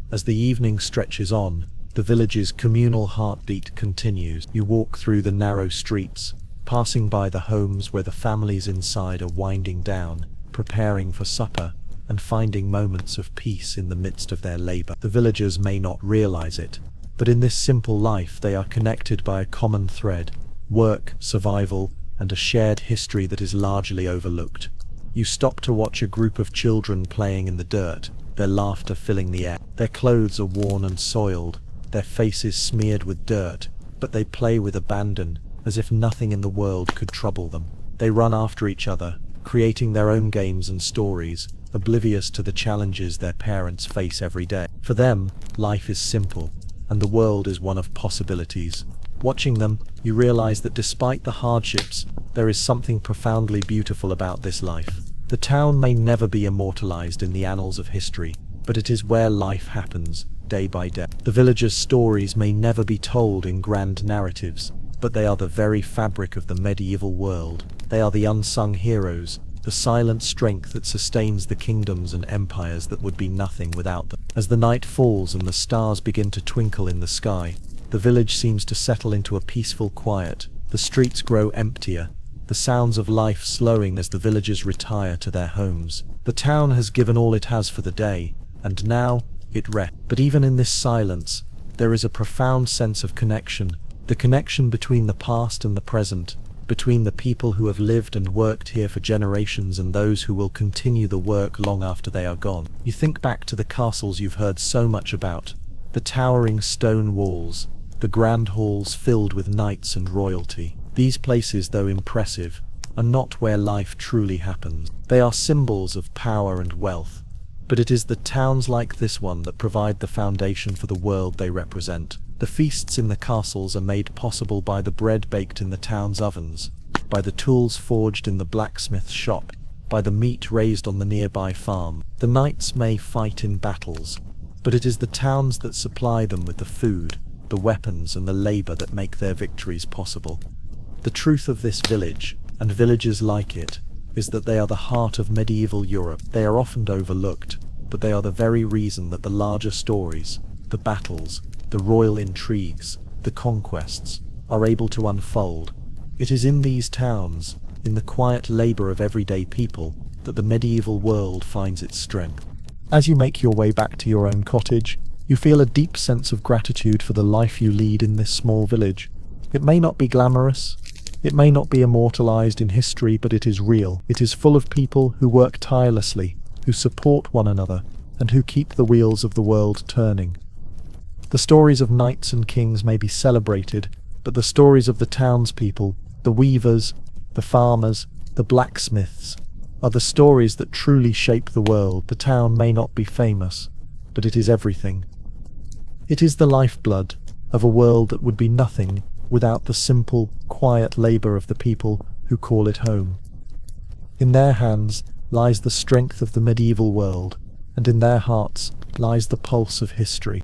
Speaker 1: As the evening stretches on, the village's communal heartbeat continues. You walk through the narrow streets, passing by the homes where the families inside are winding down, preparing for supper, and finding moments of peace in the midst of their labor. The villagers may not realize it, but in this simple life they are connected by a common thread: work, survival, and a shared history that is largely overlooked. You stop to watch a group of children playing in the dirt, their laughter filling the air. Their clothes are worn and soiled, their faces smeared with dirt, but they play with abandon, as if nothing in the world could trouble them. They run after each other, creating their own games and stories, oblivious to the challenges their parents face every day. For them, life is simple. and the world is one of possibilities. Watching them, you realize that despite the hardships, there is something profoundly beautiful about this life. The town may never be immortalized in the annals of history, but it is where life happens, day by day. The villagers' stories may never be told in grand narratives, but they are the very fabric of the medieval world. They are the unsung heroes, the silent strength that sustains the kingdoms and empires that would be nothing without them. As the night falls and the stars begin to twinkle in the sky, the village seems to settle into a peaceful quiet. The streets grow emptier, the sounds of life slowing as the villagers retire to their homes. The town has given all it has for the day, and now it rests. But even in this silence, there is a profound sense of connection, the connection between the past and the present, between the people who have lived and worked here for generations and those who will continue the work long after they are gone. You think back to the castles you've heard so much about, the towering stone walls, the grand halls filled with knights and royalty. These places, though impressive, are not where life truly happens. They are symbols of power and wealth, but it is the towns like this one that provide the foundation for the world they represent. The feasts in the castles are made possible by the bread baked in the town's ovens, by the tools forged in the blacksmith's shop, by the meat raised on the nearby farm. The knights may fight in battles, but it is the towns that supply them with the food, the weapons and the labor that make their victories possible. The truth of this village, and villages like it, is that they are the heart of medieval Europe. They are often overlooked, but they are the very reason that the larger stories, the battles, the royal intrigues, the conquests, are able to unfold. It is in these towns, in the quiet labor of everyday people, that the medieval world finds its strength. As you make your way back to your own cottage, you feel a deep sense of gratitude for the life you lead in this small village. It may not be glamorous, it may not be immortalized in history, but it is real. It is full of people who work tirelessly, who support one another, and who keep the wheels of the world turning. The stories of knights and kings may be celebrated, but the stories of the townspeople, the weavers, the farmers, the blacksmiths, are the stories that truly shape the world. The town may not be famous, but it is everything. It is the lifeblood of a world that would be nothing without the simple, quiet labor of the people who call it home. In their hands lies the strength of the medieval world, and in their hearts lies the pulse of history.